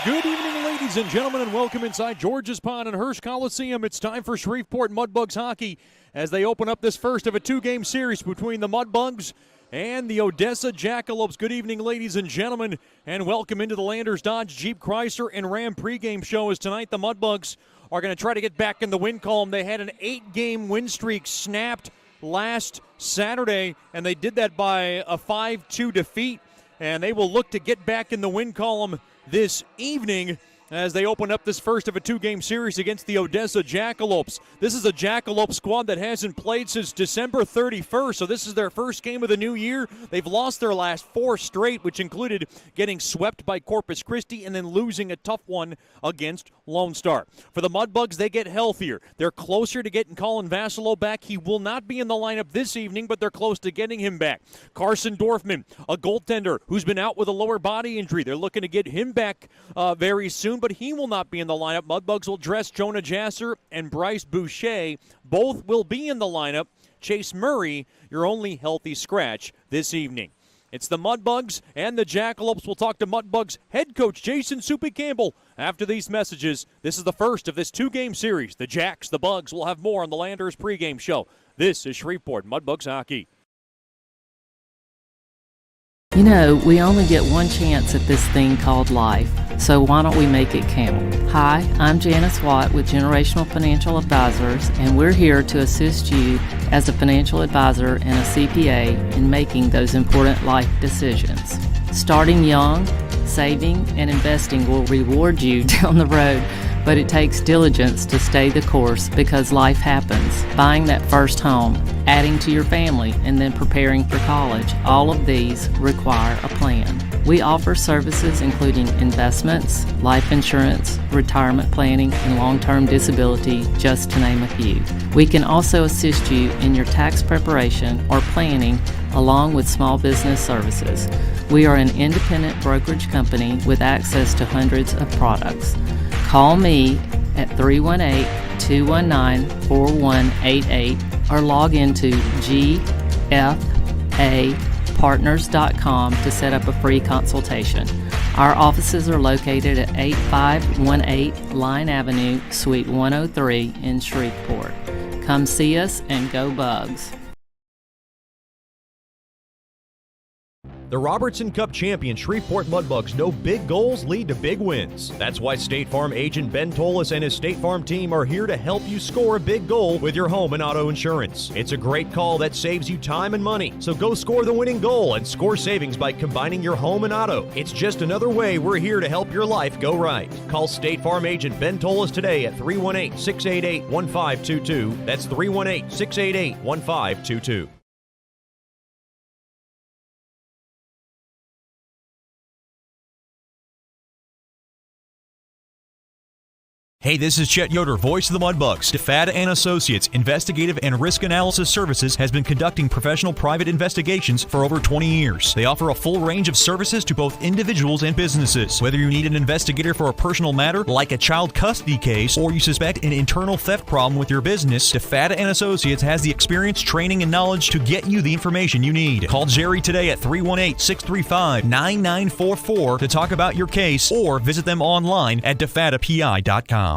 Good evening, ladies and gentlemen, and welcome inside George's Pond and Hirsch Coliseum. It's time for Shreveport Mudbugs hockey as they open up this first of a two-game series between the Mudbugs and the Odessa Jackalopes. Good evening, ladies and gentlemen, and welcome into the Landers Dodge Jeep Chrysler and Ram pregame show as tonight the Mudbugs are going to try to get back in the win column. They had an 8-game win streak snapped last Saturday, and they did that by a 5-2 defeat, and they will look to get back in the win column this evening as they open up this first of a two-game series against the Odessa Jackalopes. This is a Jackalope squad that hasn't played since December 31st, so this is their first game of the new year. They've lost their last 4 straight, which included getting swept by Corpus Christi and then losing a tough one against Lone Star. For the Mudbugs, they get healthier. They're closer to getting Colin Vassalo back. He will not be in the lineup this evening, but they're close to getting him back. Carson Dorfman, a goaltender who's been out with a lower body injury. They're looking to get him back very soon, but he will not be in the lineup. Mudbugs will dress Jonah Jasser and Bryce Boucher. Both will be in the lineup. Chase Murray, your only healthy scratch this evening. It's the Mudbugs and the Jackalopes. We'll talk to Mudbugs head coach Jason Soupy Campbell after these messages. This is the first of this two-game series. The Jacks, the Bugs, will have more on the Landers pregame show. This is Shreveport Mudbugs hockey. You know, we only get one chance at this thing called life, so why don't we make it count? Hi, I'm Janice Watt with Generational Financial Advisors, and we're here to assist you as a financial advisor and a CPA in making those important life decisions. Starting young, saving, and investing will reward you down the road, but it takes diligence to stay the course because life happens. Buying that first home, adding to your family, and then preparing for college, all of these require a plan. We offer services including investments, life insurance, retirement planning, and long-term disability, just to name a few. We can also assist you in your tax preparation or planning along with small business services. We are an independent brokerage company with access to hundreds of products. Call me at 318-219-4188 or log into gfapartners.com to set up a free consultation. Our offices are located at 8518 Line Avenue, Suite 103 in Shreveport. Come see us and go Bugs. The Robertson Cup champion Shreveport Mudbugs know big goals lead to big wins. That's why State Farm agent Ben Tolis and his State Farm team are here to help you score a big goal with your home and auto insurance. It's a great call that saves you time and money. So go score the winning goal and score savings by combining your home and auto. It's just another way we're here to help your life go right. Call State Farm agent Ben Tolis today at 318-688-1522. That's 318-688-1522. Hey, this is Chet Yoder, voice of the Mudbugs. DeFada and Associates Investigative and Risk Analysis Services has been conducting professional private investigations for over 20 years. They offer a full range of services to both individuals and businesses. Whether you need an investigator for a personal matter like a child custody case or you suspect an internal theft problem with your business, DeFada and Associates has the experience, training, and knowledge to get you the information you need. Call Jerry today at 318-635-9944 to talk about your case or visit them online at defadapi.com.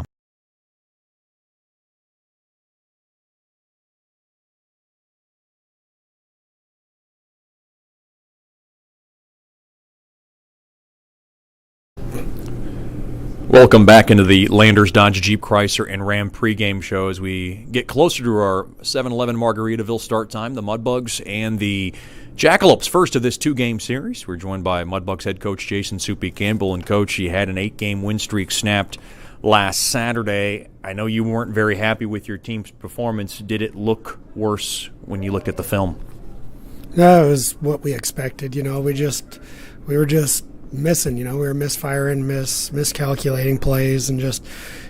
Welcome back into the Landers Dodge Jeep Chrysler and Ram pregame show as we get closer to our 7-Eleven Margaritaville start time. The Mudbugs and the Jackalopes, first of this two-game series. We're joined by Mudbugs head coach Jason Soupy Campbell. And, Coach, he had an 8-game win streak snapped last Saturday. I know you weren't very happy with your team's performance. Did it look worse when you looked at the film? No, it was what we expected. You know, we were just missing. You know, we were misfiring, miscalculating plays, and just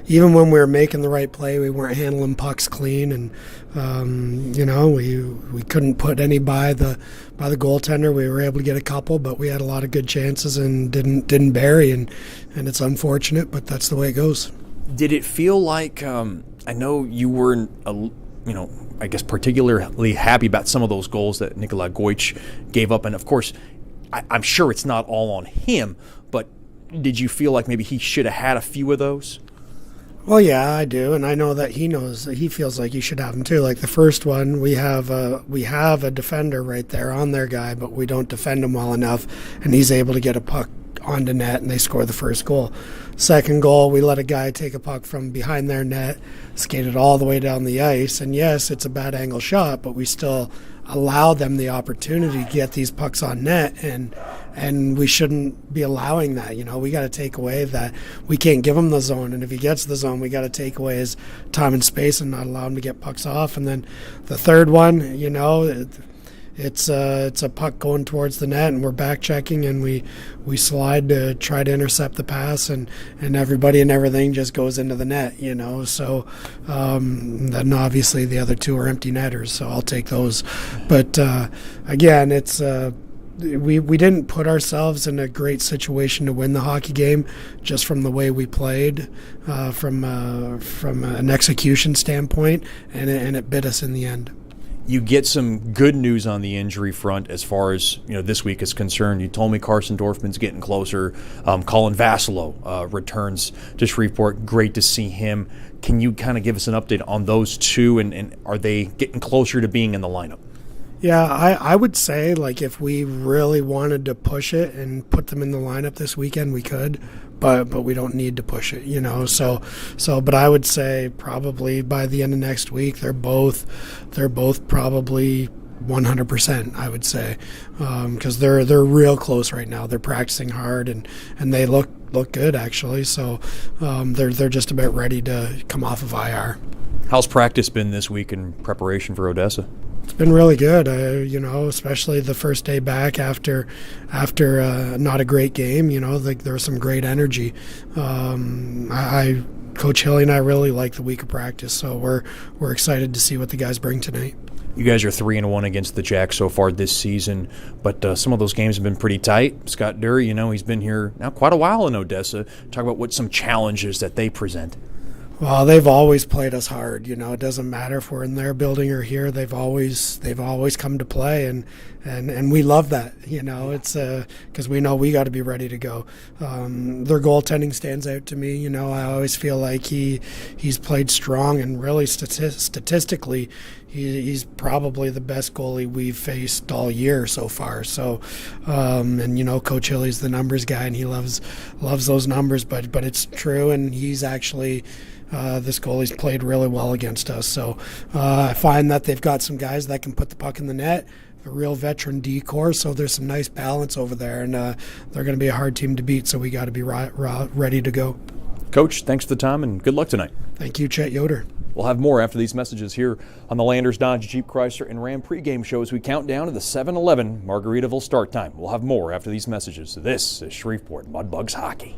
even when we were making the right play, we weren't handling pucks clean. And you know, we couldn't put any by the goaltender. We were able to get a couple, but we had a lot of good chances and didn't bury. And it's unfortunate, but that's the way it goes. Did it feel like I know you weren't I guess particularly happy about some of those goals that Nikolai Goich gave up, and of course I'm sure it's not all on him, but Did you feel like maybe he should have had a few of those? Well, yeah, I do, and I know that he feels like he should have them too. Like the first one, we have a defender right there on their guy, but we don't defend him well enough, and he's able to get a puck onto net, and they score the first goal. Second goal, we let a guy take a puck from behind their net, skate it all the way down the ice, and yes, it's a bad angle shot, but we still allow them the opportunity to get these pucks on net, and we shouldn't be allowing that. We got to take away that. We can't give him the zone, and if he gets the zone, we got to take away his time and space and not allow him to get pucks off. And then the third one, it's a puck going towards the net, and we're back checking, and we slide to try to intercept the pass, and everybody and everything just goes into the net, So then obviously the other two are empty netters, so I'll take those. But again, it's we didn't put ourselves in a great situation to win the hockey game just from the way we played, from an execution standpoint, and it bit us in the end. You get some good news on the injury front as far as this week is concerned. You told me Carson Dorfman's getting closer. Colin Vassalo returns to Shreveport. Great to see him. Can you kind of give us an update on those two, and are they getting closer to being in the lineup? Yeah, I would say, like, if we really wanted to push it and put them in the lineup this weekend, we could, but we don't need to push it, but I would say probably by the end of next week, they're both probably 100%, I would say, because they're real close right now. They're practicing hard, and they look good, actually, so they're just about ready to come off of IR. How's practice been this week in preparation for Odessa? It's been really good, especially the first day back after not a great game. There was some great energy. Coach Hilly and I really like the week of practice, so we're excited to see what the guys bring tonight. You guys are 3-1 against the Jacks so far this season, but some of those games have been pretty tight. Scott Dury, he's been here now quite a while in Odessa. Talk about what some challenges that they present. Well, they've always played us hard. It doesn't matter if we're in their building or here. They've always come to play, and we love that. It's because we know we got to be ready to go. Their goaltending stands out to me. I always feel like he's played strong, and really statistically, he's probably the best goalie we've faced all year so far. So, Coach Hilly's the numbers guy, and he loves those numbers. But it's true, and he's actually. This goalie's played really well against us. So I find that they've got some guys that can put the puck in the net, a real veteran D-core, so there's some nice balance over there, and they're going to be a hard team to beat, so we got to be ready to go. Coach, thanks for the time, and good luck tonight. Thank you, Chet Yoder. We'll have more after these messages here on the Landers Dodge Jeep Chrysler and Ram pregame show as we count down to the 7-11 Margaritaville start time. We'll have more after these messages. This is Shreveport Mudbugs Hockey.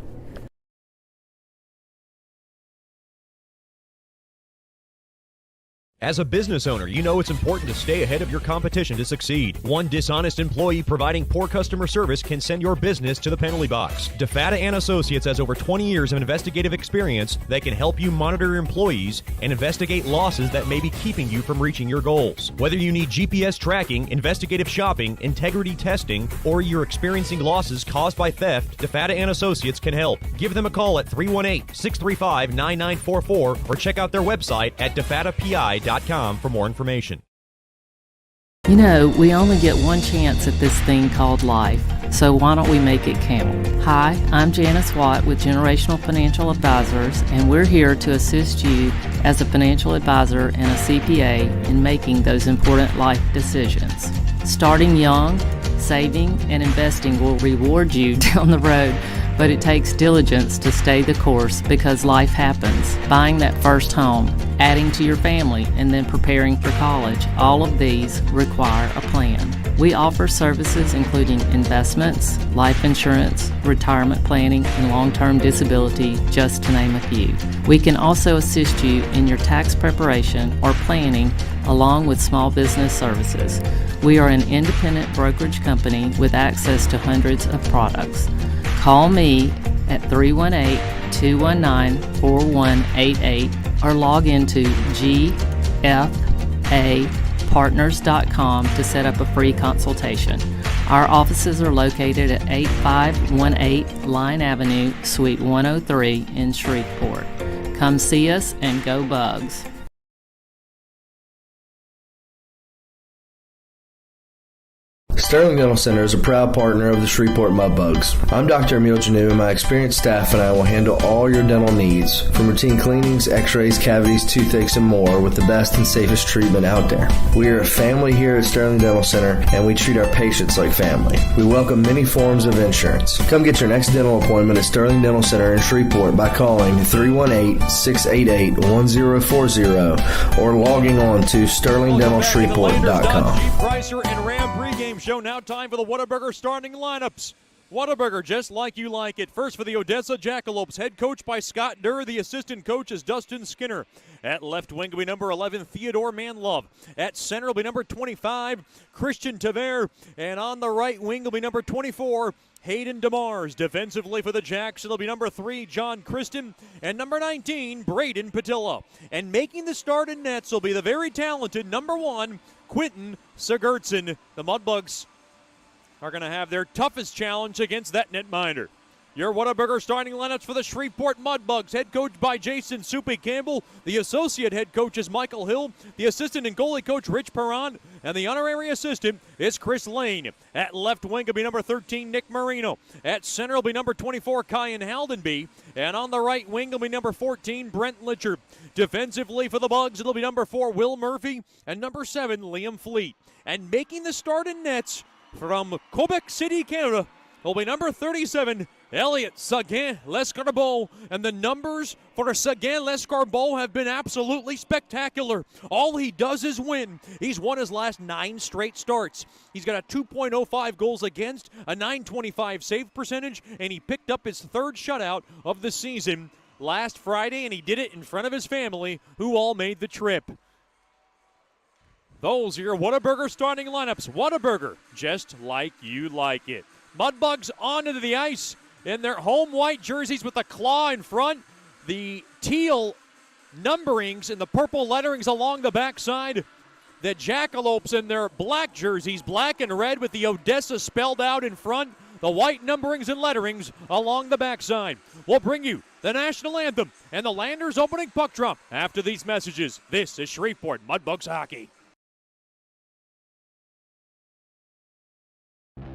As a business owner, you know it's important to stay ahead of your competition to succeed. One dishonest employee providing poor customer service can send your business to the penalty box. DeFatta & Associates has over 20 years of investigative experience that can help you monitor your employees and investigate losses that may be keeping you from reaching your goals. Whether you need GPS tracking, investigative shopping, integrity testing, or you're experiencing losses caused by theft, DeFatta & Associates can help. Give them a call at 318-635-9944 or check out their website at defattapi.com for more information. We only get one chance at this thing called life, so why don't we make it count? Hi, I'm Janice Watt with Generational Financial Advisors, and we're here to assist you as a financial advisor and a CPA in making those important life decisions. Starting young, saving, and investing will reward you down the road, but it takes diligence to stay the course because life happens. Buying that first home, adding to your family, and then preparing for college, all of these require a plan. We offer services including investments, life insurance, retirement planning, and long-term disability, just to name a few. We can also assist you in your tax preparation or planning along with small business services. We are an independent brokerage company with access to hundreds of products. Call me at 318-219-4188 or log into gfapartners.com to set up a free consultation. Our offices are located at 8518 Line Avenue, Suite 103 in Shreveport. Come see us and go Bugs. Sterling Dental Center is a proud partner of the Shreveport Mudbugs. I'm Dr. Emil Janu, and my experienced staff and I will handle all your dental needs, from routine cleanings, x-rays, cavities, toothaches, and more, with the best and safest treatment out there. We are a family here at Sterling Dental Center, and we treat our patients like family. We welcome many forms of insurance. Come get your next dental appointment at Sterling Dental Center in Shreveport by calling 318-688-1040 or logging on to sterlingdentalshreveport.com. Jeep Chrysler and Ram pregame show. Now time for the Whataburger starting lineups. Whataburger, just like you like it. First for the Odessa Jackalopes, head coach by Scott Durr. The assistant coach is Dustin Skinner. At left wing will be number 11, Theodore Manlove. At center will be number 25, Christian Taver. And on the right wing will be number 24, Hayden DeMars. Defensively for the Jacks, it'll be number 3, John Christen, and number 19, Braden Patillo. And making the start in nets will be the very talented number 1, Quentin Sigurdsson. The Mudbugs are going to have their toughest challenge against that netminder. Your Whataburger starting lineups for the Shreveport Mudbugs. Head coach by Jason Soupy Campbell. The associate head coach is Michael Hill. The assistant and goalie coach Rich Perron. And the honorary assistant is Chris Lane. At left wing will be number 13, Nick Marino. At center will be number 24, Kyan Haldenby. And on the right wing will be number 14, Brent Litcher. Defensively for the Bugs, it'll be number 4, Will Murphy. And number 7, Liam Fleet. And making the start in nets from Quebec City, Canada, will be number 37, Elliot Seguin-Lescarbot. And the numbers for Seguin-Lescarbot have been absolutely spectacular. All he does is win. He's won his last 9 straight starts. He's got a 2.05 goals against, a 925 save percentage, and he picked up his 3rd shutout of the season last Friday, and he did it in front of his family, who all made the trip. Those are your Whataburger starting lineups. Whataburger, just like you like it. Mudbugs onto the ice in their home white jerseys with the claw in front, the teal numberings and the purple letterings along the backside. The Jackalopes in their black jerseys, black and red with the Odessa spelled out in front, the white numberings and letterings along the backside. We'll bring you the national anthem and the Landers opening puck drop after these messages. This is Shreveport Mudbugs Hockey.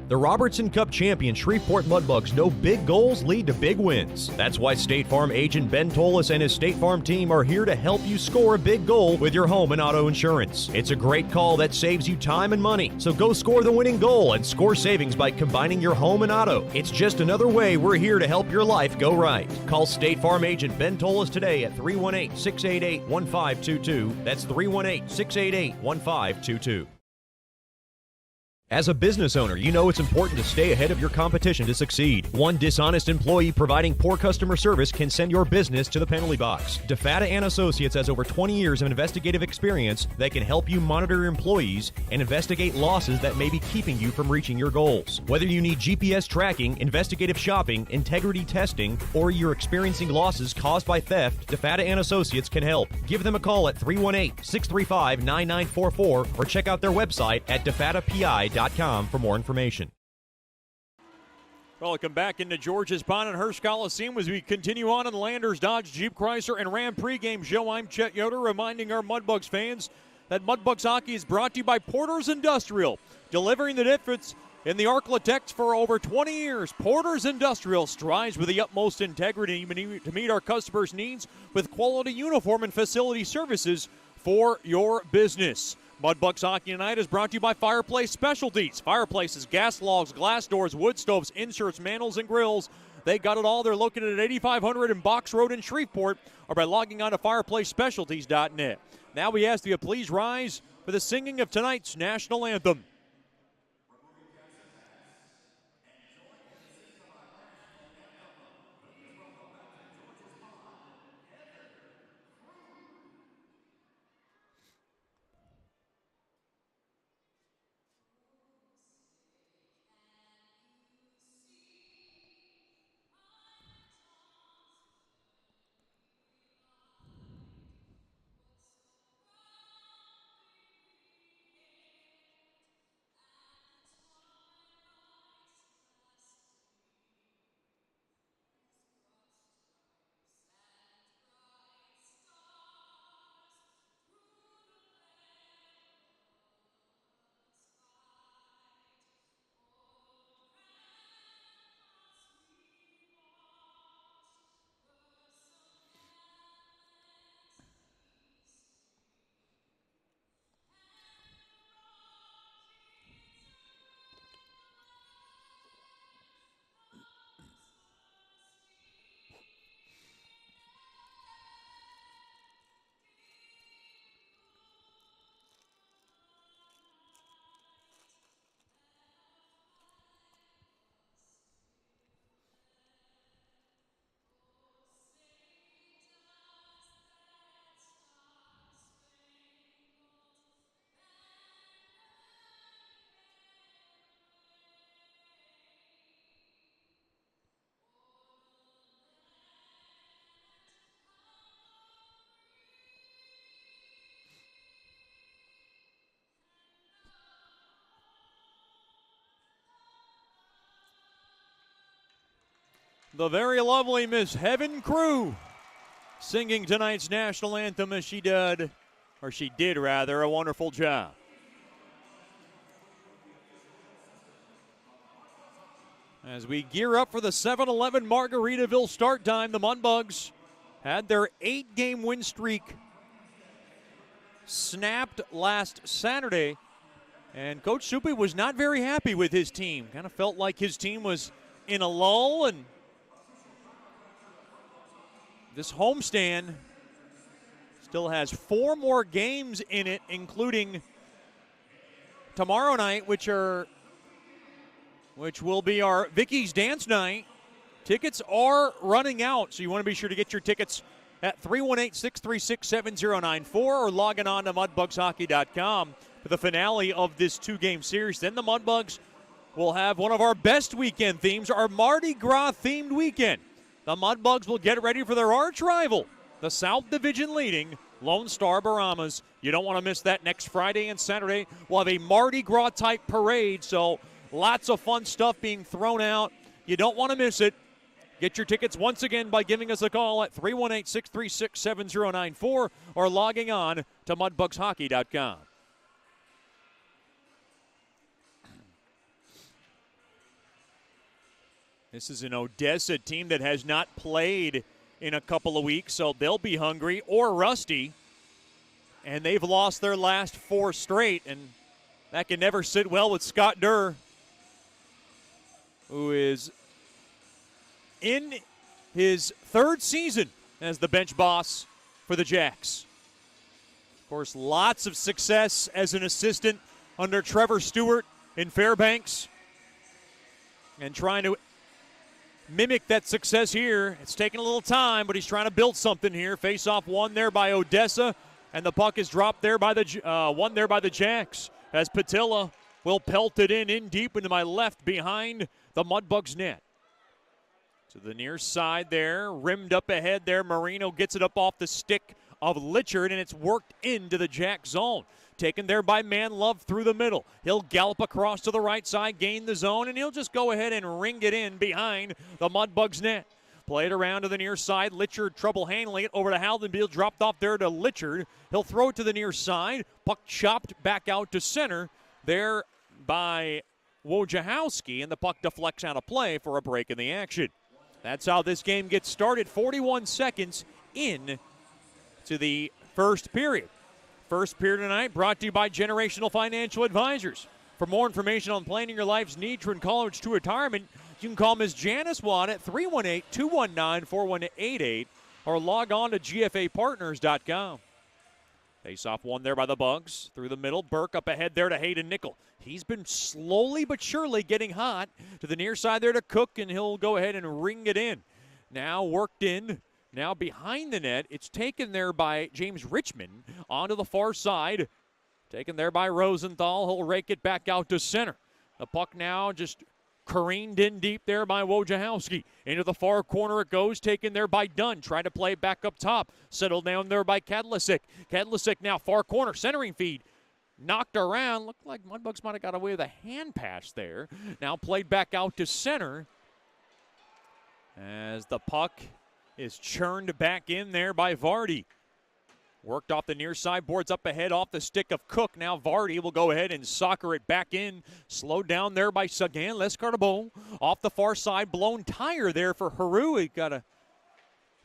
The Robertson Cup champion Shreveport Mudbugs know big goals lead to big wins. That's why State Farm agent Ben Tolis and his State Farm team are here to help you score a big goal with your home and auto insurance. It's a great call that saves you time and money. So go score the winning goal and score savings by combining your home and auto. It's just another way we're here to help your life go right. Call State Farm agent Ben Tolis today at 318-688-1522. That's 318-688-1522. As a business owner, you know it's important to stay ahead of your competition to succeed. One dishonest employee providing poor customer service can send your business to the penalty box. DeFata and Associates has over 20 years of investigative experience that can help you monitor your employees and investigate losses that may be keeping you from reaching your goals. Whether you need GPS tracking, investigative shopping, integrity testing, or you're experiencing losses caused by theft, DeFata and Associates can help. Give them a call at 318-635-9944 or check out their website at defatapi.com for more information. Welcome back into George's Pond and Hirsch Coliseum as we continue on in the Landers Dodge Jeep Chrysler and Ram pregame show. I'm Chet Yoder, reminding our Mudbugs fans that Mudbugs hockey is brought to you by Porter's Industrial, delivering the difference in the Arklatex for over 20 years. Porter's Industrial strives with the utmost integrity to meet our customers' needs with quality uniform and facility services for your business. Mudbugs Hockey Tonight is brought to you by Fireplace Specialties. Fireplaces, gas logs, glass doors, wood stoves, inserts, mantles, and grills. They got it all. They're located at 8500 in Box Road in Shreveport or by logging on to fireplacespecialties.net. Now we ask you to please rise for the singing of tonight's national anthem. the very lovely Miss Heaven Crew singing tonight's national anthem as she did rather, a wonderful job. As we gear up for the 7-11 Margaritaville start time, the Mudbugs had their 8-game win streak snapped last Saturday, and Coach Soupy was not very happy with his team. Kind of felt like his team was in a lull, and this homestand still has 4 more games in it, including tomorrow night, which will be our Vicky's Dance Night. Tickets are running out, so you want to be sure to get your tickets at 318-636-7094 or logging on to mudbugshockey.com for the finale of this 2-game series. Then the Mudbugs will have one of our best weekend themes, our Mardi Gras themed weekend. The Mudbugs will get ready for their arch rival, the South Division leading Lone Star Baramas. You don't want to miss that next Friday and Saturday. We'll have a Mardi Gras type parade, so lots of fun stuff being thrown out. You don't want to miss it. Get your tickets once again by giving us a call at 318-636-7094 or logging on to mudbugshockey.com. This is an Odessa team that has not played in a couple of weeks, so they'll be hungry or rusty. And they've lost their last 4 straight, and that can never sit well with Scott Durr, who is in his 3rd season as the bench boss for the Jacks. Of course, lots of success as an assistant under Trevor Stewart in Fairbanks, and trying to mimic that success here. It's taken a little time, but he's trying to build something here. Face-off won there by Odessa, and the puck is dropped there by the Jacks as Patilla will pelt it in deep into my left behind the Mudbugs net. To the near side there, rimmed up ahead there. Marino gets it up off the stick of Litchard, and it's worked into the Jack zone. Taken there by Manlove through the middle. He'll gallop across to the right side, gain the zone, and he'll just go ahead and ring it in behind the Mudbugs net. Played around to the near side. Litchard trouble handling it over to Haldenbeal. Dropped off there to Litchard. He'll throw it to the near side. Puck chopped back out to center there by Wojciechowski, and the puck deflects out of play for a break in the action. That's how this game gets started. 41 seconds in to the first period. First period tonight brought to you by Generational Financial Advisors. For more information on planning your life's needs from college to retirement, you can call Ms. Janice Watt at 318-219-4188 or log on to gfapartners.com. Face-off won there by the Bugs. Through the middle, Burke up ahead there to Hayden Nickel. He's been slowly but surely getting hot. To the near side there to Cook, and he'll go ahead and ring it in. Now worked in. Now behind the net. It's taken there by James Richmond onto the far side. Taken there by Rosenthal. He'll rake it back out to center. The puck now just careened in deep there by Wojciechowski. Into the far corner it goes, taken there by Dunn. Trying to play it back up top. Settled down there by Kadlicek. Kadlicek now far corner, centering feed. Knocked around. Looked like Mudbugs might have got away with a hand pass there. Now played back out to center as the puck is churned back in there by Vardy. Worked off the near side, boards up ahead off the stick of Cook. Now Vardy will go ahead and soccer it back in. Slowed down there by Sagan Lescarbot. Off the far side, blown tire there for Haru. He got a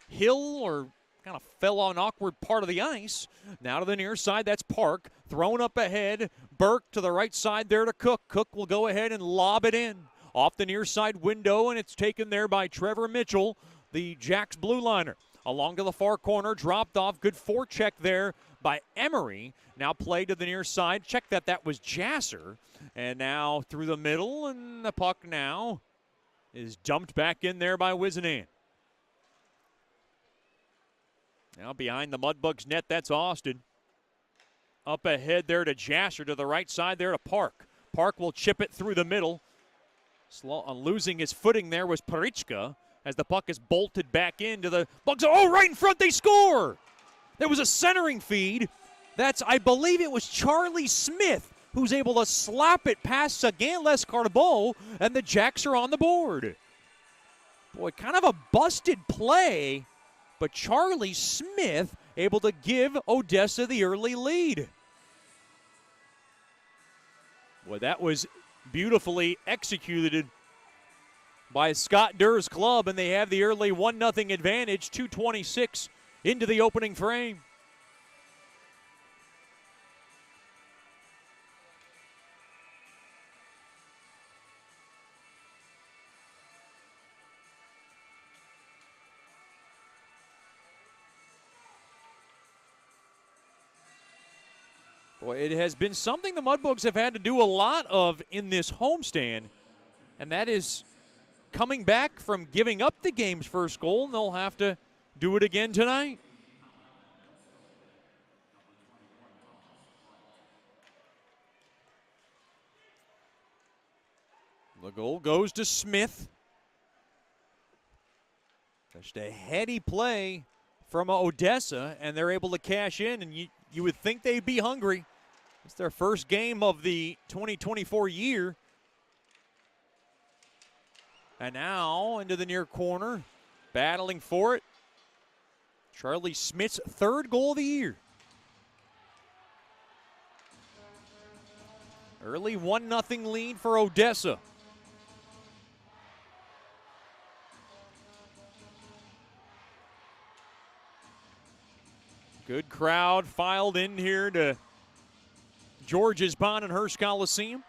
hill or kind of fell on an awkward part of the ice. Now to the near side, that's Park. Thrown up ahead. Burke to the right side there to Cook. Cook will go ahead and lob it in. Off the near side window, and it's taken there by Trevor Mitchell, the Jacks blue liner. Along to the far corner, dropped off. Good forecheck there by Emery. Now played to the near side. Check that was Jasser. And now through the middle, and the puck now is dumped back in there by Wizenan. Now behind the Mudbugs net, that's Austin. Up ahead there to Jasser, to the right side there to Park. Park will chip it through the middle. Losing his footing there was Parichka, as the puck is bolted back into the Bugs. Oh, right in front, they score! There was a centering feed. I believe it was Charlie Smith who's able to slap it past Sagan Lescarbot, and the Jacks are on the board. Boy, kind of a busted play, but Charlie Smith able to give Odessa the early lead. Boy, that was beautifully executed by Scott Durr's club, and they have the early 1-0 advantage, 2:26 into the opening frame. Boy, it has been something the Mudbugs have had to do a lot of in this homestand, and that is coming back from giving up the game's first goal, and they'll have to do it again tonight. The goal goes to Smith. Just a heady play from Odessa, and they're able to cash in, and you would think they'd be hungry. It's their first game of the 2024 year. And now into the near corner, battling for it. Charlie Smith's third goal of the year. Early 1-0 lead for Odessa. Good crowd filed in here to George's Pond and Hearst Coliseum.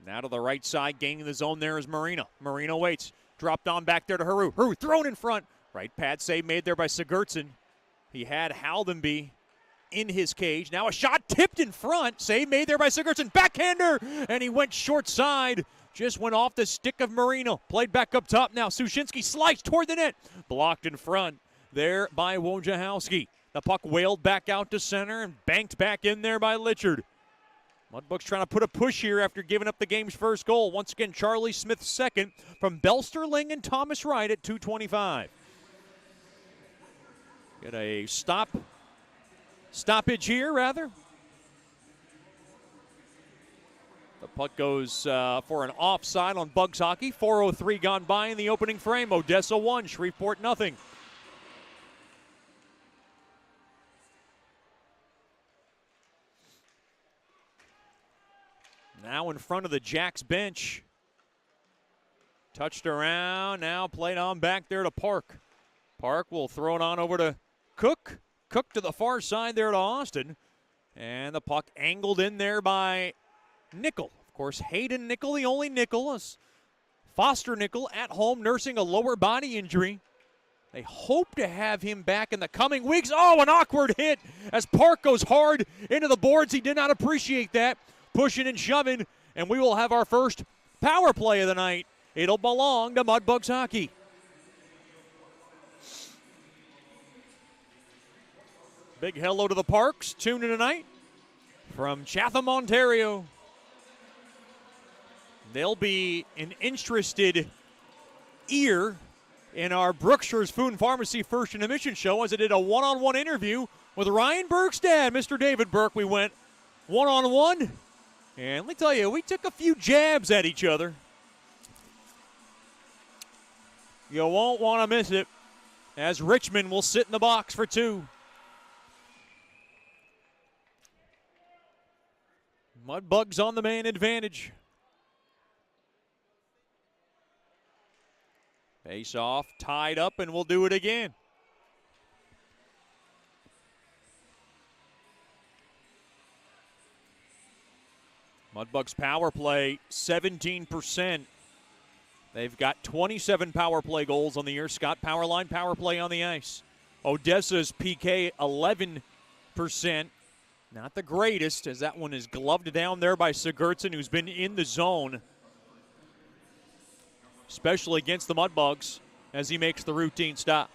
Now to the right side, gaining the zone there is Marino. Marino waits, dropped on back there to Haru. Haru thrown in front. Right pad save made there by Sigurdsson. He had Haldenby in his cage. Now a shot tipped in front. Save made there by Sigurdsson. Backhander, and he went short side. Just went off the stick of Marino. Played back up top now. Sushinsky sliced toward the net. Blocked in front there by Wojciechowski. The puck wailed back out to center and banked back in there by Litchard. Mudbugs trying to put a push here after giving up the game's first goal. Once again, Charlie Smith second from Belsterling and Thomas Wright at 2:25. Get a stoppage here, rather. The puck goes for an offside on Bugs hockey. 4:03 gone by in the opening frame. Odessa 1, Shreveport 0. Now in front of the Jacks bench. Touched around, now played on back there to Park. Park will throw it on over to Cook. Cook to the far side there to Austin. And the puck angled in there by Nickel. Of course, Hayden Nickel, the only Nickel, is Foster Nickel at home nursing a lower body injury. They hope to have him back in the coming weeks. Oh, an awkward hit as Park goes hard into the boards. He did not appreciate that. Pushing and shoving, and we will have our first power play of the night. It'll belong to Mudbugs hockey. Big hello to the Parks. Tune in tonight from Chatham, Ontario. There'll be an interested ear in our Brookshire's Food and Pharmacy First and Admission show as I did a one-on-one interview with Ryan Burke's dad, Mr. David Burke. We went one-on-one. And let me tell you, we took a few jabs at each other. You won't want to miss it, as Richmond will sit in the box for 2. Mudbugs on the man advantage. Face off, tied up, and we'll do it again. Mudbugs power play, 17%. They've got 27 power play goals on the year. Scott Powerline power play on the ice. Odessa's PK, 11%. Not the greatest, as that one is gloved down there by Sigurdsson, who's been in the zone, especially against the Mudbugs, as he makes the routine stop.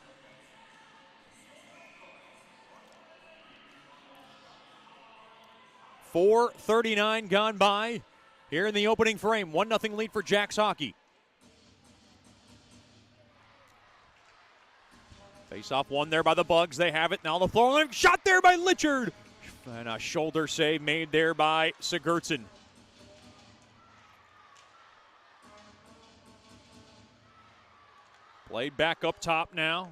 .439 gone by here in the opening frame. 1-0 lead for Jacks hockey. Face off one there by the Bugs. They have it. Now the throw shot there by Litchard. And a shoulder save made there by Sigurdsson. Played back up top now.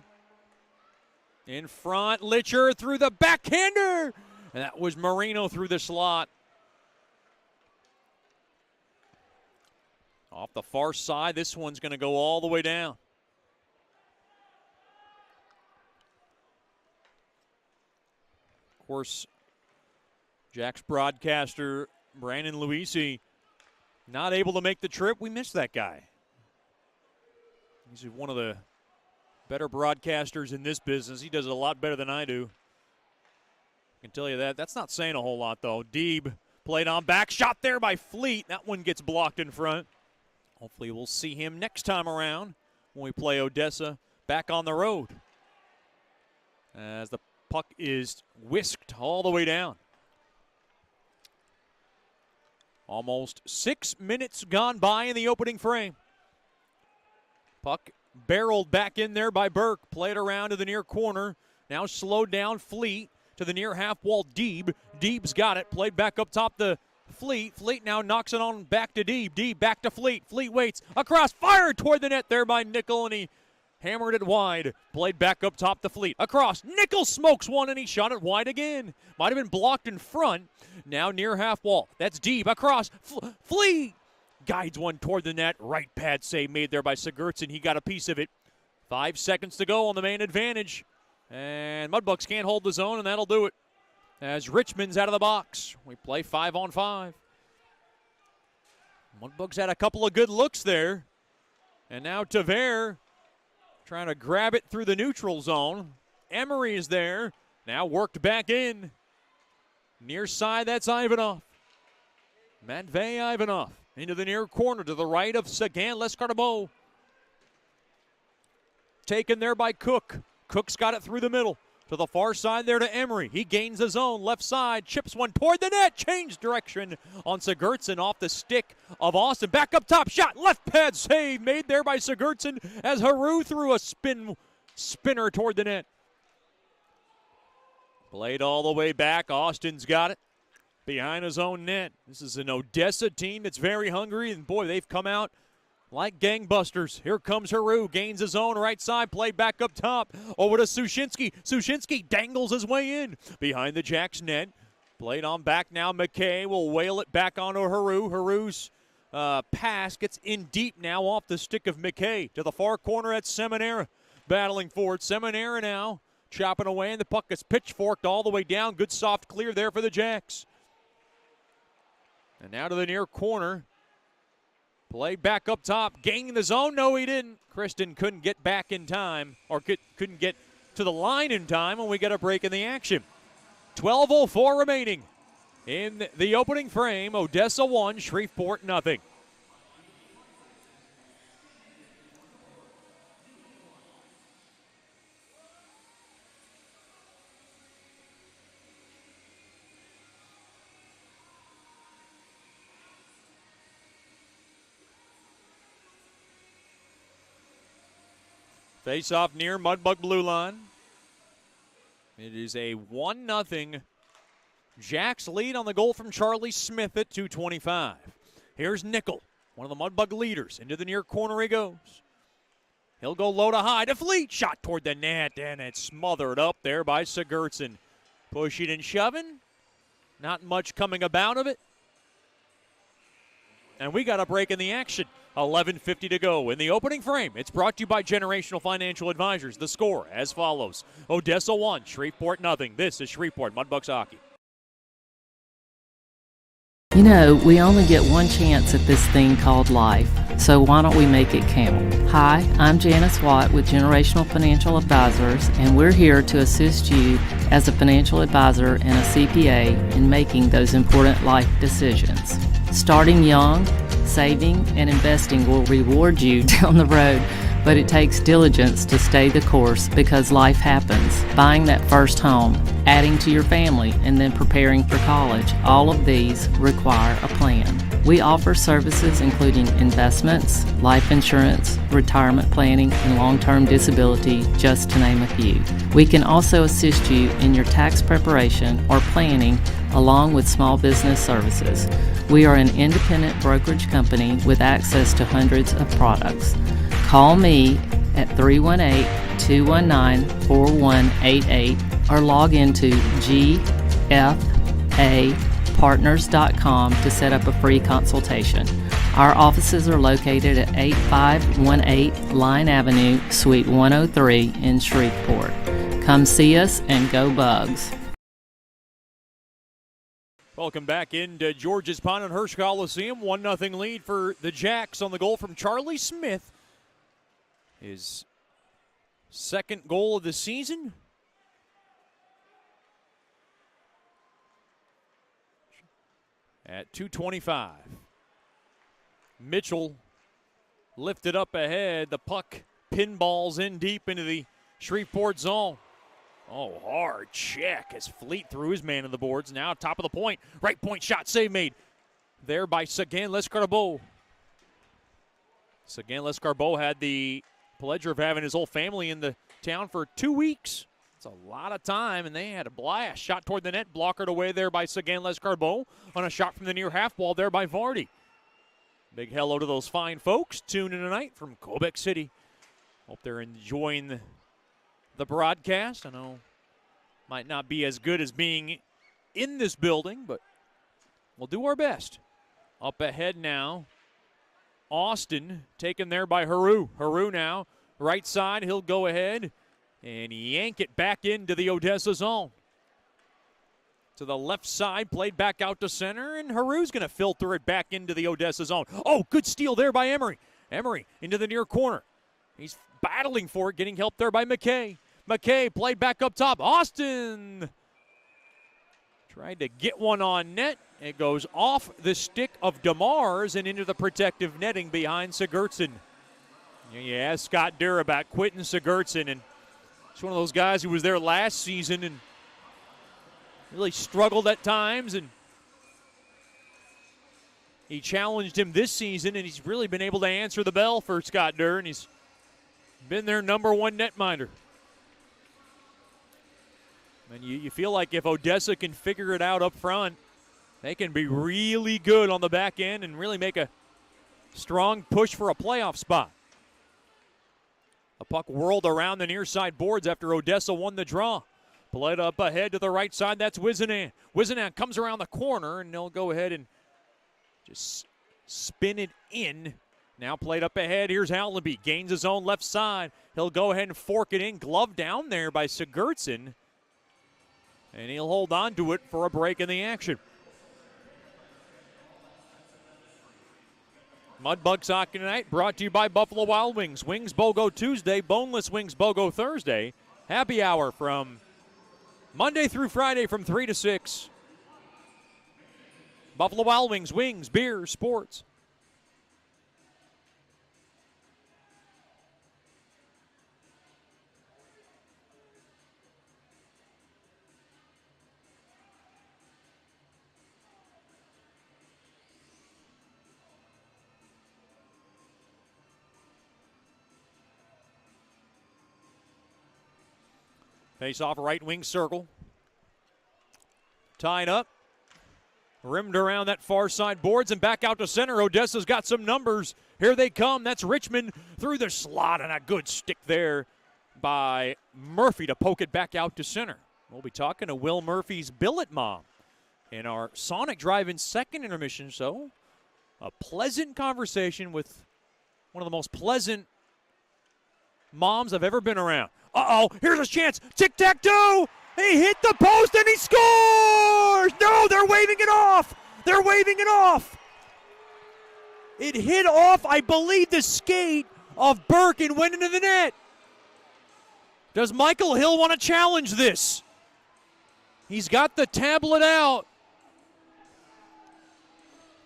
In front, Litcher through the backhander. And that was Marino through the slot. Off the far side, this one's going to go all the way down. Of course, Jack's broadcaster, Brandon Luisi, not able to make the trip. We missed that guy. He's one of the better broadcasters in this business. He does it a lot better than I do. I can tell you that. That's not saying a whole lot, though. Deeb played on back. Shot there by Fleet. That one gets blocked in front. Hopefully we'll see him next time around when we play Odessa back on the road. As the puck is whisked all the way down. Almost 6 minutes gone by in the opening frame. Puck barreled back in there by Burke. Played around to the near corner. Now slowed down Fleet to the near half wall. Deeb. Deeb's got it. Played back up top to Fleet. Fleet now knocks it on back to Deeb. Deeb back to Fleet. Fleet waits. Across. Fired toward the net there by Nickel, and he hammered it wide. Played back up top to Fleet. Across. Nickel smokes one, and he shot it wide again. Might have been blocked in front. Now near half wall. That's Deeb. Across. Fleet guides one toward the net. Right pad save made there by Sigurdsson. He got a piece of it. 5 seconds to go on the man advantage. And Mudbugs can't hold the zone, and that'll do it. As Richmond's out of the box. We play 5-on-5. Mudbugs had a couple of good looks there. And now Tavere trying to grab it through the neutral zone. Emery is there. Now worked back in. Near side, that's Ivanov. Matvey Ivanov into the near corner to the right of Sagan Lescarbot. Taken there by Cook. Cook's got it through the middle. To the far side there to Emery. He gains the zone. Left side. Chips one toward the net. Change direction on Sigurdsson off the stick of Austin. Back up top. Shot. Left pad save made there by Sigurdsson as Haru threw a spinner toward the net. Played all the way back. Austin's got it behind his own net. This is an Odessa team that's very hungry. And, boy, they've come out like gangbusters. Here comes Haru. Gains his own right side. Played back up top. Over to Sushinsky. Sushinsky dangles his way in. Behind the Jacks net. Played on back now. McKay will whale it back onto Haru. Haru's pass gets in deep now off the stick of McKay. To the far corner at Seminara. Battling for it. Seminara now chopping away. And the puck is pitchforked all the way down. Good soft clear there for the Jacks. And now to the near corner. Played back up top, gaining the zone. No, he didn't. Kristen couldn't get back in time, or couldn't get to the line in time when we got a break in the action. 12:04 remaining in the opening frame. Odessa 1, Shreveport nothing. Face off near Mudbug blue line. It is a 1-0 Jacks lead on the goal from Charlie Smith at 2:25. Here's Nickel, one of the Mudbug leaders. Into the near corner he goes. He'll go low to high to Fleet. Shot toward the net, and it's smothered up there by Sigurdsson. Pushing and shoving. Not much coming about of it. And we got a break in the action. 11:50 to go in the opening frame. It's brought to you by Generational Financial Advisors. The score as follows. Odessa 1, Shreveport nothing. This is Shreveport Mudbugs hockey. You know, we only get one chance at this thing called life, so why don't we make it count? Hi, I'm Janice Watt with Generational Financial Advisors, and we're here to assist you as a financial advisor and a CPA in making those important life decisions. Starting young, saving, and investing will reward you down the road, but it takes diligence to stay the course because life happens. Buying that first home, adding to your family, and then preparing for college, all of these require a plan. We offer services including investments, life insurance, retirement planning, and long-term disability, just to name a few. We can also assist you in your tax preparation or planning along with small business services. We are an independent brokerage company with access to hundreds of products. Call me at 318-219-4188 or log into gfapartners.com to set up a free consultation. Our offices are located at 8518 Line Avenue, Suite 103 in Shreveport. Come see us and go Bugs. Welcome back into George's Pond and Hirsch Coliseum. 1-0 lead for the Jacks on the goal from Charlie Smith. His second goal of the season. At 2:25. Mitchell lifted up ahead. The puck pinballs in deep into the Shreveport zone. Oh, hard check as Fleet threw his man on the boards. Now top of the point. Right point shot, save made. There by Seguin Lescarbot. Seguin Lescarbot had the pleasure of having his whole family in the town for 2 weeks. It's a lot of time, and they had a blast. Shot toward the net, blockered away there by Seguin Lescarbot on a shot from the near half wall there by Vardy. Big hello to those fine folks tuning in tonight from Quebec City. Hope they're enjoying the broadcast. I know might not be as good as being in this building, but we'll do our best. Up ahead now, Austin taken there by Haru. Haru now, right side, he'll go ahead and yank it back into the Odessa zone. To the left side, played back out to center, and Haru's going to filter it back into the Odessa zone. Oh, good steal there by Emery. Emery into the near corner. He's battling for it, getting help there by McKay. McKay played back up top. Austin tried to get one on net. It goes off the stick of DeMars and into the protective netting behind Sigurdsson. You asked Scott Durr about Quentin Sigurdsson, and he's one of those guys who was there last season and really struggled at times, and he challenged him this season, and he's really been able to answer the bell for Scott Durr, and he's been their number one netminder. And you feel like if Odessa can figure it out up front, they can be really good on the back end and really make a strong push for a playoff spot. The puck whirled around the near side boards after Odessa won the draw. Played up ahead to the right side, that's Wizenan. Wizenan comes around the corner, and they'll go ahead and just spin it in. Now played up ahead, here's Hallaby. Gains his own left side. He'll go ahead and fork it in. Glove down there by Sigurdsson. And he'll hold on to it for a break in the action. Mudbugs hockey tonight brought to you by Buffalo Wild Wings. Wings BOGO Tuesday, boneless wings BOGO Thursday. Happy hour from Monday through Friday from 3 to 6. Buffalo Wild Wings, wings, beer, sports. Face off right wing circle. Tied up. Rimmed around that far side boards and back out to center. Odessa's got some numbers. Here they come. That's Richmond through the slot, and a good stick there by Murphy to poke it back out to center. We'll be talking to Will Murphy's billet mom in our Sonic Drive-In second intermission. So a pleasant conversation with one of the most pleasant moms I've ever been around. Uh-oh, here's a chance. Tic-tac-toe. He hit the post and he scores! No, they're waving it off. They're waving it off. It hit off, I believe, the skate of Burke and went into the net. Does Michael Hill want to challenge this? He's got the tablet out.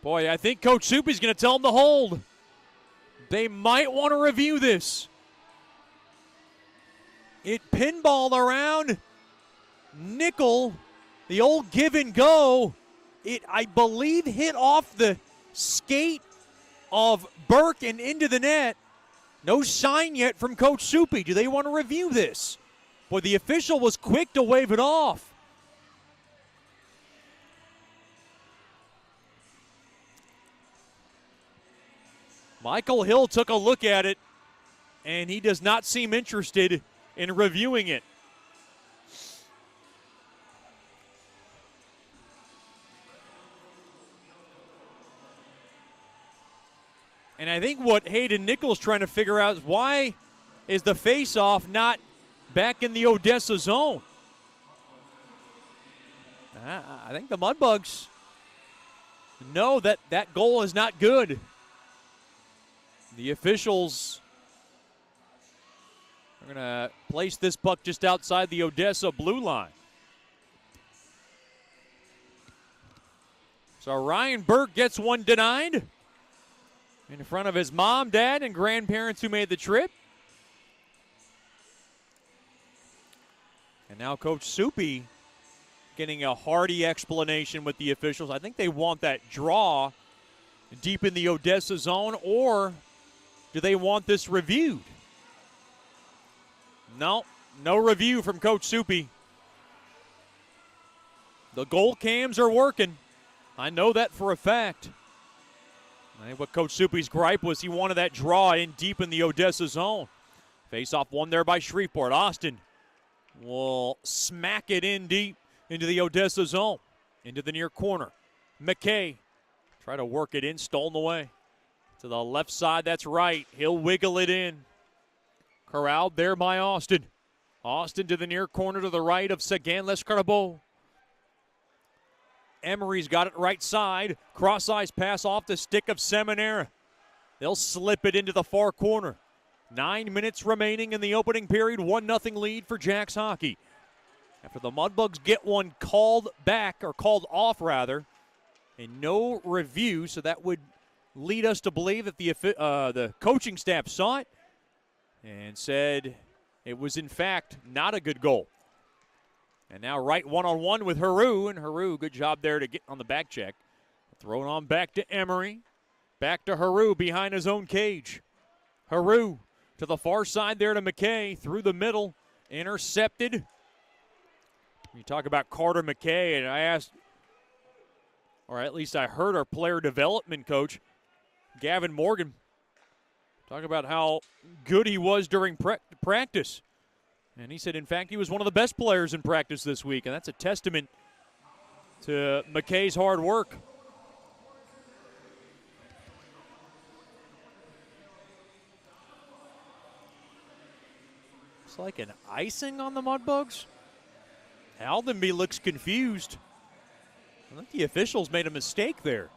Boy, I think Coach Soupy's going to tell him to hold. They might want to review this. It pinballed around Nickel, the old give and go. It, I believe, hit off the skate of Burke and into the net. No sign yet from Coach Soupy. Do they want to review this? Boy, the official was quick to wave it off. Michael Hill took a look at it. and he does not seem interested in reviewing it. And I think what Hayden Nichols trying to figure out is why is the face-off not back in the Odessa zone? I think the Mudbugs know that that goal is not good. The officials are going to place this puck just outside the Odessa blue line. So Ryan Burke gets one denied in front of his mom, dad, and grandparents who made the trip. And now Coach Soupy getting a hearty explanation with the officials. I think they want that draw deep in the Odessa zone, or do they want this reviewed? No review from Coach Soupy. The goal cams are working. I know that for a fact. I think what Coach Soupy's gripe was he wanted that draw in deep in the Odessa zone. Face-off won there by Shreveport. Austin will smack it in deep into the Odessa zone, into the near corner. McKay try to work it in, stolen away. To the left side, that's right. He'll wiggle it in. Corralled there by Austin. Austin to the near corner to the right of Sagan Lescarabo. Emery's got it right side. Cross-ice pass off the stick of Seminara. They'll slip it into the far corner. 9 minutes remaining in the opening period. 1-0 lead for Jacks hockey. After the Mudbugs get one called back, or called off rather, and no review, so that would lead us to believe that the coaching staff saw it and said it was in fact not a good goal. And now right one-on-one with Haru, and Haru, good job there to get on the back check. Throw it on back to Emery. Back to Haru behind his own cage. Haru to the far side there to McKay, through the middle, intercepted. You talk about Carter McKay, and I asked, or at least I heard our player development coach, Gavin Morgan, talk about how good he was during practice. And he said, in fact, he was one of the best players in practice this week, and that's a testament to McKay's hard work. It's like an icing on the Mudbugs. Aldenby looks confused. I think the officials made a mistake there.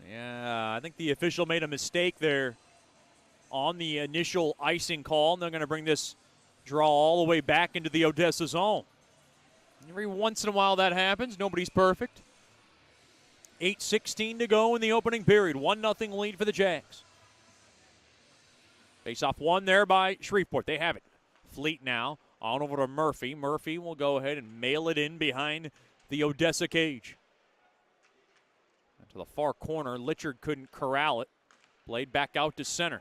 Yeah, I think the official made a mistake there on the initial icing call, and they're going to bring this draw all the way back into the Odessa zone. Every once in a while that happens. Nobody's perfect. 8:16 to go in the opening period. 1-0 lead for the Jacks. Face-off won there by Shreveport. They have it. Fleet now on over to Murphy. Murphy will go ahead and mail it in behind the Odessa cage. And to the far corner, Litchard couldn't corral it. Played back out to center.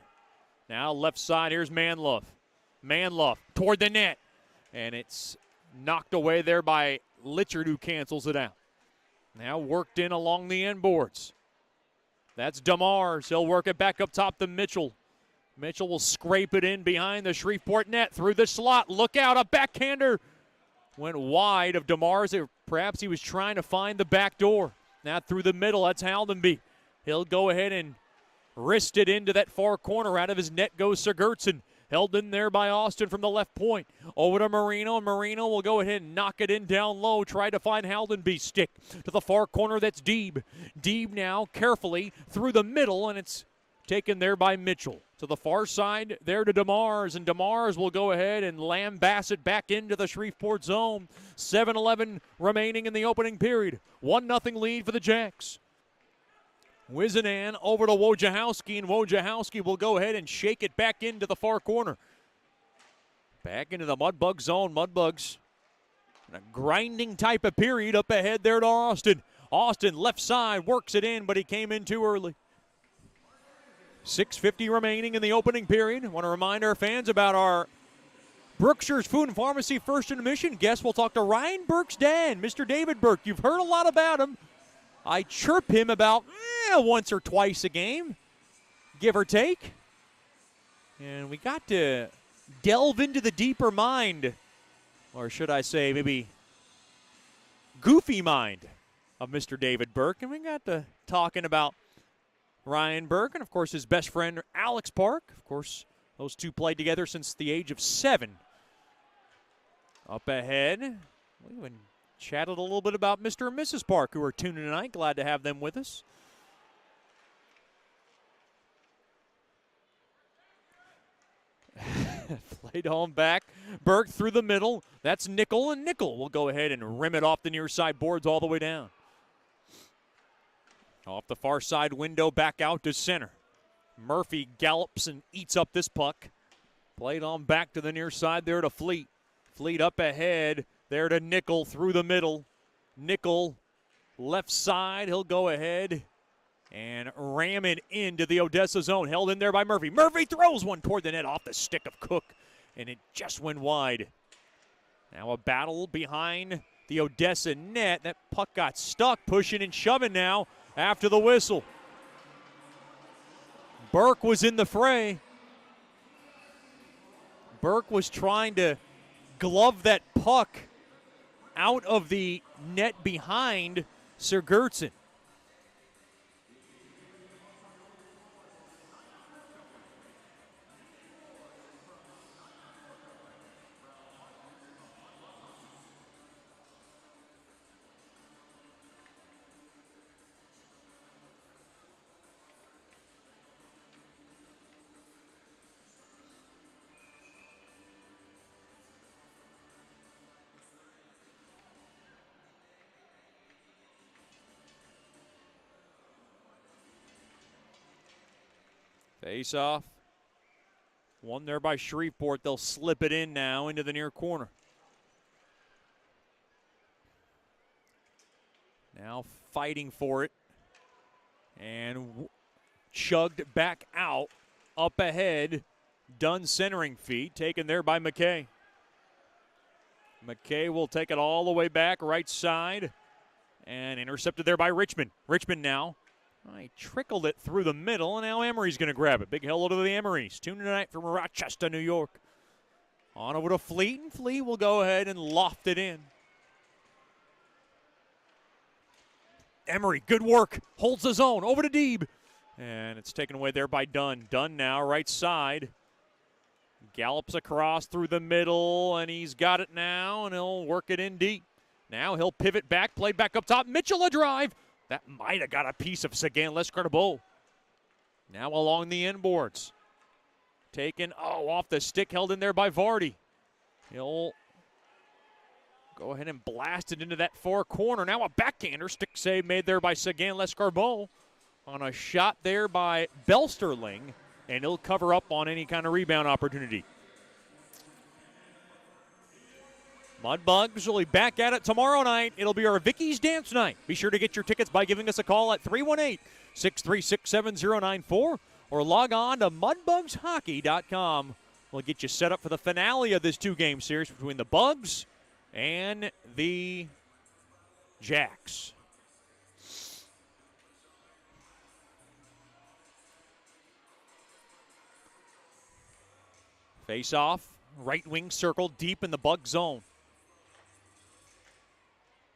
Now left side, here's Manlove. Manlove toward the net. And it's knocked away there by Litchard, who cancels it out. Now worked in along the end boards. That's DeMars. He'll work it back up top to Mitchell. Mitchell will scrape it in behind the Shreveport net through the slot. Look out, a backhander. Went wide of DeMars. Perhaps he was trying to find the back door. Now through the middle, that's Haldenby. He'll go ahead and wrist it into that far corner. Out of his net goes Sigurdsson. Held in there by Austin from the left point. Over to Marino, and Marino will go ahead and knock it in down low. Try to find Haldenby. Stick to the far corner, that's Deeb. Deeb now carefully through the middle, and it's taken there by Mitchell. To the far side, there to DeMars, and DeMars will go ahead and lambaste it back into the Shreveport zone. 7:11 remaining in the opening period. 1-0 lead for the Jacks. Wizenan over to Wojciechowski, and Wojciechowski will go ahead and shake it back into the far corner. Back into the Mudbug zone. Mudbugs in a grinding type of period up ahead there to Austin. Austin left side works it in, but he came in too early. 6:50 remaining in the opening period. I want to remind our fans about our Brookshire's Food and Pharmacy First Admission guest. We'll talk to Ryan Burke's dad, Mr. David Burke. You've heard a lot about him. I chirp him about once or twice a game. give or take. And we got to delve into the deeper mind, or should I say maybe goofy mind of Mr. David Burke. And we got to talking about Ryan Burke and, of course, his best friend Alex Park. Of course, those two played together since the age of 7. Up ahead, we even chatted a little bit about Mr. and Mrs. Park, who are tuning tonight. Glad to have them with us. Played home back. Burke through the middle. That's Nickel, and Nickel will go ahead and rim it off the near side boards all the way down. Off the far side window, back out to center. Murphy gallops and eats up this puck. Played on back to the near side there to Fleet. Fleet up ahead, there to Nickel through the middle. Nickel, left side, he'll go ahead and ram it into the Odessa zone. Held in there by Murphy. Murphy throws one toward the net off the stick of Cook, and it just went wide. Now a battle behind the Odessa net. That puck got stuck, pushing and shoving now after the whistle. Burke was in the fray. Burke was trying to glove that puck out of the net behind Sigurdsson. Face off. One there by Shreveport. They'll slip it in now into the near corner. Now fighting for it. And chugged back out. Up ahead. Dunn centering feed. Taken there by McKay. McKay will take it all the way back right side. And intercepted there by Richmond. Richmond now. He trickled it through the middle, and now Emery's going to grab it. Big hello to the Emerys. Tuning tonight from Rochester, New York. On over to Fleet, and Fleet will go ahead and loft it in. Emery, good work. Holds the zone. Over to Deeb. And it's taken away there by Dunn. Dunn now, right side. Gallops across through the middle, and he's got it now, and he'll work it in deep. Now he'll pivot back, play back up top. Mitchell a drive. That might have got a piece of Sagan Lescarbot. Now along the inboards. Taken, off the stick, held in there by Vardy. He'll go ahead and blast it into that far corner. Now a backhander, stick save made there by Sagan Lescarbot on a shot there by Belsterling, and he'll cover up on any kind of rebound opportunity. Mudbugs will be back at it tomorrow night. It'll be our Vicky's Dance Night. Be sure to get your tickets by giving us a call at 318-636-7094 or log on to mudbugshockey.com. We'll get you set up for the finale of this 2-game series between the Bugs and the Jacks. Face off, right wing circle deep in the Bug zone.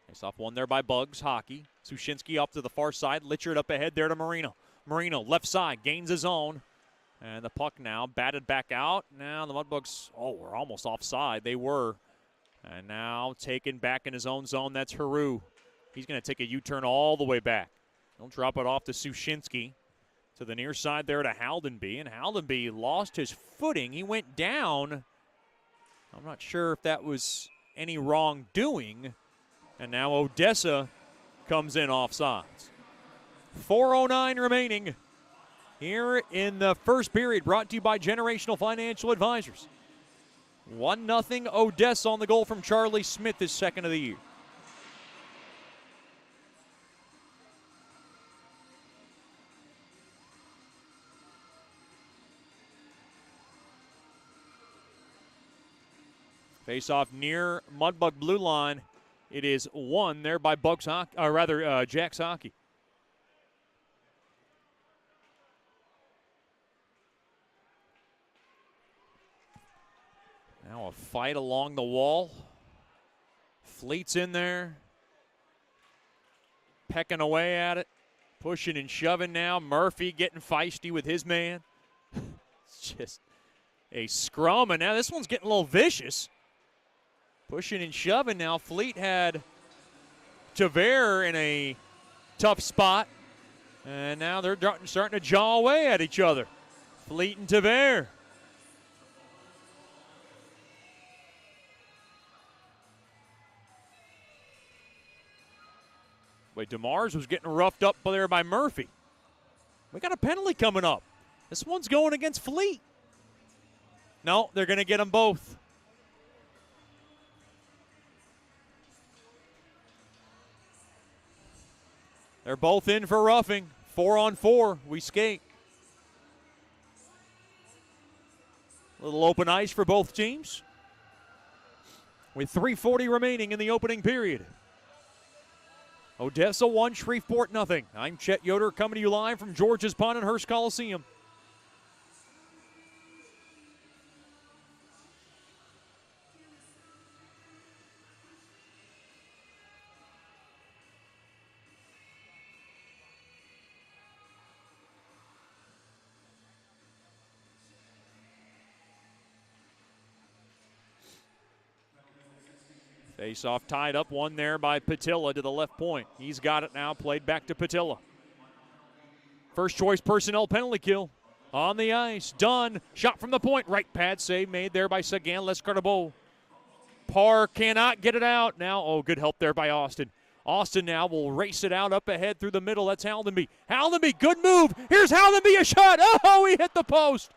Face off one there by Bugs Hockey. Sushinsky up to the far side. Litchard up ahead there to Marino. Marino left side gains his own. And the puck now batted back out. Now the Mudbugs, were almost offside. They were. And now taken back in his own zone. That's Haru. He's going to take a U-turn all the way back. He'll drop it off to Sushinsky. To the near side there to Haldenby. And Haldenby lost his footing. He went down. I'm not sure if that was any wrongdoing. And now Odessa comes in offsides. 4:09 remaining here in the first period, brought to you by Generational Financial Advisors. 1-0 Odessa on the goal from Charlie Smith, his second of the year. Face off near Mudbug blue line. It is won there by Bugs Hockey, or rather Jacks Hockey. a fight along the wall. Fleet's in there. Pecking away at it. Pushing and shoving now. Murphy getting feisty with his man. It's just a scrum, and now this one's getting a little vicious. Pushing and shoving now. Fleet had Javert in a tough spot. And now they're starting to jaw away at each other. Fleet and Javert. Wait, DeMars was getting roughed up there by Murphy. We got a penalty coming up. This one's going against Fleet. No, they're going to get them both. They're both in for roughing. 4-on-4. We skate. Little open ice for both teams. With 3:40 remaining in the opening period. Odessa 1, Shreveport nothing. I'm Chet Yoder coming to you live from George's Pond and Hearst Coliseum. Face-off tied up, one there by Patilla to the left point. He's got it now, played back to Patilla. First choice personnel penalty kill on the ice. Done. Shot from the point. Right pad save made there by Sagan Lescardabo. Parr cannot get it out. Now, oh, good help there by Austin. Austin now will race it out up ahead through the middle. That's Haldenby. Haldenby, good move. Here's Haldenby, a shot. Oh, he hit the post.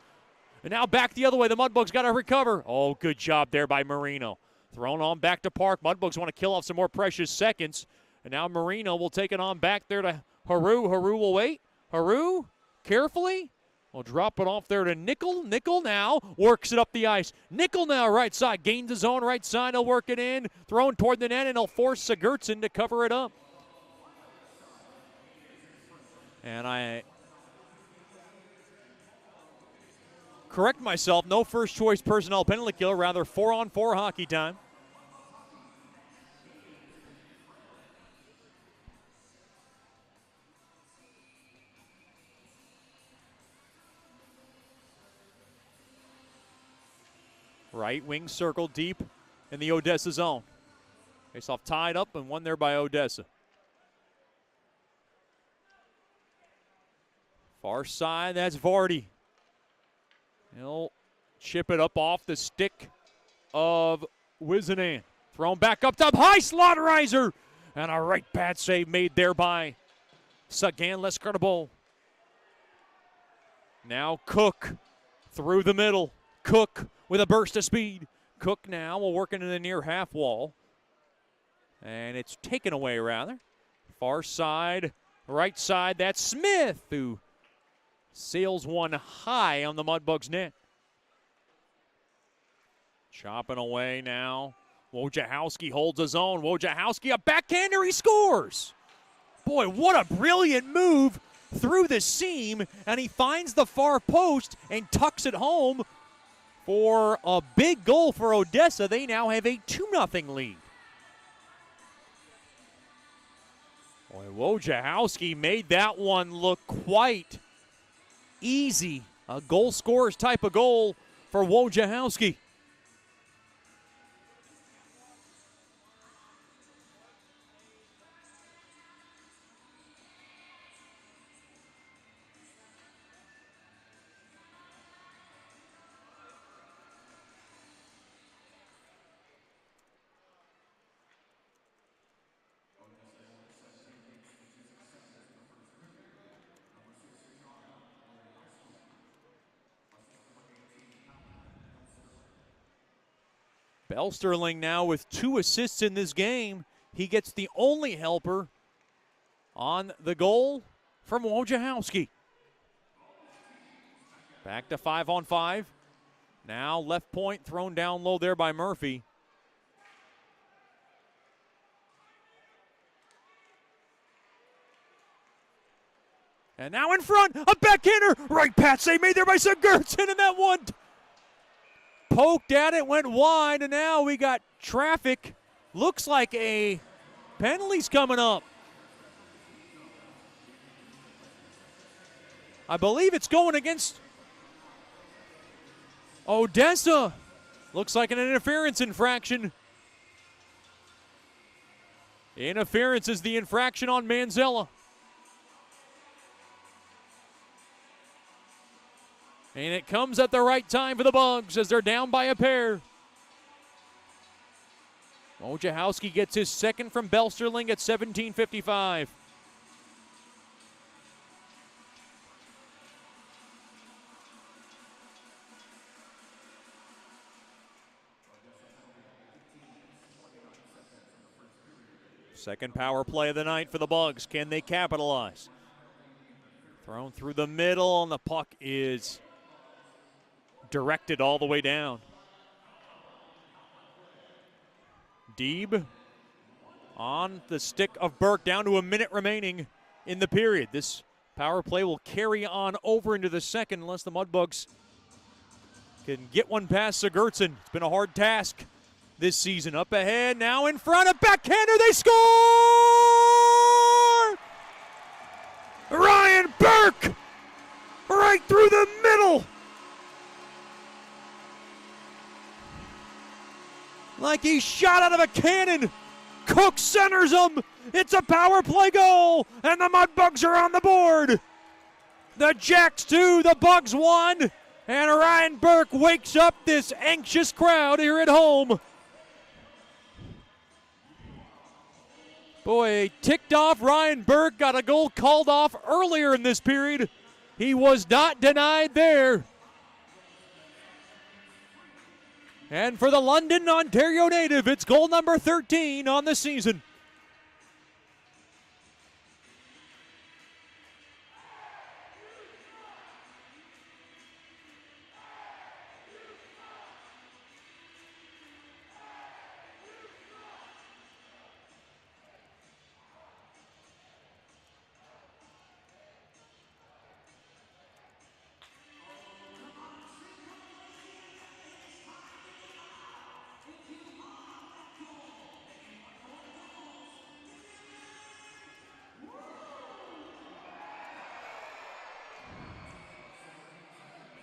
And now back the other way. The Mudbugs got to recover. Oh, good job there by Marino. Thrown on back to Park. Mudbugs want to kill off some more precious seconds. And now Marino will take it on back there to Haru. Haru will wait. Haru, carefully, will drop it off there to Nickel. Nickel now works it up the ice. Nickel now right side. Gains his own right side. He'll work it in. Thrown toward the net, and he'll force Sigurdsson to cover it up. And I correct myself, no first choice personnel penalty kill, rather 4-on-4 hockey time. Right wing circle deep in the Odessa zone. Face-off tied up and one there by Odessa. Far side, that's Vardy. He'll chip it up off the stick of Wizenan. Thrown back up top, high Slaughterizer. And a right pad save made there by Sagan Lescardabo. Now Cook through the middle. Cook with a burst of speed. Cook now will work into the near half wall. And it's taken away, rather. Far side, right side, that's Smith, who sails one high on the Mudbugs net. Chopping away now. Wojciechowski holds his own. Wojciechowski, a backhander, he scores. Boy, what a brilliant move through the seam, and he finds the far post and tucks it home for a big goal for Odessa. They now have a 2-0 lead. Boy, Wojciechowski made that one look quite easy. A goal scorer's type of goal for Wojciechowski. Sterling now with 2 assists in this game. He gets the only helper on the goal from Wojciechowski. Back to 5-on-5. Now left point thrown down low there by Murphy. And now in front, a backhander. Right pass save made there by Sigurdsson, and that one poked at it, went wide, and now we got traffic. Looks like a penalty's coming up. I believe it's going against Odessa. Looks like an interference infraction. Interference is the infraction on Manzella. And it comes at the right time for the Bugs as they're down by a pair. Wojciechowski gets his second from Belsterling at 17:55. Second power play of the night for the Bugs. Can they capitalize? Thrown through the middle, and the puck is directed all the way down. Deeb on the stick of Burke, down to a minute remaining in the period. This power play will carry on over into the second unless the Mudbugs can get one past Sigurdsson. It's been a hard task this season. Up ahead, now in front, a backhander, they score! Ryan Burke! Right through the middle! Like he shot out of a cannon. Cook centers him. It's a power play goal, and the Mudbugs are on the board. The Jacks 2, the Bugs 1, and Ryan Burke wakes up this anxious crowd here at home. Boy, ticked off Ryan Burke, got a goal called off earlier in this period. He was not denied there. And for the London, Ontario native, it's goal number 13 on the season.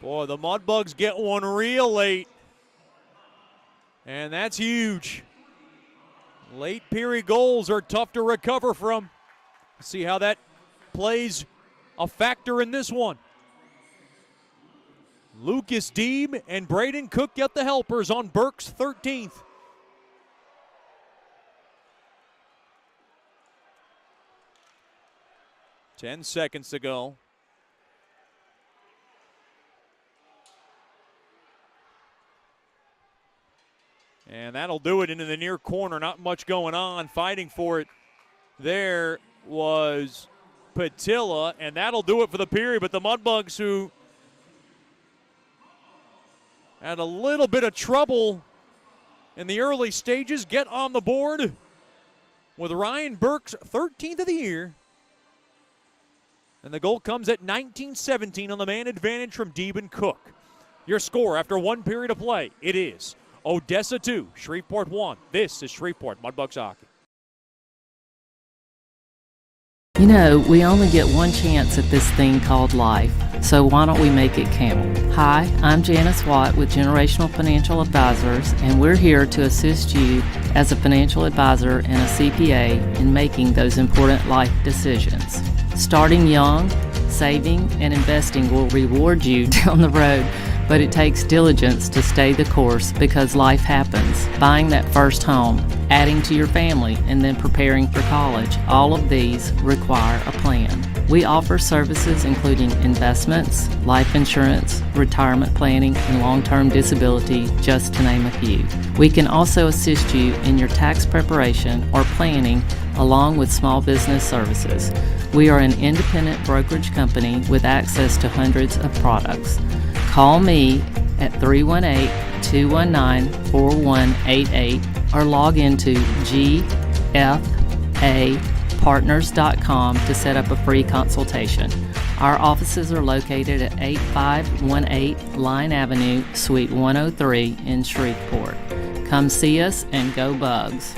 Boy, the Mudbugs get one real late. And that's huge. Late period goals are tough to recover from. See how that plays a factor in this one. Lucas Deeb and Braden Cook get the helpers on Burke's 13th. Ten seconds to go. And that'll do it into the near corner. Not much going on. Fighting for it there was Patilla, and that'll do it for the period. But the Mudbugs, who had a little bit of trouble in the early stages, get on the board with Ryan Burke's 13th of the year. And the goal comes at 19-17 on the man advantage from Deeb and Cook. Your score after one period of play, it is Odessa 2, Shreveport 1. This is Shreveport Mudbugs hockey. You know, we only get one chance at this thing called life, so why don't we make it count? Hi, I'm Janice Watt with Generational Financial Advisors, and we're here to assist you as a financial advisor and a CPA in making those important life decisions. Starting young, saving, and investing will reward you down the road, but it takes diligence to stay the course because life happens. Buying that first home, adding to your family, and then preparing for college, all of these require a plan. We offer services including investments, life insurance, retirement planning, and long-term disability, just to name a few. We can also assist you in your tax preparation or planning along with small business services. We are an independent brokerage company with access to hundreds of products. Call me at 318-219-4188 or log into gfapartners.com to set up a free consultation. Our offices are located at 8518 Line Avenue, Suite 103 in Shreveport. Come see us and go Bugs.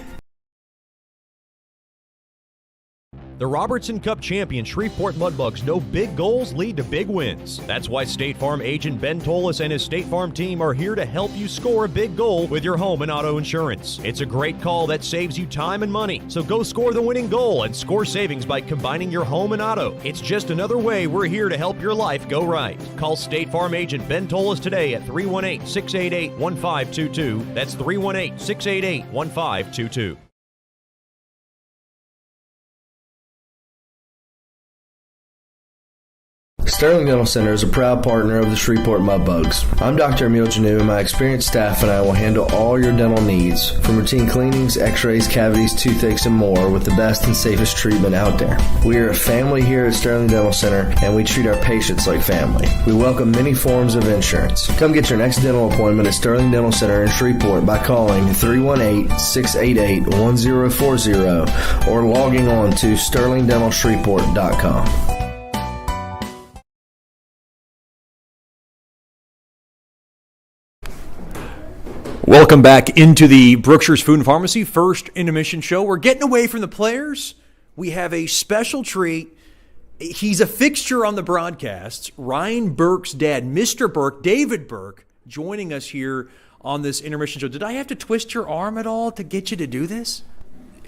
The Robertson Cup champion Shreveport Mudbugs know big goals lead to big wins. That's why State Farm agent Ben Tolis and his State Farm team are here to help you score a big goal with your home and auto insurance. It's a great call that saves you time and money. So go score the winning goal and score savings by combining your home and auto. It's just another way we're here to help your life go right. Call State Farm agent Ben Tolis today at 318-688-1522. That's 318-688-1522. Sterling Dental Center is a proud partner of the Shreveport Mudbugs. I'm Dr. Emil Janu, and my experienced staff and I will handle all your dental needs, from routine cleanings, x-rays, cavities, toothaches, and more, with the best and safest treatment out there. We are a family here at Sterling Dental Center, and we treat our patients like family. We welcome many forms of insurance. Come get your next dental appointment at Sterling Dental Center in Shreveport by calling 318-688-1040 or logging on to sterlingdentalshreveport.com. Welcome back into the Brookshire's Food and Pharmacy first intermission show. We're getting away from the players. We have a special treat. He's a fixture on the broadcasts. Ryan Burke's dad, Mr. Burke, David Burke, joining us here on this intermission show. Did I have to twist your arm at all to get you to do this?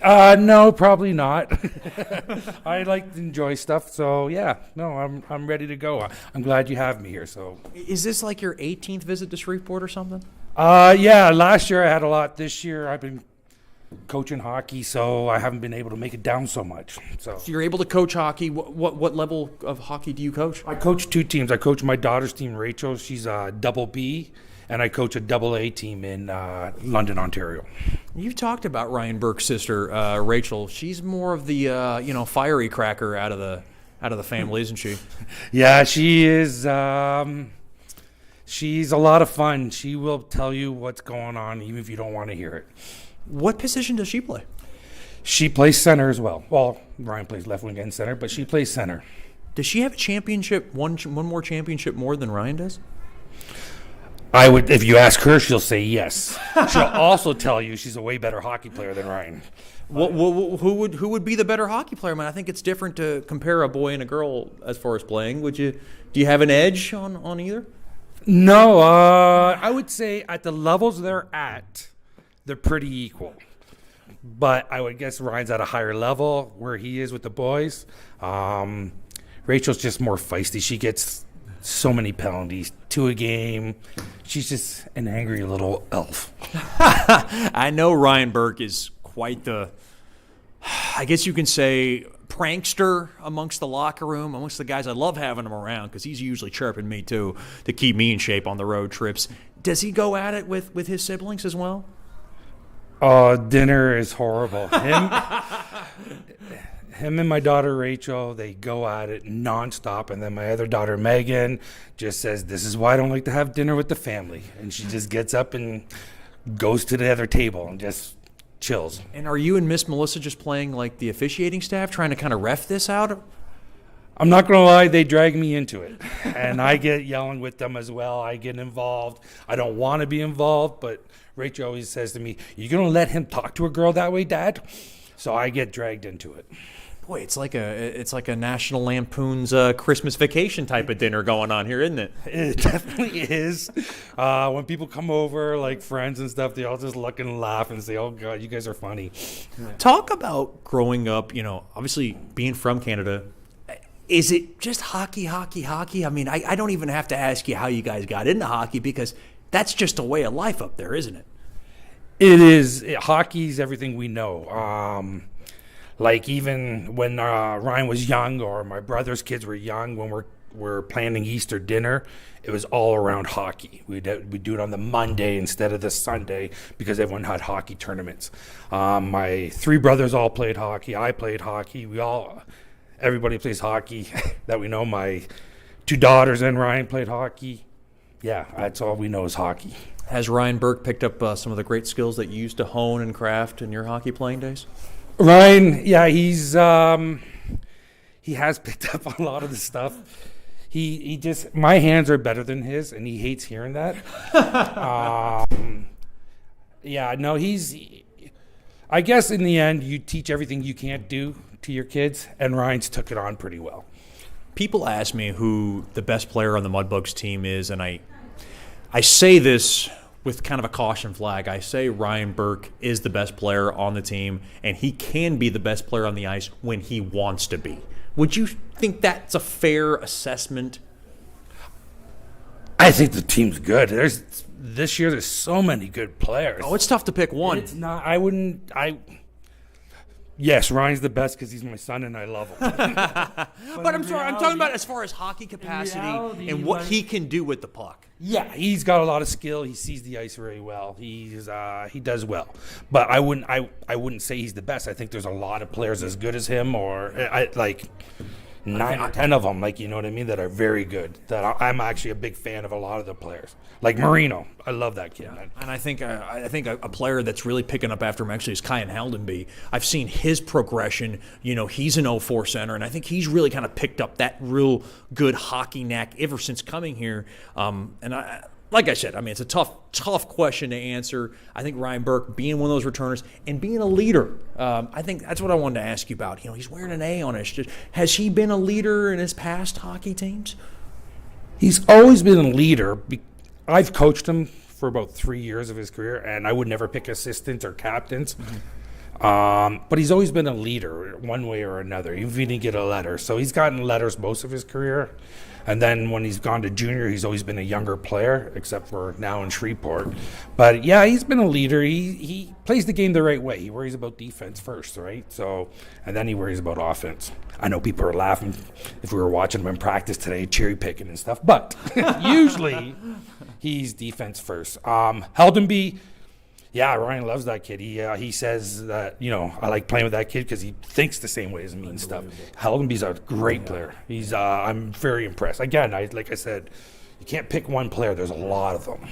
No, probably not. I like to enjoy stuff, so yeah. No, I'm ready to go. I'm glad you have me here. So, is this like your 18th visit to Shreveport or something? Yeah. Last year I had a lot. This year I've been coaching hockey, so I haven't been able to make it down so much. So you're able to coach hockey. What level of hockey do you coach? I coach two teams. I coach my daughter's team, Rachel. She's a double B. And I coach a double A team in London, Ontario. You've talked about Ryan Burke's sister, Rachel. She's more of the fiery cracker out of the family, isn't she? Yeah, she is. She's a lot of fun. She will tell you what's going on, even if you don't want to hear it. What position does she play? She plays center as well. Well, Ryan plays left wing and center, but she plays center. Does she have a championship, one more championship more than Ryan does? I would, if you ask her, she'll say yes. She'll also tell you she's a way better hockey player than Ryan. Who would be the better hockey player? I mean, I think it's different to compare a boy and a girl as far as playing. Do you have an edge on either? No, I would say at the levels they're at, they're pretty equal. But I would guess Ryan's at a higher level where he is with the boys. Rachel's just more feisty. She gets so many penalties, 2 a game. She's just an angry little elf. I know Ryan Burke is quite the, I guess you can say, prankster amongst the locker room, amongst the guys. I love having him around because he's usually chirping me too to keep me in shape on the road trips. Does he go at it with his siblings as well? Oh, dinner is horrible. Him and my daughter Rachel, they go at it nonstop, and then my other daughter Megan just says, "This is why I don't like to have dinner with the family," and she just gets up and goes to the other table and just chills. And are you and Miss Melissa just playing like the officiating staff, trying to kind of ref this out? I'm not gonna lie, they drag me into it, and I get yelling with them as well. I get involved. I don't want to be involved, but Rachel always says to me, "You gonna let him talk to a girl that way, Dad?" So I get dragged into it. Boy, it's like a National Lampoon's Christmas Vacation type of dinner going on here, isn't it? It definitely is. When people come over, like friends and stuff, they all just look and laugh and say, "Oh God, you guys are funny." Talk about growing up. Obviously being from Canada. Is it just hockey? I mean, I don't even have to ask you how you guys got into hockey because that's just a way of life up there, isn't it? It is. Hockey's everything we know. Like even when Ryan was young or my brother's kids were young, when we're planning Easter dinner, it was all around hockey. We'd do it on the Monday instead of the Sunday because everyone had hockey tournaments. My 3 brothers all played hockey. I played hockey. Everybody plays hockey that we know. My 2 daughters and Ryan played hockey. Yeah, that's all we know is hockey. Has Ryan Burke picked up some of the great skills that you used to hone and craft in your hockey playing days? Ryan, yeah, he has picked up a lot of the stuff. He just, my hands are better than his, and he hates hearing that. Yeah, no, I guess in the end, you teach everything you can't do to your kids, and Ryan's took it on pretty well. People ask me who the best player on the Mudbugs team is, and I say this with kind of a caution flag. I say Ryan Burke is the best player on the team, and he can be the best player on the ice when he wants to be. Would you think that's a fair assessment? I think the team's good. This year there's so many good players. Oh, it's tough to pick one. It's not. Yes, Ryan's the best because he's my son and I love him. But I'm sorry, I'm talking about as far as hockey capacity and what he can do with the puck. Yeah, he's got a lot of skill. He sees the ice very well. He does well. But I wouldn't say he's the best. I think there's a lot of players as good as him, or like 9 or 10 of them, like, you know what I mean, that are very good. That I'm actually a big fan of a lot of the players. Like Marino, I love that kid. Yeah. And I think a player that's really picking up after him actually is Kyan Haldenby. I've seen his progression. You know, he's an 04 center, and I think he's really kind of picked up that real good hockey knack ever since coming here. Like I said, I mean, it's a tough question to answer. I think Ryan Burke being one of those returners and being a leader, I think that's what I wanted to ask you about. You know, he's wearing an A on his. Has he been a leader in his past hockey teams? He's always been a leader. I've coached him for about 3 years of his career, and I would never pick assistants or captains. Mm-hmm. But he's always been a leader one way or another, even if he didn't get a letter. So he's gotten letters most of his career. And then when he's gone to junior, he's always been a younger player, except for now in Shreveport. But, yeah, he's been a leader. He plays the game the right way. He worries about defense first, right? So, and then he worries about offense. I know people are laughing if we were watching him in practice today, cherry picking and stuff. But usually he's defense first. Haldenby, yeah, Ryan loves that kid. He says that, you know, I like playing with that kid because he thinks the same way as me and stuff. Haldenby's a great player. I'm very impressed. Again, like I said, you can't pick one player. There's a lot of them.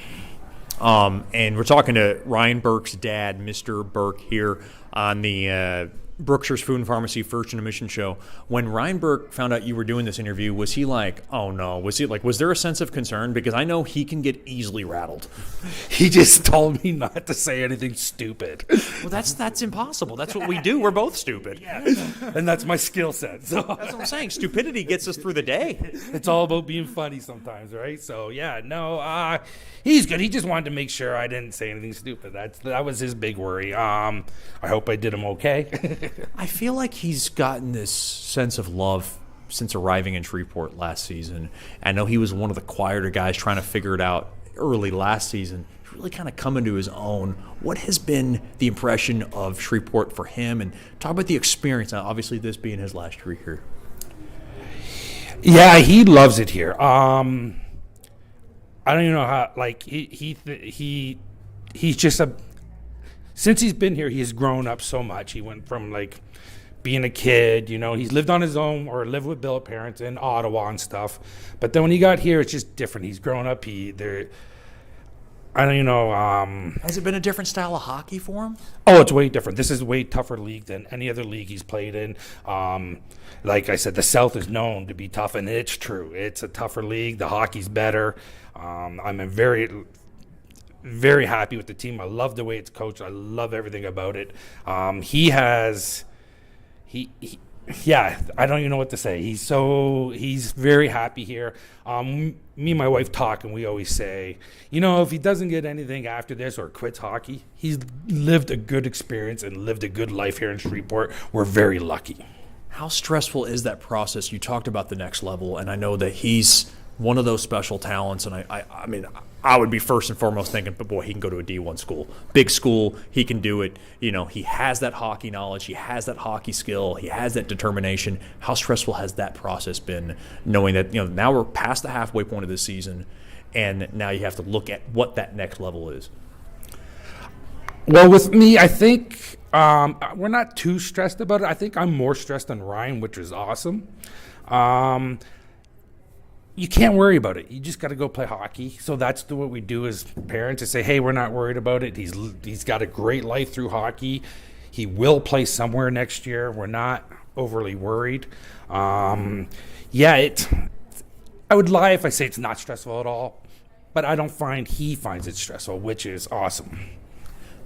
And we're talking to Ryan Burke's dad, Mr. Burke, here on the Brookshire's Food and Pharmacy First Intermission Show. When Ryan Burke found out you were doing this interview, was he like, oh no? Was there a sense of concern? Because I know he can get easily rattled. He just told me not to say anything stupid. Well, that's impossible. That's what we do. We're both stupid. Yeah. And that's my skill set. So that's what I'm saying. Stupidity gets us through the day. It's all about being funny sometimes, right? So yeah, no, he's good. He just wanted to make sure I didn't say anything stupid. That was his big worry. I hope I did him okay. I feel like he's gotten this sense of love since arriving in Shreveport last season. I know he was one of the quieter guys trying to figure it out early last season. He's really kind of coming to his own. What has been the impression of Shreveport for him? And talk about the experience. Now, obviously, this being his last year here. Yeah, he loves it here. I don't even know how. Like he's just a. Since he's been here, he has grown up so much. He went from, like, being a kid, you know, he's lived on his own or lived with Bill's parents in Ottawa and stuff. But then when he got here, it's just different. He's grown up. I don't even know. Has it been a different style of hockey for him? Oh, it's way different. This is a way tougher league than any other league he's played in. Like I said, the South is known to be tough, and it's true. It's a tougher league. The hockey's better. I'm very happy with the team. I love the way it's coached. I love everything about it. Yeah, I don't even know what to say. He's very happy here. Me and my wife talk, and we always say, you know, if he doesn't get anything after this or quits hockey, he's lived a good experience and lived a good life here in Shreveport. We're very lucky. How stressful is that process? You talked about the next level, and I know that he's one of those special talents, and I mean, I would be first and foremost thinking, but boy, he can go to a D1 school. Big school, he can do it. You know, he has that hockey knowledge, he has that hockey skill, he has that determination. How stressful has that process been, knowing that, you know, now we're past the halfway point of this season, and now you have to look at what that next level is? Well, with me, I think we're not too stressed about it. I think I'm more stressed than Ryan, which is awesome. You can't worry about it. You just got to go play hockey. So that's what we do as parents, to say, hey, we're not worried about it. He's got a great life through hockey. He will play somewhere next year. We're not overly worried. I would lie if I say it's not stressful at all, but I don't find he finds it stressful, which is awesome.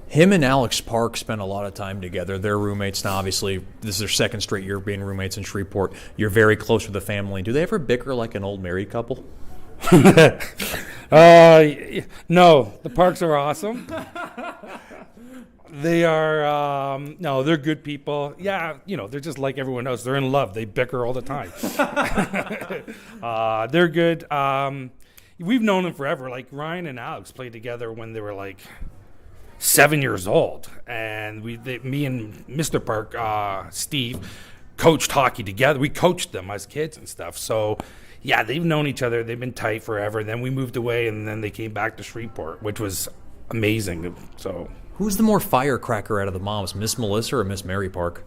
Him and Alex Park spent a lot of time together. They're roommates now. Obviously, this is their second straight year being roommates in Shreveport. You're very close with the family. Do they ever bicker like an old married couple? No, the Parks are awesome. They are, no, they're good people. Yeah, they're just like everyone else. They're in love. They bicker all the time. They're good. We've known them forever. Like Ryan and Alex played together when they were like 7 years old, and me and Mr. Park, Steve, coached hockey together. We coached them as kids and stuff. So, yeah, they've known each other. They've been tight forever. Then we moved away, and then they came back to Shreveport, which was amazing. So, who's the more firecracker out of the moms, Miss Melissa or Miss Mary Park?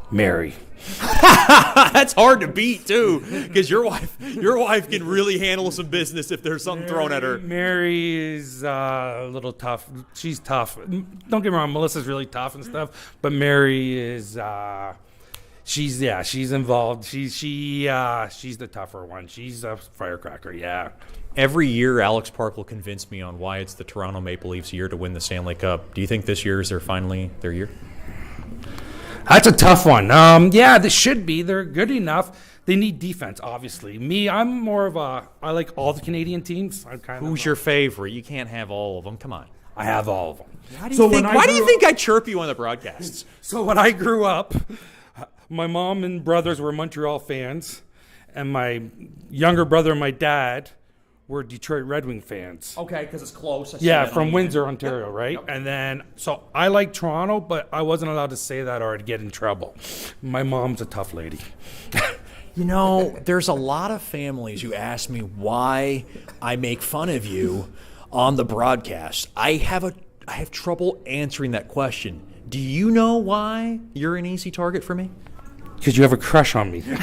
Mary. That's hard to beat too, because your wife can really handle some business if there's something thrown at her. Mary is a little tough. She's tough. Don't get me wrong, Melissa's really tough and stuff, but Mary is she's involved. She's the tougher one. She's a firecracker. Yeah. Every year, Alex Park will convince me on why it's the Toronto Maple Leafs' year to win the Stanley Cup. Do you think this year is finally their year? That's a tough one. This should be. They're good enough. They need defense, obviously. Me, I'm more of I like all the Canadian teams. Who's your favorite? You can't have all of them. Come on. I have all of them. Why do you think I chirp you on the broadcasts? So when I grew up, my mom and brothers were Montreal fans, and my younger brother and my dad were Detroit Red Wing fans. Okay, because it's close. From Windsor, Ontario, right? Yep. And then, so I like Toronto, but I wasn't allowed to say that or I'd get in trouble. My mom's a tough lady. There's a lot of families who ask me why I make fun of you on the broadcast. I have trouble answering that question. Do you know why you're an easy target for me? Because you have a crush on me. No.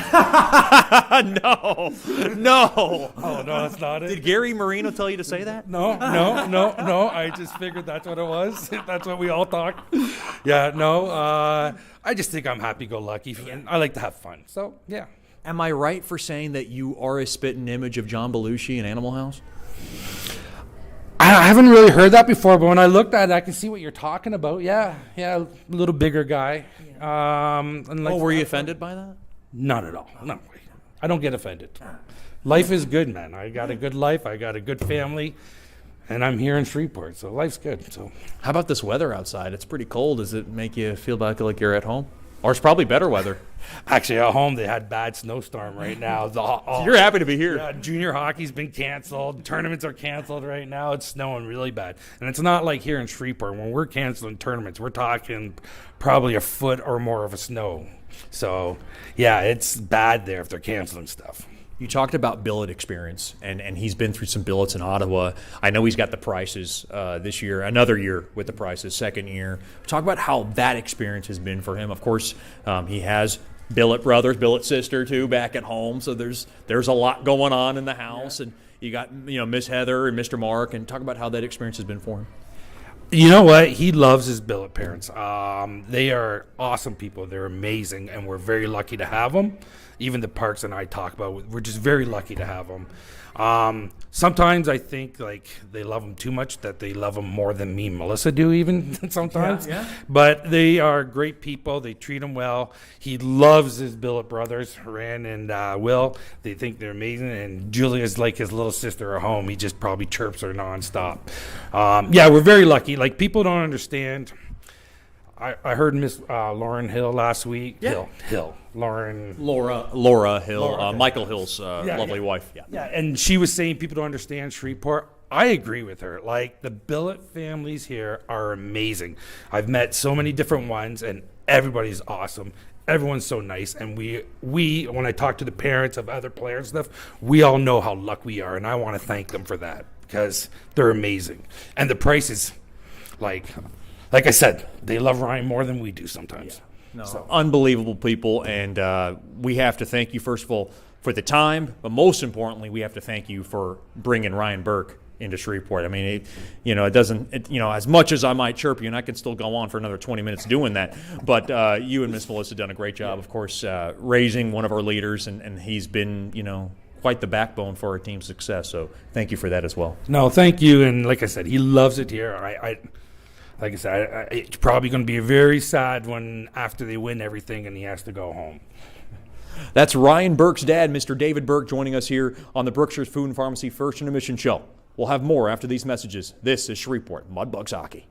Oh, no, that's not it. Did Gary Marino tell you to say that? No. I just figured that's what it was. That's what we all talk. Yeah, no. I just think I'm happy-go-lucky, and I like to have fun. So, yeah. Am I right for saying that you are a spitting image of John Belushi in Animal House? I haven't really heard that before, but when I looked at it, I can see what you're talking about. Yeah, a little bigger guy. Were you offended by that? Not at all. No, I don't get offended. Life is good, man. I got a good life. I got a good family, and I'm here in Shreveport, so life's good. So, how about this weather outside? It's pretty cold. Does it make you feel like you're at home? Or it's probably better weather. Actually, at home, they had bad snowstorm right now. So you're happy to be here. Yeah, junior hockey's been canceled. Tournaments are canceled right now. It's snowing really bad. And it's not like here in Shreveport. When we're canceling tournaments, we're talking probably a foot or more of a snow. So, yeah, it's bad there if they're canceling stuff. You talked about billet experience, and he's been through some billets in Ottawa. I know he's got the Prices this year, another year with the Prices, second year. Talk about how that experience has been for him. Of course, he has billet brothers, billet sister too, back at home. So there's a lot going on in the house, and you got Miss Heather and Mr. Mark, and talk about how that experience has been for him. You know what? He loves his billet parents. They are awesome people. They're amazing, and we're very lucky to have them. Even the Parks and I talk about, we're just very lucky to have them. Sometimes I think they love them too much, that they love them more than me and Melissa do even sometimes. Yeah. But they are great people. They treat him well. He loves his billet brothers, Ren and Will. They think they're amazing. And Julia's like his little sister at home. He just probably chirps her nonstop. We're very lucky. People don't understand. I heard Miss Lauren Hill last week. Yeah. Laura Hill, Michael Hill's lovely wife. Yeah, and she was saying people don't understand Shreveport. I agree with her. The billet families here are amazing. I've met so many different ones, and everybody's awesome. Everyone's so nice, and we when I talk to the parents of other players and stuff, we all know how lucky we are, and I want to thank them for that because they're amazing. And the prices, like I said, they love Ryan more than we do sometimes. Yeah. No, so. Unbelievable people, and we have to thank you, first of all, for the time, but most importantly, we have to thank you for bringing Ryan Burke into Shreveport. I mean, as much as I might chirp you, and I can still go on for another 20 minutes doing that, but you and Miss Melissa have done a great job, of course, raising one of our leaders, and he's been, quite the backbone for our team's success. So thank you for that as well. No, thank you. And like I said, he loves it here. It's probably going to be very sad when after they win everything and he has to go home. That's Ryan Burke's dad, Mr. David Burke, joining us here on the Brookshire's Food and Pharmacy First Intermission Show. We'll have more after these messages. This is Shreveport Mudbugs Hockey.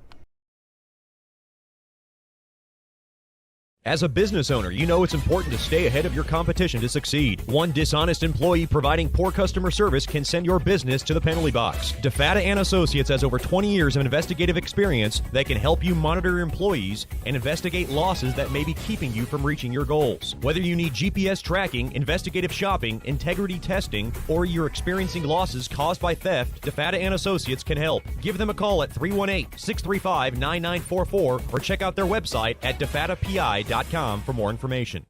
As a business owner, you know it's important to stay ahead of your competition to succeed. One dishonest employee providing poor customer service can send your business to the penalty box. DeFata and Associates has over 20 years of investigative experience that can help you monitor your employees and investigate losses that may be keeping you from reaching your goals. Whether you need GPS tracking, investigative shopping, integrity testing, or you're experiencing losses caused by theft, DeFata and Associates can help. Give them a call at 318-635-9944 or check out their website at defatapi.com for more information.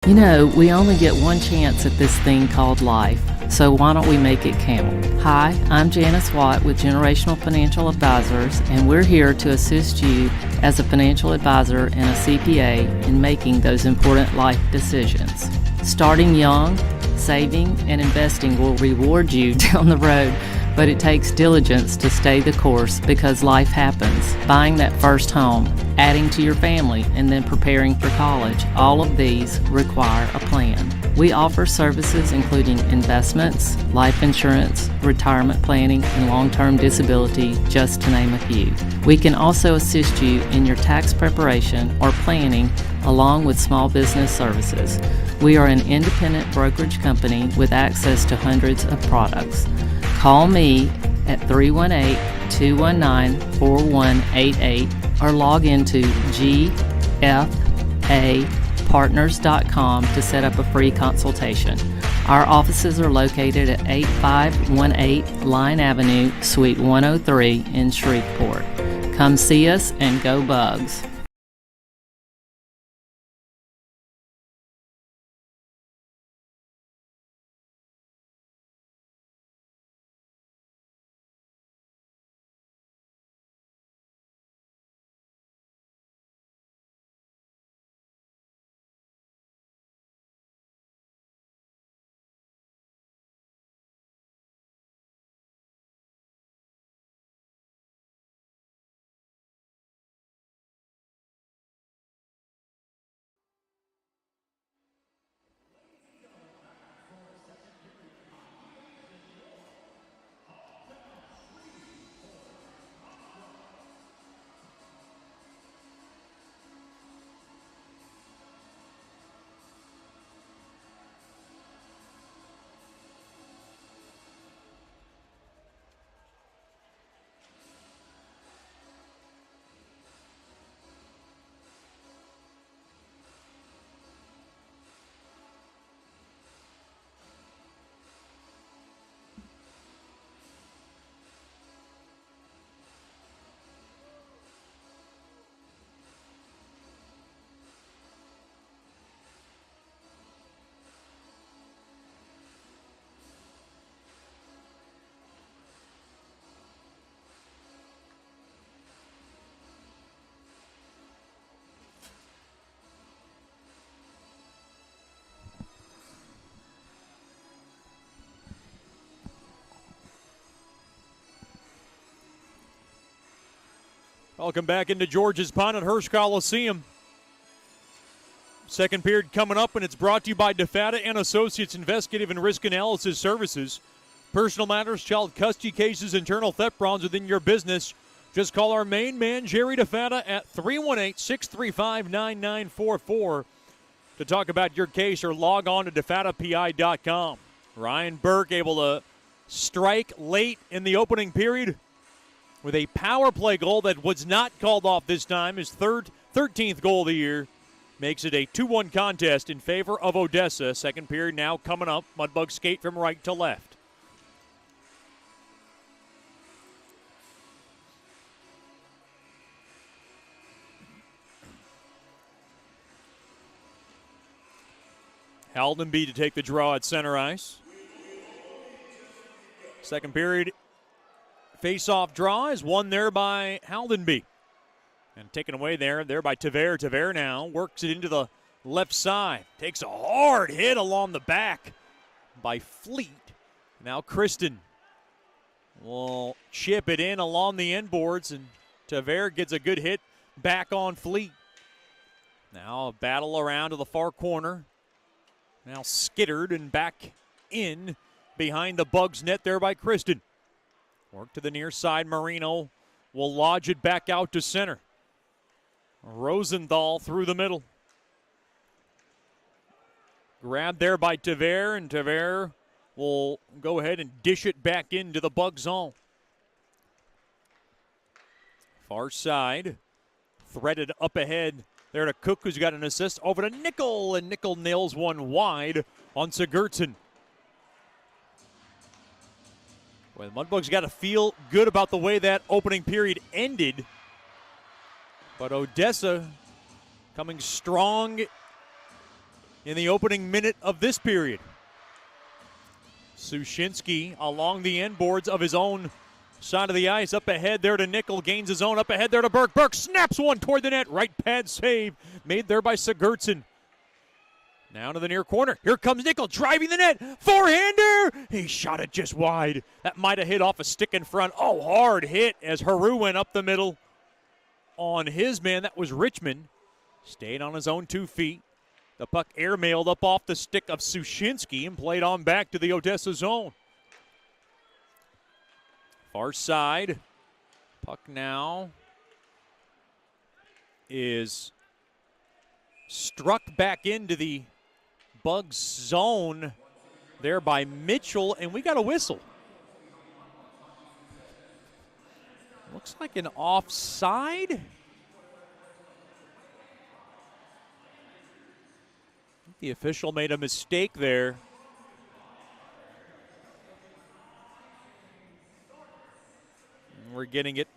We only get one chance at this thing called life, so why don't we make it count? Hi, I'm Janice Watt with Generational Financial Advisors, and we're here to assist you as a financial advisor and a CPA in making those important life decisions. Starting young, saving, and investing will reward you down the road, but it takes diligence to stay the course because life happens. Buying that first home, adding to your family, and then preparing for college, all of these require a plan. We offer services including investments, life insurance, retirement planning, and long-term disability, just to name a few. We can also assist you in your tax preparation or planning along with small business services. We are an independent brokerage company with access to hundreds of products. Call me at 318-219-4188 or log into gfapartners.com to set up a free consultation. Our offices are located at 8518 Line Avenue, Suite 103 in Shreveport. Come see us and go Bugs. Welcome back into George's Pond at Hirsch Coliseum. Second period coming up, and it's brought to you by DeFata and Associates Investigative and Risk Analysis Services. Personal matters, child custody cases, internal theft problems within your business. Just call our main man, Jerry DeFata, at 318-635-9944 to talk about your case, or log on to defatapi.com. Ryan Burke able to strike late in the opening period with a power play goal that was not called off this time. His 13th goal of the year makes it a 2-1 contest in favor of Odessa. Second period now coming up. Mudbugs skate from right to left. Haldenby to take the draw at center ice. Second period face-off draw is won there by Haldenby. And taken away there by Tavere. Tavere now works it into the left side. Takes a hard hit along the back by Fleet. Now Kristen will chip it in along the end boards, and Tavere gets a good hit back on Fleet. Now a battle around to the far corner. Now skittered and back in behind the Bugs net there by Kristen. Work to the near side. Marino will lodge it back out to center. Rosenthal through the middle. Grabbed there by Tavere, and Tavere will go ahead and dish it back into the Bug zone. Far side. Threaded up ahead there to Cook, who's got an assist over to Nickel, and Nickel nails one wide on Sigurdsson. Well, the Mudbugs got to feel good about the way that opening period ended. But Odessa coming strong in the opening minute of this period. Sushinsky along the end boards of his own side of the ice. Up ahead there to Nickel. Gains his own. Up ahead there to Burke. Burke snaps one toward the net. Right pad save made there by Sigurdsson. Now to the near corner. Here comes Nickel driving the net. Forehander. He shot it just wide. That might have hit off a stick in front. Oh, hard hit as Haru went up the middle on his man. That was Richmond. Stayed on his own 2 feet. The puck airmailed up off the stick of Sushinsky and played on back to the Odessa zone. Far side. Puck now is struck back into the Bugs zone there by Mitchell, and we got a whistle. Looks like an offside. The official made a mistake there. We're getting it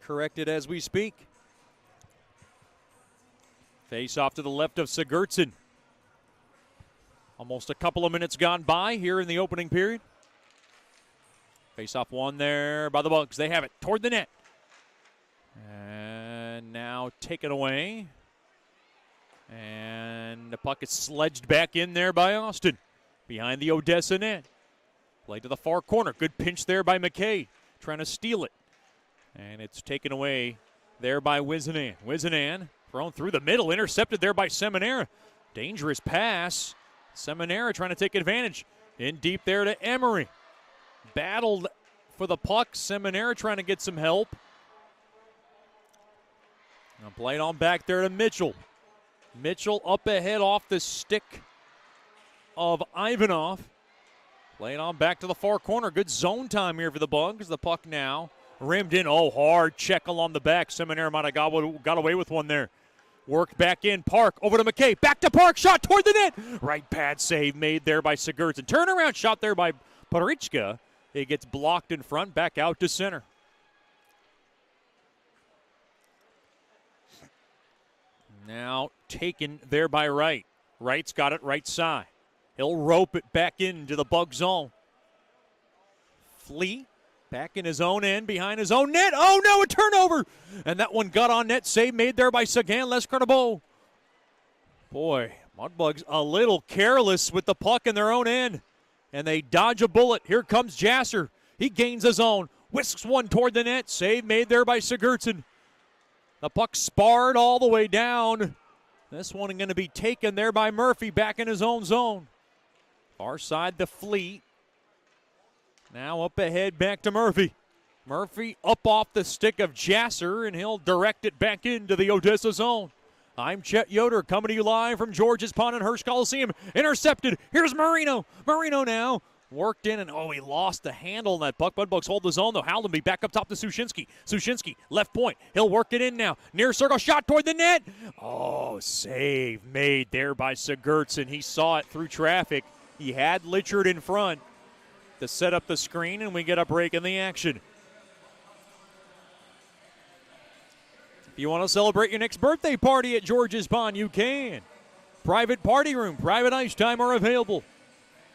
corrected as we speak. Face off to the left of Sigurdsson. Almost a couple of minutes gone by here in the opening period. Face off one there by the Bugs. They have it toward the net. And now taken away. And the puck is sledged back in there by Austin. Behind the Odessa net. Play to the far corner. Good pinch there by McKay. Trying to steal it. And it's taken away there by Wizenan. Wizenan thrown through the middle. Intercepted there by Seminara. Dangerous pass. Seminara trying to take advantage. In deep there to Emery. Battled for the puck. Seminara trying to get some help. Now played on back there to Mitchell. Mitchell up ahead off the stick of Ivanov. Playing on back to the far corner. Good zone time here for the Bugs. The puck now rimmed in. Oh, hard check along the back. Seminara might have got away with one there. Worked back in. Park over to McKay. Back to Park. Shot toward the net. Right pad save made there by Sigurdsson. Turnaround shot there by Parichka. It gets blocked in front. Back out to center. Now taken there by Wright. Wright's got it right side. He'll rope it back into the Bug zone. Fleet back in his own end behind his own net. Oh no, a turnover! And that one got on net. Save made there by Sagan Lescarnabo. Boy, Mudbugs a little careless with the puck in their own end. And they dodge a bullet. Here comes Jasser. He gains his own. Whisks one toward the net. Save made there by Sigurdsson. The puck sparred all the way down. This one going to be taken there by Murphy back in his own zone. Far side the Fleet. Now up ahead back to Murphy. Murphy up off the stick of Jasser, and he'll direct it back into the Odessa zone. I'm Chet Yoder coming to you live from George's Pond and Hirsch Coliseum. Intercepted. Here's Marino. Marino now worked in, and he lost the handle on that puck. Mudbugs hold the zone, though. Haldenby back up top to Sushinsky. Sushinsky, left point. He'll work it in now. Near circle, shot toward the net. Oh, save made there by Sigurdsson. He saw it through traffic. He had Litchard in front to set up the screen, and we get a break in the action. If you want to celebrate your next birthday party at George's Pond, you can. private party room, private ice time are available.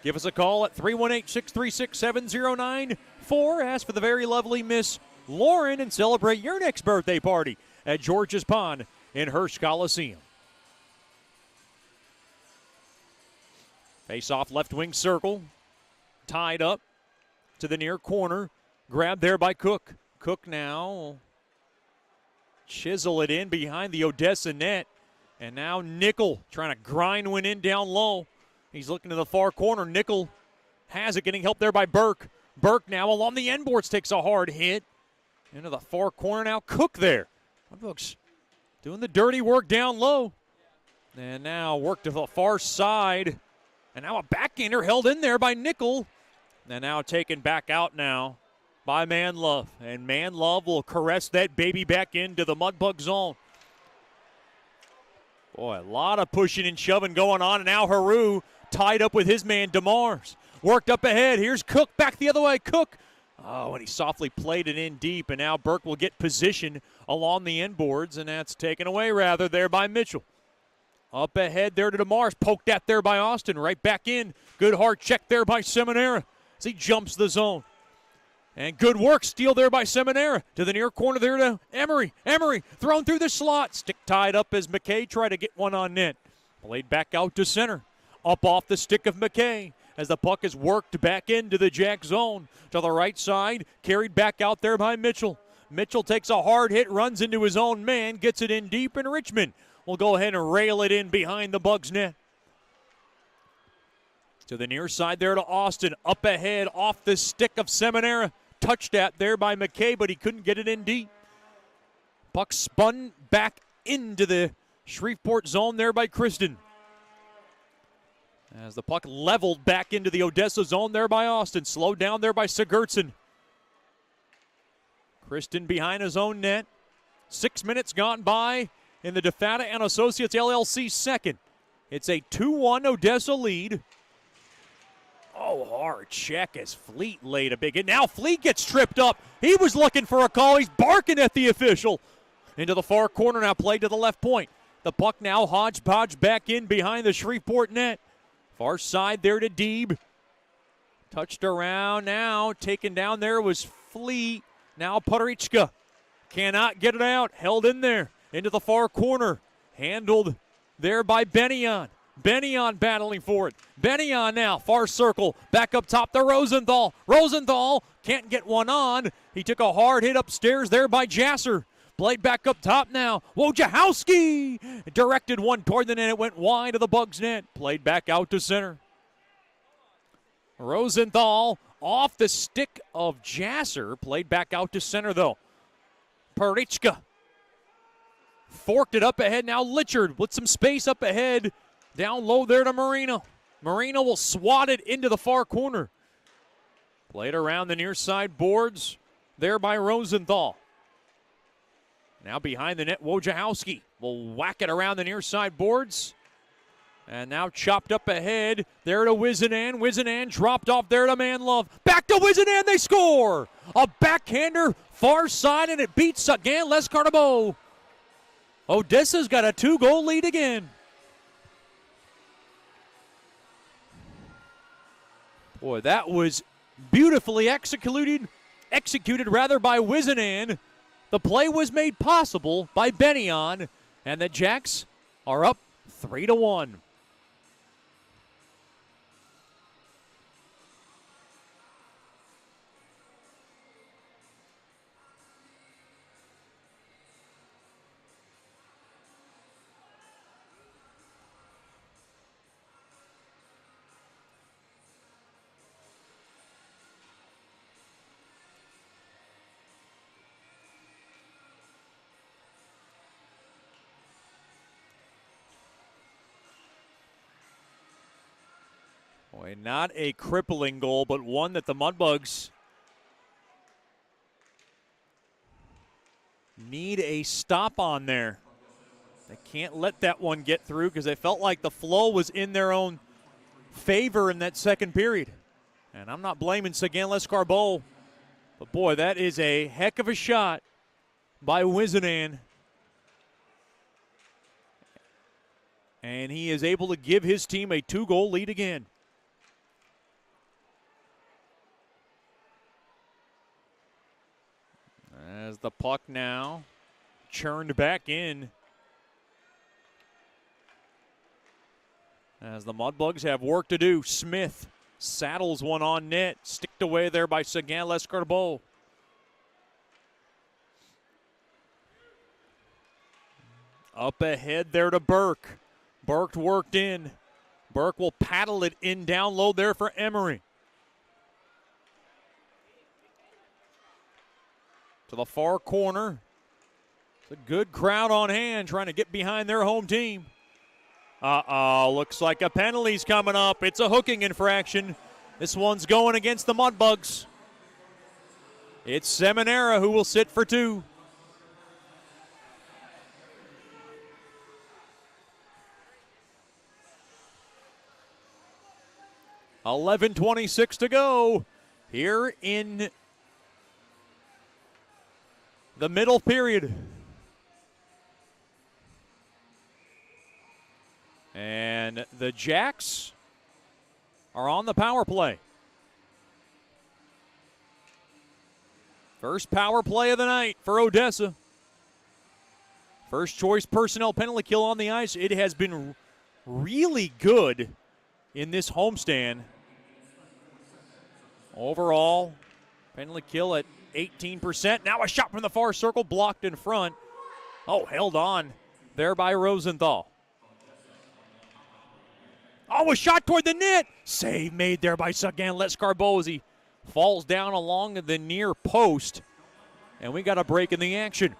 Give us a call at 318-636-7094. Ask for the very lovely Miss Lauren and celebrate your next birthday party at George's Pond in Hearst Coliseum. Face off left wing circle. Tied up to the near corner. Grabbed there by Cook. Cook now chisel it in behind the Odessa net. And now Nickel trying to grind one in down low. He's looking to the far corner. Nickel has it, getting help there by Burke. Burke now along the end boards takes a hard hit. Into the far corner now. Cook there. Mudbugs doing the dirty work down low. And now work to the far side. And now a backhander held in there by Nickel. And now taken back out now by Manlove. And Manlove will caress that baby back into the Mudbug zone. Boy, a lot of pushing and shoving going on. And now Haru tied up with his man DeMars. Worked up ahead. Here's Cook back the other way. Cook. Oh, and he softly played it in deep. And now Burke will get position along the end boards. And that's taken away rather there by Mitchell. Up ahead there to DeMars. Poked at there by Austin. Right back in. Good hard check there by Seminara as he jumps the zone. And good work. Steal there by Seminara. To the near corner there to Emery. Emery thrown through the slot. Stick tied up as McKay tried to get one on net. Played back out to center. Up off the stick of McKay as the puck is worked back into the Jack zone. To the right side. Carried back out there by Mitchell. Mitchell takes a hard hit. Runs into his own man. Gets it in deep, and Richmond will go ahead and rail it in behind the Bugs net. To the near side there to Austin. Up ahead off the stick of Seminara. Touched at there by McKay, but he couldn't get it in deep. Puck spun back into the Shreveport zone there by Kristen. As the puck leveled back into the Odessa zone there by Austin. Slowed down there by Sigurdsson. Kristen behind his own net. 6 minutes gone by in the DeFata and Associates LLC second. It's a 2-1 Odessa lead. Oh, hard check as Fleet laid a big hit. Now Fleet gets tripped up. He was looking for a call. He's barking at the official. Into the far corner now, played to the left point. The puck now hodgepodge back in behind the Shreveport net. Far side there to Deeb. Touched around now. Taken down there was Fleet. Now Parichka cannot get it out. Held in there. Into the far corner. Handled there by Benyon. Benyon battling for it. Benyon now, far circle. Back up top to Rosenthal. Rosenthal can't get one on. He took a hard hit upstairs there by Jasser. Played back up top now. Wojciechowski directed one toward the net. It went wide of the Bugs net. Played back out to center. Rosenthal off the stick of Jasser. Played back out to center though. Parichka forked it up ahead. Now Litchard with some space up ahead. Down low there to Marino. Marino will swat it into the far corner. Played around the near side boards there by Rosenthal. Now behind the net, Wojciechowski will whack it around the near side boards. And now chopped up ahead there to Wizenan. Wizenan dropped off there to Manlove. Back to Wizenan, they score! A backhander far side, and it beats again Les Carnabo. Odessa's got a 2-goal lead again. Boy, that was beautifully executed by Wizenan. The play was made possible by Benyon, and the Jacks are up 3-1. Boy, not a crippling goal, but one that the Mudbugs need a stop on there. They can't let that one get through because they felt like the flow was in their own favor in that second period. And I'm not blaming Seguin Lescarbot, but boy, that is a heck of a shot by Wizenan. And he is able to give his team a 2-goal lead again. As the puck now churned back in. As the Mudbugs have work to do. Smith saddles one on net. Sticked away there by Sagan Lescarbot. Up ahead there to Burke. Burke worked in. Burke will paddle it in down low there for Emery. To the far corner. It's a good crowd on hand trying to get behind their home team. Looks like a penalty's coming up. It's a hooking infraction. This one's going against the Mudbugs. It's Seminara who will sit for 2. $11:26 to go here in the middle period. And the Jacks are on the power play. First power play of the night for Odessa. First choice personnel penalty kill on the ice. It has been really good in this homestand. Overall, penalty kill at 18%. Now a shot from the far circle, blocked in front. Oh, held on there by Rosenthal. Oh, a shot toward the net. Save made there by Sagan Lescarbot as he falls down along the near post. And we got a break in the action.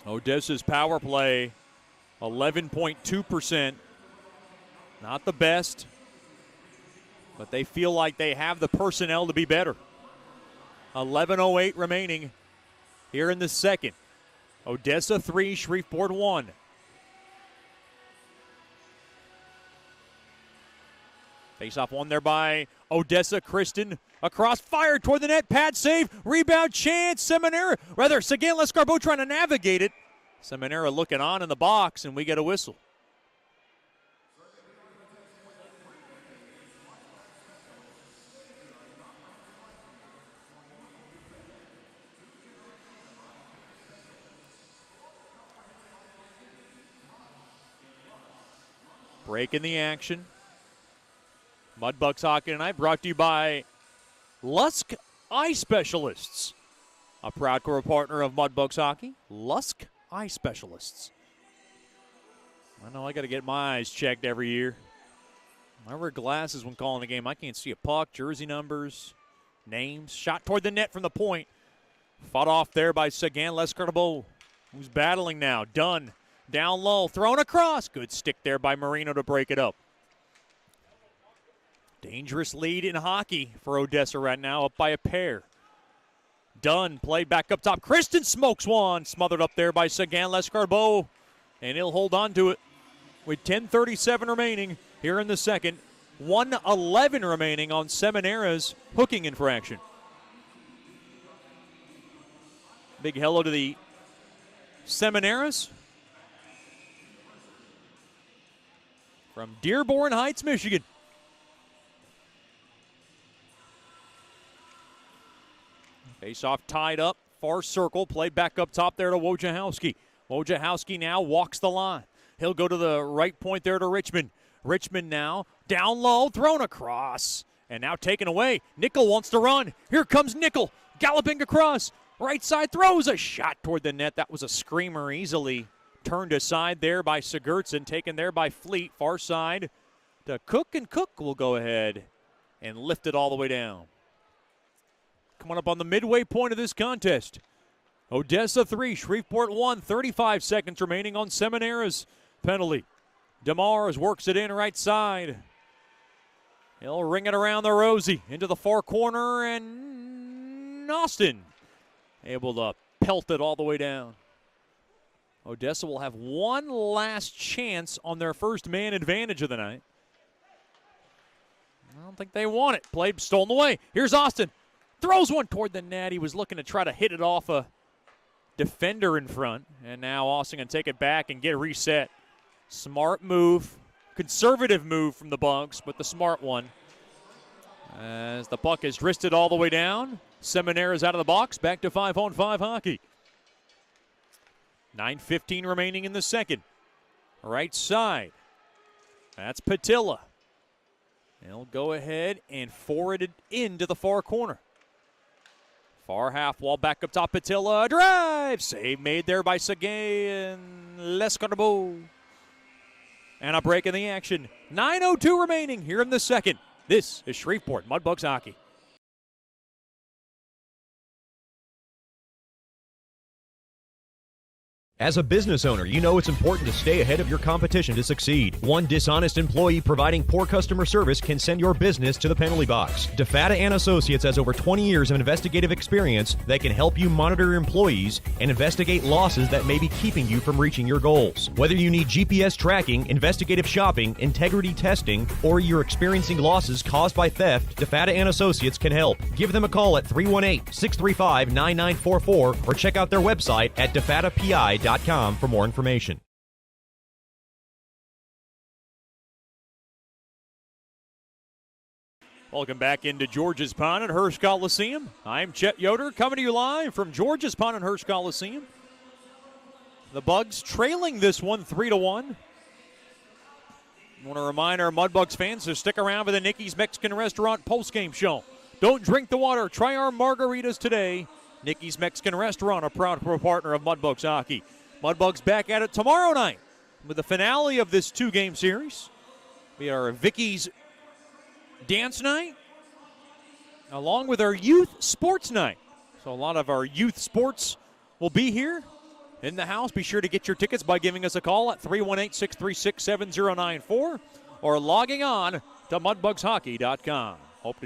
Odessa's power play, 11.2%. Not the best, but they feel like they have the personnel to be better. 11:08 remaining here in the second. Odessa 3, Shreveport 1. Face-off won there by Odessa. Kristen across, fired toward the net, pad save, rebound chance. Sagan Lescarbot trying to navigate it. Seminara looking on in the box, and we get a whistle. Break in the action. Mudbugs Hockey tonight brought to you by Lusk Eye Specialists, a proud core partner of Mudbugs Hockey. Lusk Eye Specialists. I know I got to get my eyes checked every year. I wear glasses when calling a game. I can't see a puck, jersey numbers, names. Shot toward the net from the point. Fought off there by Sagan Lescarbot, who's battling now. Dunn down low, thrown across. Good stick there by Marino to break it up. Dangerous lead in hockey for Odessa right now, up by a pair. Dunn played back up top. Kristen smokes one, smothered up there by Sagan Lescarbot, and he'll hold on to it with 10:37 remaining here in the second. 1:11 remaining on Seminara's hooking infraction. Big hello to the Seminaras from Dearborn Heights, Michigan. Face-off tied up, far circle, played back up top there to Wojciechowski. Wojciechowski now walks the line. He'll go to the right point there to Richmond. Richmond now down low, thrown across, and now taken away. Nickel wants to run. Here comes Nickel, galloping across. Right side, throws a shot toward the net. That was a screamer, easily turned aside there by Sigurdsson, taken there by Fleet. Far side to Cook, and Cook will go ahead and lift it all the way down. Coming up on the midway point of this contest. Odessa 3, Shreveport 1, 35 seconds remaining on Seminara's penalty. DeMars works it in right side. He'll ring it around the Rosie into the far corner, and Austin able to pelt it all the way down. Odessa will have one last chance on their first man advantage of the night. I don't think they want it. Played stolen away. Here's Austin. Throws one toward the net. He was looking to try to hit it off a defender in front. And now Austin can take it back and get reset. Smart move, conservative move from the Bugs, but the smart one. As the puck is wristed all the way down. Seminaire is out of the box. Back to 5-on-5 hockey. 9:15 remaining in the second. Right side. That's Patilla. He'll go ahead and forward it into the far corner. Far half wall back up top. Patilla. Drive. Save made there by Seguin Lescarbo. And a break in the action. 9:02 remaining here in the second. This is Shreveport Mudbugs hockey. As a business owner, you know it's important to stay ahead of your competition to succeed. One dishonest employee providing poor customer service can send your business to the penalty box. DeFata and Associates has over 20 years of investigative experience that can help you monitor your employees and investigate losses that may be keeping you from reaching your goals. Whether you need GPS tracking, investigative shopping, integrity testing, or you're experiencing losses caused by theft, DeFata and Associates can help. Give them a call at 318-635-9944 or check out their website at defatapi.com for more information. Welcome back into George's Pond at Hirsch Coliseum. I'm Chet Yoder coming to you live from George's Pond at Hirsch Coliseum. The Bugs trailing this one 3-1. I want to remind our Mudbugs fans to stick around for the Nicky's Mexican Restaurant postgame show. Don't drink the water. Try our margaritas today. Nicky's Mexican Restaurant, a proud partner of Mudbugs hockey. Mudbugs back at it tomorrow night with the finale of this two-game series. We are Vicky's dance night along with our youth sports night. So a lot of our youth sports will be here in the house. Be sure to get your tickets by giving us a call at 318-636-7094 or logging on to mudbugshockey.com. Hope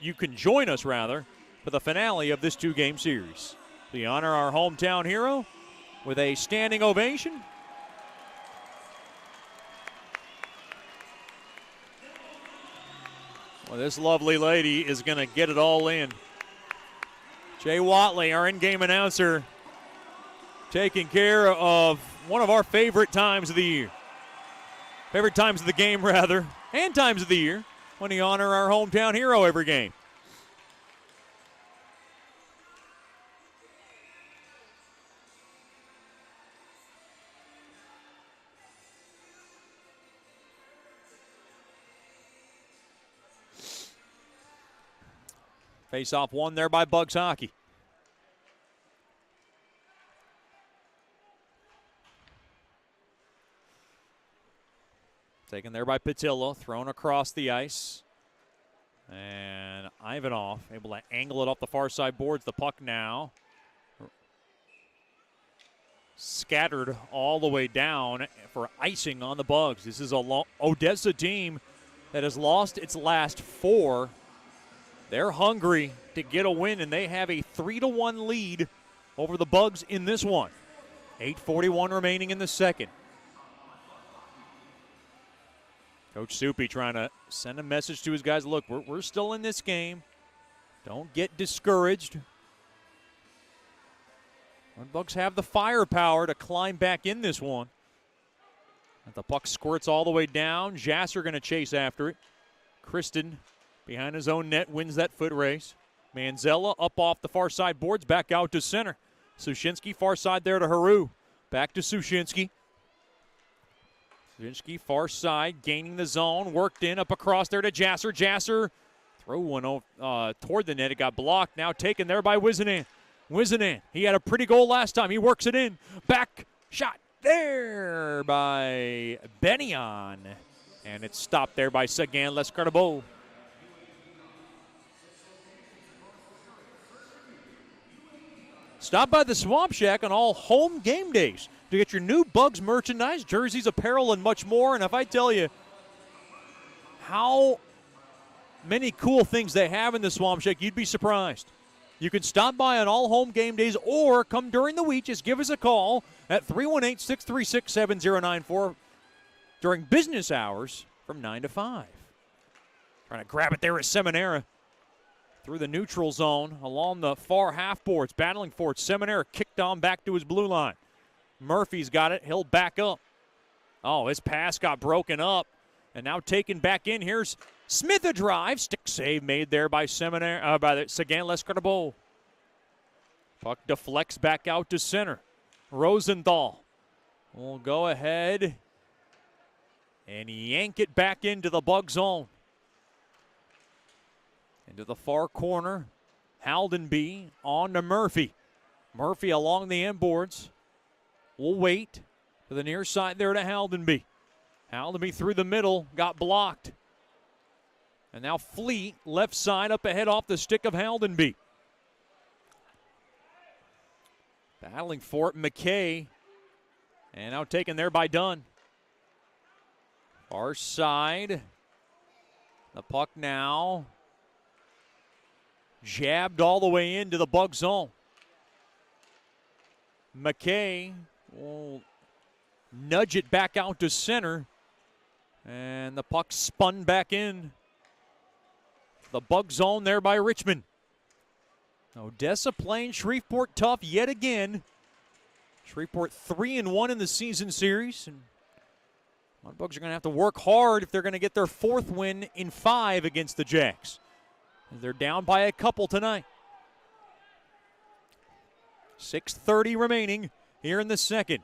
you can join us rather for the finale of this two-game series. We honor our hometown hero with a standing ovation. Well, this lovely lady is going to get it all in. Jay Watley, our in-game announcer, taking care of one of our favorite times of the year. Favorite times of the game, rather, and times of the year when we honor our hometown hero every game. Face-off won there by Bugs Hockey. Taken there by Patillo, thrown across the ice. And Ivanov able to angle it off the far side boards. The puck now scattered all the way down for icing on the Bugs. This is a Odessa team that has lost its last four. They're hungry to get a win, and they have a 3-1 lead over the Bugs in this one. 8:41 remaining in the second. Coach Soupy trying to send a message to his guys. Look, we're still in this game. Don't get discouraged. The Bugs have the firepower to climb back in this one. And the puck squirts all the way down. Jasser going to chase after it. Kristen behind his own net wins that foot race. Manzella up off the far side boards, back out to center. Sushinsky far side there to Haru. Back to Sushinsky. Sushinsky far side, gaining the zone, worked in, up across there to Jasser. Jasser throw one toward the net. It got blocked, now taken there by Wizenan. Wizenan, he had a pretty goal last time. He works it in. Back shot there by Benyon. And it's stopped there by Sagan Lescarbo. Stop by the Swamp Shack on all home game days to get your new Bugs merchandise, jerseys, apparel, and much more. And if I tell you how many cool things they have in the Swamp Shack, you'd be surprised. You can stop by on all home game days or come during the week. Just give us a call at 318-636-7094 during business hours from 9 to 5. Trying to grab it there is Seminara. through the neutral zone along the far half boards, battling for it. Seminaire kicked on back to his blue line. Murphy's got it. He'll back up. Oh, his pass got broken up and now taken back in. Here's Smith a drive. Stick save made there by Seminaire, by the Sagan Lescarbot. Puck deflects back out to center. Rosenthal will go ahead and yank it back into the Bug zone. Into the far corner. Haldenby on to Murphy. Murphy along the end boards. Will wait to the near side there to Haldenby. Haldenby through the middle, got blocked. And now Fleet, left side up ahead off the stick of Haldenby. Battling for it, McKay. And now taken there by Dunn. Far side. The puck now jabbed all the way into the Bug zone. McKay will nudge it back out to center. And the puck spun back in. The Bug zone there by Richmond. Odessa playing Shreveport tough yet again. Shreveport 3-1 in the season series. And Mudbugs are going to have to work hard if they're going to get their fourth win in 5 against the Jacks. They're down by a couple tonight. 6:30 remaining here in the second.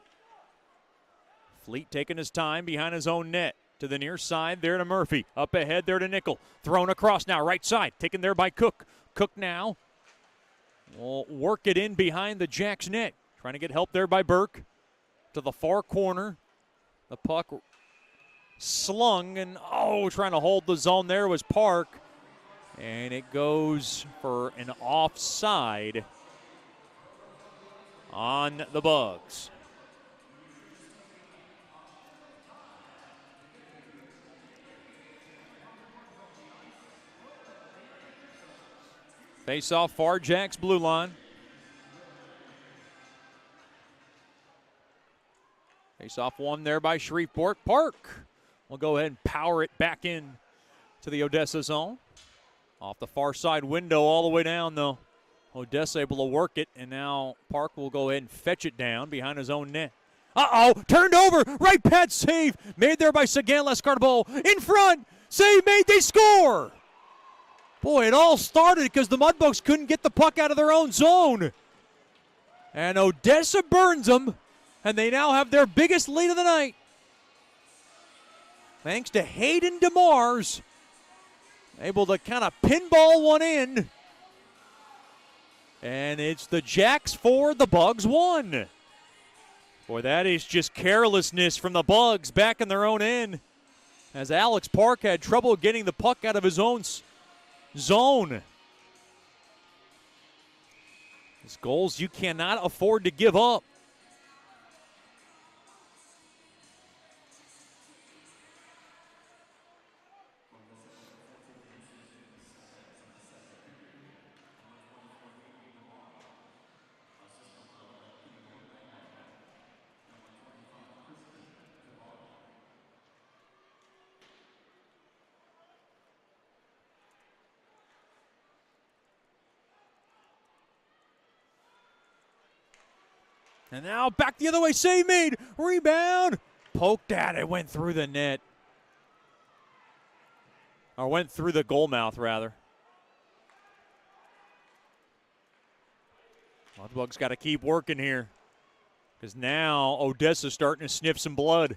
Fleet taking his time behind his own net. To the near side there to Murphy. Up ahead there to Nickel. Thrown across now, right side. Taken there by Cook. Cook now will work it in behind the Jacks net. Trying to get help there by Burke. To the far corner. The puck slung and, trying to hold the zone there was Park. And it goes for an offside on the Bugs. Face off far Jacks blue line. Face off one there by Shreveport. Park will go ahead and power it back in to the Odessa zone. Off the far side window all the way down though. Odessa able to work it, and now Park will go ahead and fetch it down behind his own net. Turned over, right pad save, made there by Sagan Lescarbot. In front, save made, they score! Boy, it all started because the Mudbugs couldn't get the puck out of their own zone. And Odessa burns them, and they now have their biggest lead of the night. Thanks to Hayden DeMars, able to kind of pinball one in. And it's the Jacks 4, the Bugs 1. Boy, that is just carelessness from the Bugs back in their own end. As Alex Park had trouble getting the puck out of his own zone. These goals you cannot afford to give up. And now back the other way, save made, rebound, poked at it, went through the net. Or went through the goal mouth, rather. Mudbugs got to keep working here, because now Odessa's starting to sniff some blood.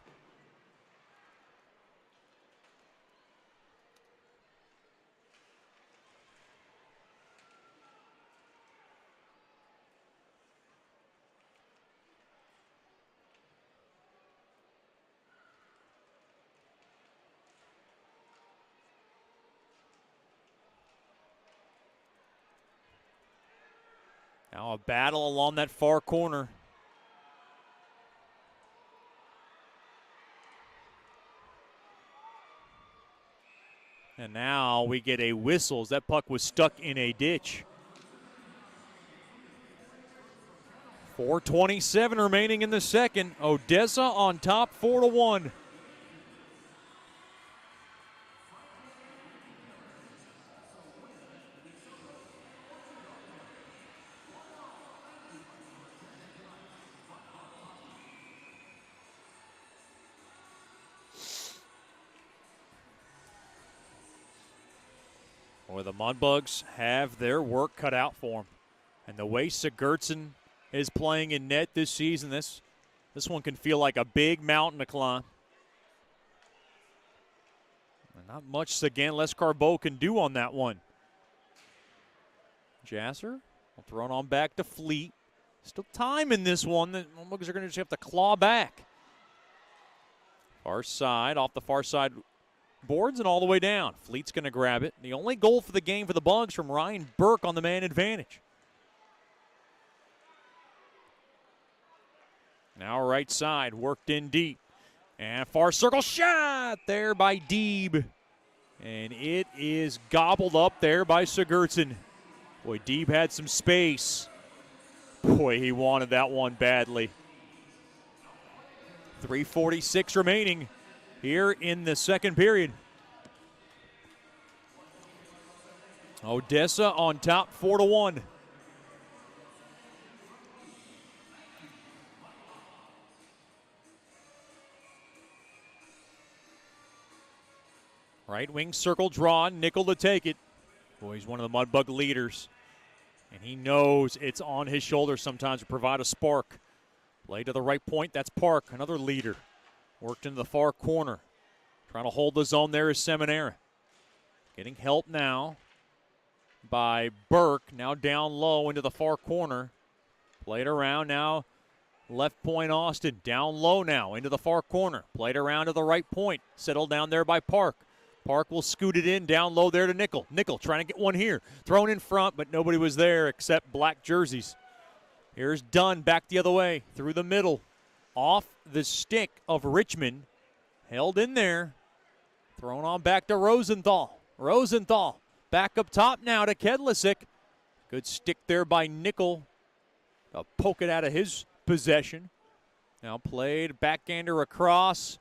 Now a battle along that far corner. And now we get a whistle as that puck was stuck in a ditch. 4:27 remaining in the second. Odessa on top 4-1. Or the Mudbugs have their work cut out for them. And the way Sigurdsson is playing in net this season, this one can feel like a big mountain to climb. And not much Seguin Lescarbot can do on that one. Jasser will throw it on back to Fleet. Still time in this one. The Mudbugs are going to just have to claw back. Far side, off the far side boards and all the way down. Fleet's going to grab it. The only goal for the game for the Bugs from Ryan Burke on the man advantage. Now right side, worked in deep. And far circle shot there by Deeb. And it is gobbled up there by Sigurdsson. Boy, Deeb had some space. Boy, he wanted that one badly. 3:46 remaining here in the second period. Odessa on top 4-1. Right wing circle drawn, Nickel to take it. Boy, he's one of the Mudbug leaders. And he knows it's on his shoulders sometimes to provide a spark. Play to the right point, that's Park, another leader. Worked into the far corner. Trying to hold the zone there is Seminara. Getting help now by Burke, now down low into the far corner. Played around now, left point Austin, down low now into the far corner. Played around to the right point, settled down there by Park. Park will scoot it in, down low there to Nickel. Nickel trying to get one here. Thrown in front, but nobody was there except black jerseys. Here's Dunn back the other way, through the middle. Off the stick of Richmond. Held in there. Thrown on back to Rosenthal. Rosenthal back up top now to Kedlisic. Good stick there by Nickel. I'll poke it out of his possession. Now played backhander across.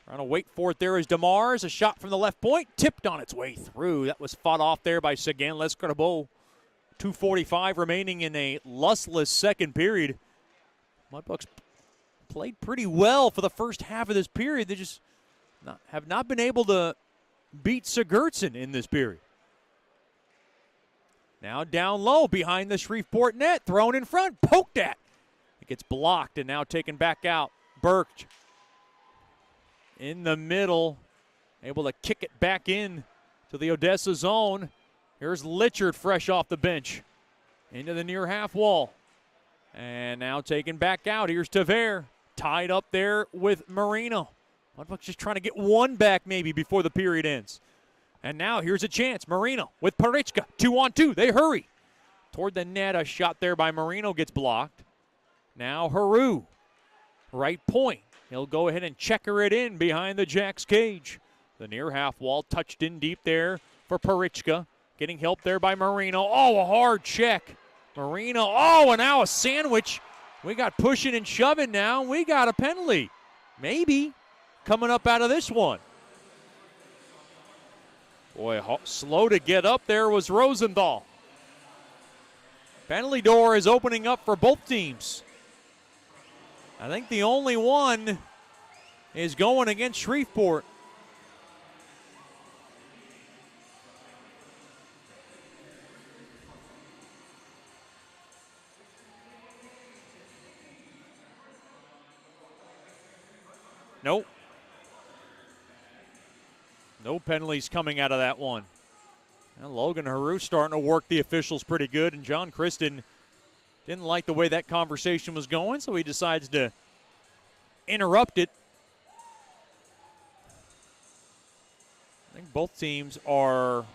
Trying to wait for it there is DeMars. A shot from the left point. Tipped on its way through. That was fought off there by Seguin Lescarbot. 2:45 remaining in a lustless second period. Mudbugs played pretty well for the first half of this period. They just have not been able to beat Sigurdsson in this period. Now down low behind the Shreveport net. Thrown in front. Poked at. It gets blocked and now taken back out. Burke in the middle. Able to kick it back in to the Odessa zone. Here's Litchard fresh off the bench. Into the near half wall. And now taken back out. Here's Tavere. Tied up there with Marino. Mudbugs just trying to get one back maybe before the period ends. And now here's a chance. Marino with Parichka. 2-on-2. They hurry. Toward the net. A shot there by Marino gets blocked. Now Haru. Right point. He'll go ahead and checker it in behind the Jacks cage. The near half wall touched in deep there for Parichka. Getting help there by Marino. Oh, a hard check. Marino. Oh, and now a sandwich. We got pushing and shoving now. We got a penalty. Maybe coming up out of this one. Boy, slow to get up there was Rosenthal. Penalty door is opening up for both teams. I think the only one is going against Shreveport. Nope. No penalties coming out of that one. And Logan Haru starting to work the officials pretty good, and John Kristen didn't like the way that conversation was going, so he decides to interrupt it. I think both teams are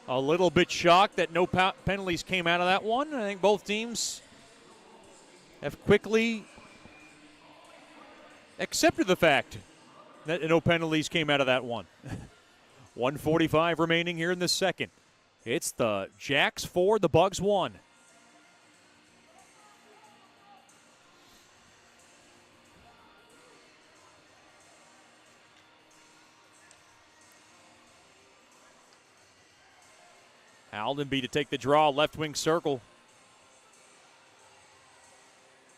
a little bit shocked that no penalties came out of that one. I think both teams have quickly accepted the fact that no penalties came out of that one. 1:45 remaining here in the second. It's the Jacks 4, the Bugs 1. Aldenby to take the draw, left wing circle.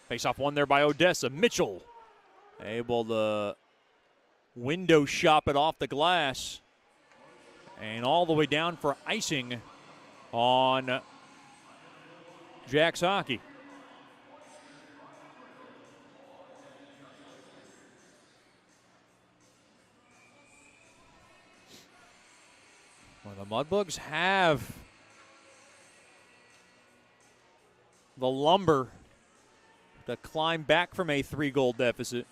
Face off one there by Odessa. Mitchell able to window shop it off the glass. And all the way down for icing on Jack's hockey. Well, the Mudbugs have the lumber to climb back from a 3-goal deficit.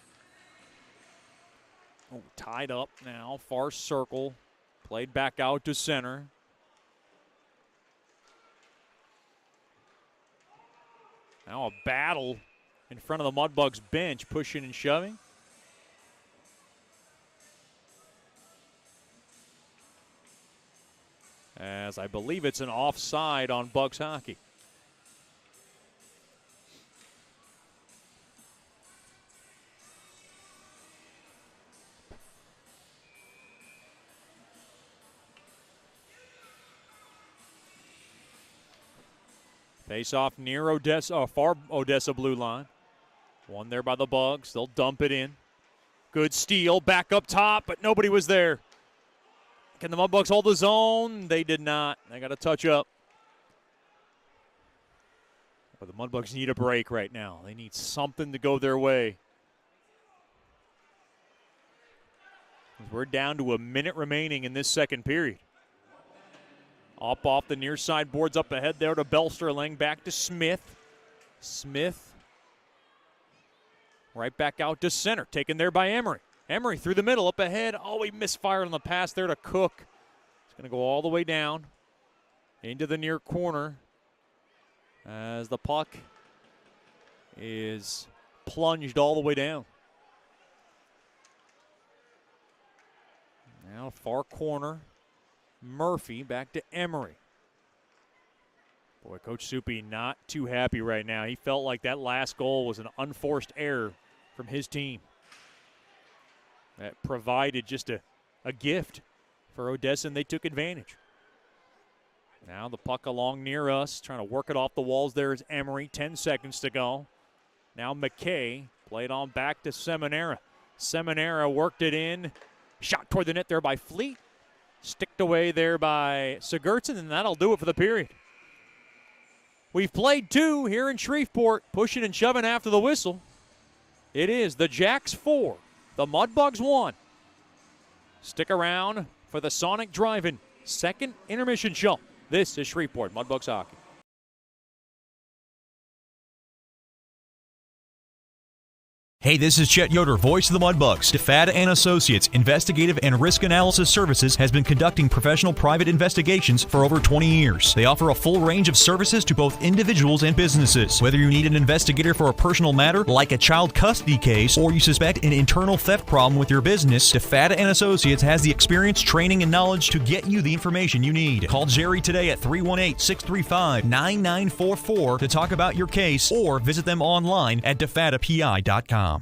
Oh, tied up now, far circle, played back out to center. Now a battle in front of the Mudbugs bench, pushing and shoving. As I believe it's an offside on Bugs hockey. Face off near Odessa, far Odessa blue line. One there by the Bugs. They'll dump it in. Good steal, back up top, but nobody was there. Can the Mudbugs hold the zone? They did not. They got a touch up. But the Mudbugs need a break right now. They need something to go their way. We're down to a minute remaining in this second period. Up off the near side boards up ahead there to Belsterling. Back to Smith. Smith right back out to center. Taken there by Emery. Emery through the middle up ahead. Oh, he misfired on the pass there to Cook. It's going to go all the way down into the near corner as the puck is plunged all the way down. Now far corner. Murphy back to Emery. Boy, Coach Soupy not too happy right now. He felt like that last goal was an unforced error from his team. That provided just a gift for Odessa, and they took advantage. Now the puck along near us, trying to work it off the walls. There is Emery, 10 seconds to go. Now McKay played on back to Seminara. Seminara worked it in. Shot toward the net there by Fleet. Sticked away there by Sigurdsson, and that'll do it for the period. We've played 2 here in Shreveport, pushing and shoving after the whistle. It is the Jacks 4, the Mudbugs 1. Stick around for the Sonic Drive-In second intermission show. This is Shreveport Mudbugs hockey. Hey, this is Chet Yoder, voice of the Mudbugs. DeFada and Associates Investigative and Risk Analysis Services has been conducting professional private investigations for over 20 years. They offer a full range of services to both individuals and businesses. Whether you need an investigator for a personal matter like a child custody case or you suspect an internal theft problem with your business, DeFada and Associates has the experience, training, and knowledge to get you the information you need. Call Jerry today at 318-635-9944 to talk about your case or visit them online at defadapi.com.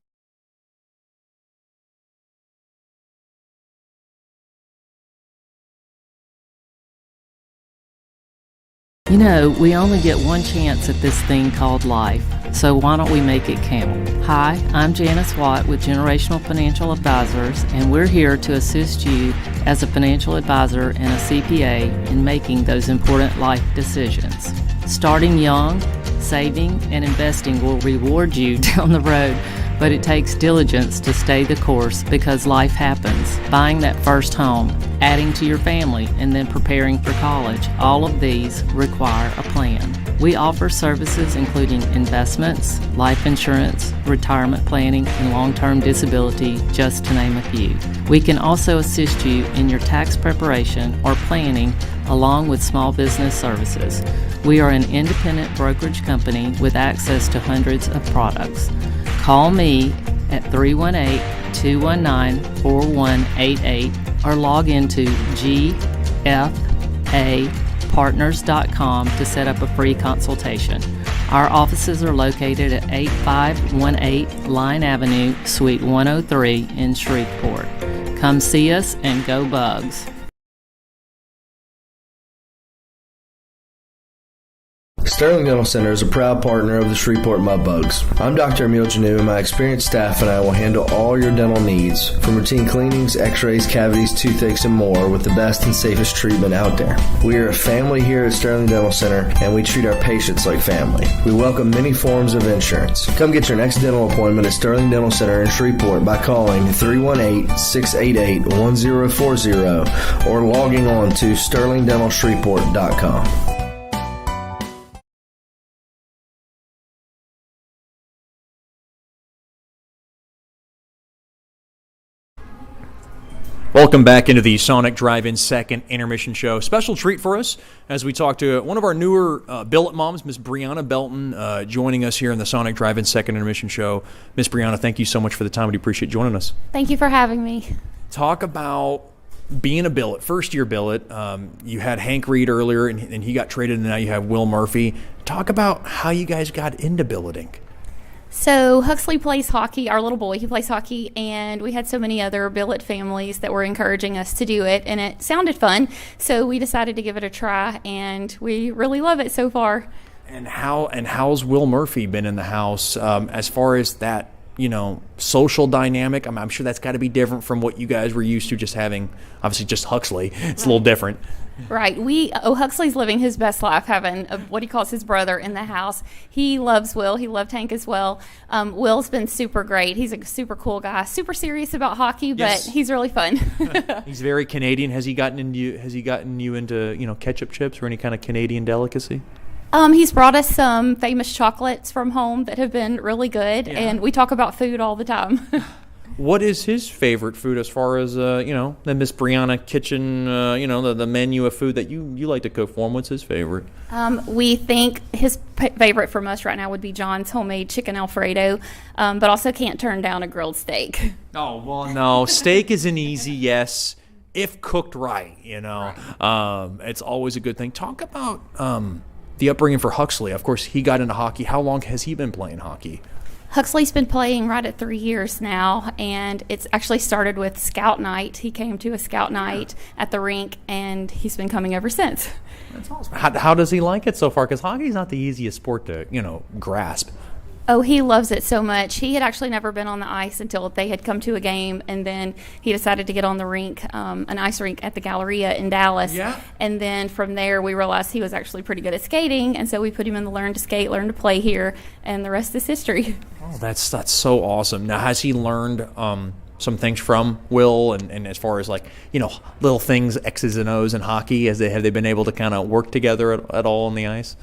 You know, we only get one chance at this thing called life, so why don't we make it count? Hi, I'm Janice Watt with Generational Financial Advisors, and we're here to assist you as a financial advisor and a CPA in making those important life decisions. Starting young, saving, and investing will reward you down the road, but it takes diligence to stay the course because life happens. Buying that first home, adding to your family, and then preparing for college, all of these require a plan. We offer services including investments, life insurance, retirement planning, and long-term disability, just to name a few. We can also assist you in your tax preparation or planning along with small business services. We are an independent brokerage company with access to hundreds of products. Call me at 318-219-4188 or log into gfapartners.com to set up a free consultation. Our offices are located at 8518 Line Avenue, Suite 103 in Shreveport. Come see us and go Bugs. Sterling Dental Center is a proud partner of the Shreveport Mudbugs. I'm Dr. Emil Janu, and my experienced staff and I will handle all your dental needs, from routine cleanings, x-rays, cavities, toothaches, and more, with the best and safest treatment out there. We are a family here at Sterling Dental Center, and we treat our patients like family. We welcome many forms of insurance. Come get your next dental appointment at Sterling Dental Center in Shreveport by calling 318-688-1040 or logging on to sterlingdentalshreveport.com. Welcome back into the Sonic Drive-In second intermission show. Special treat for us as we talk to one of our newer billet moms, Miss Brianna Belton, joining us here in the Sonic Drive-In second intermission show. Miss Brianna, thank you so much for the time. We appreciate joining us. Thank you for having me. Talk about being a billet, first-year billet. You had Hank Reed earlier, and he got traded, and now you have Will Murphy. Talk about how you guys got into billeting. So Huxley plays hockey, our little boy, he plays hockey, and we had so many other billet families that were encouraging us to do it, and it sounded fun, so we decided to give it a try, and we really love it so far. And how's Will Murphy been in the house as far as that, social dynamic? I'm sure that's got to be different from what you guys were used to just having, obviously just Huxley. It's a little different. Right. Huxley's living his best life, having what he calls his brother in the house. He loves Will. He loved Hank as well. Will's been super great. He's a super cool guy, super serious about hockey, but yes, he's really fun. He's very Canadian. Has he gotten you into ketchup chips or any kind of Canadian delicacy? He's brought us some famous chocolates from home that have been really good, and we talk about food all the time. What is his favorite food as far as, the Miss Brianna kitchen, the menu of food that you like to cook for him? What's his favorite? We think his favorite from us right now would be John's homemade chicken Alfredo, but also can't turn down a grilled steak. Oh, well, no. Steak is an easy yes, if cooked right, It's always a good thing. Talk about the upbringing for Huxley. Of course, he got into hockey. How long has he been playing hockey? Huxley's been playing right at 3 years now, and it's actually started with Scout Night. He came to a Scout Night at the rink, and he's been coming ever since. That's awesome. How does he like it so far? Because hockey's not the easiest sport to, grasp. Oh, he loves it so much. He had actually never been on the ice until they had come to a game, and then he decided to get on the rink, an ice rink at the Galleria in Dallas. Yeah. And then from there, we realized he was actually pretty good at skating, and so we put him in the Learn to Skate, Learn to Play here, and the rest is history. Oh, that's so awesome. Now, has he learned some things from Will, and as far as little things, X's and O's in hockey, have they been able to kind of work together at all on the ice?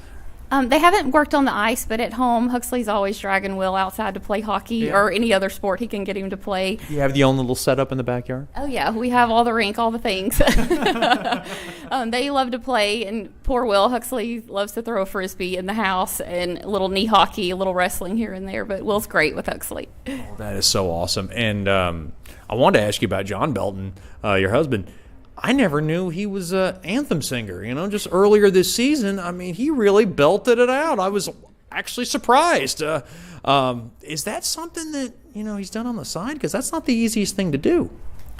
They haven't worked on the ice, but at home, Huxley's always dragging Will outside to play hockey or any other sport he can get him to play. You have the own little setup in the backyard? Oh, yeah. We have all the rink, all the things. They love to play, and poor Will, Huxley loves to throw a Frisbee in the house and a little knee hockey, a little wrestling here and there, but Will's great with Huxley. Oh, that is so awesome. And I wanted to ask you about John Belton, your husband. I never knew he was an anthem singer. Just earlier this season, he really belted it out. I was actually surprised. Is that something that, he's done on the side? Because that's not the easiest thing to do.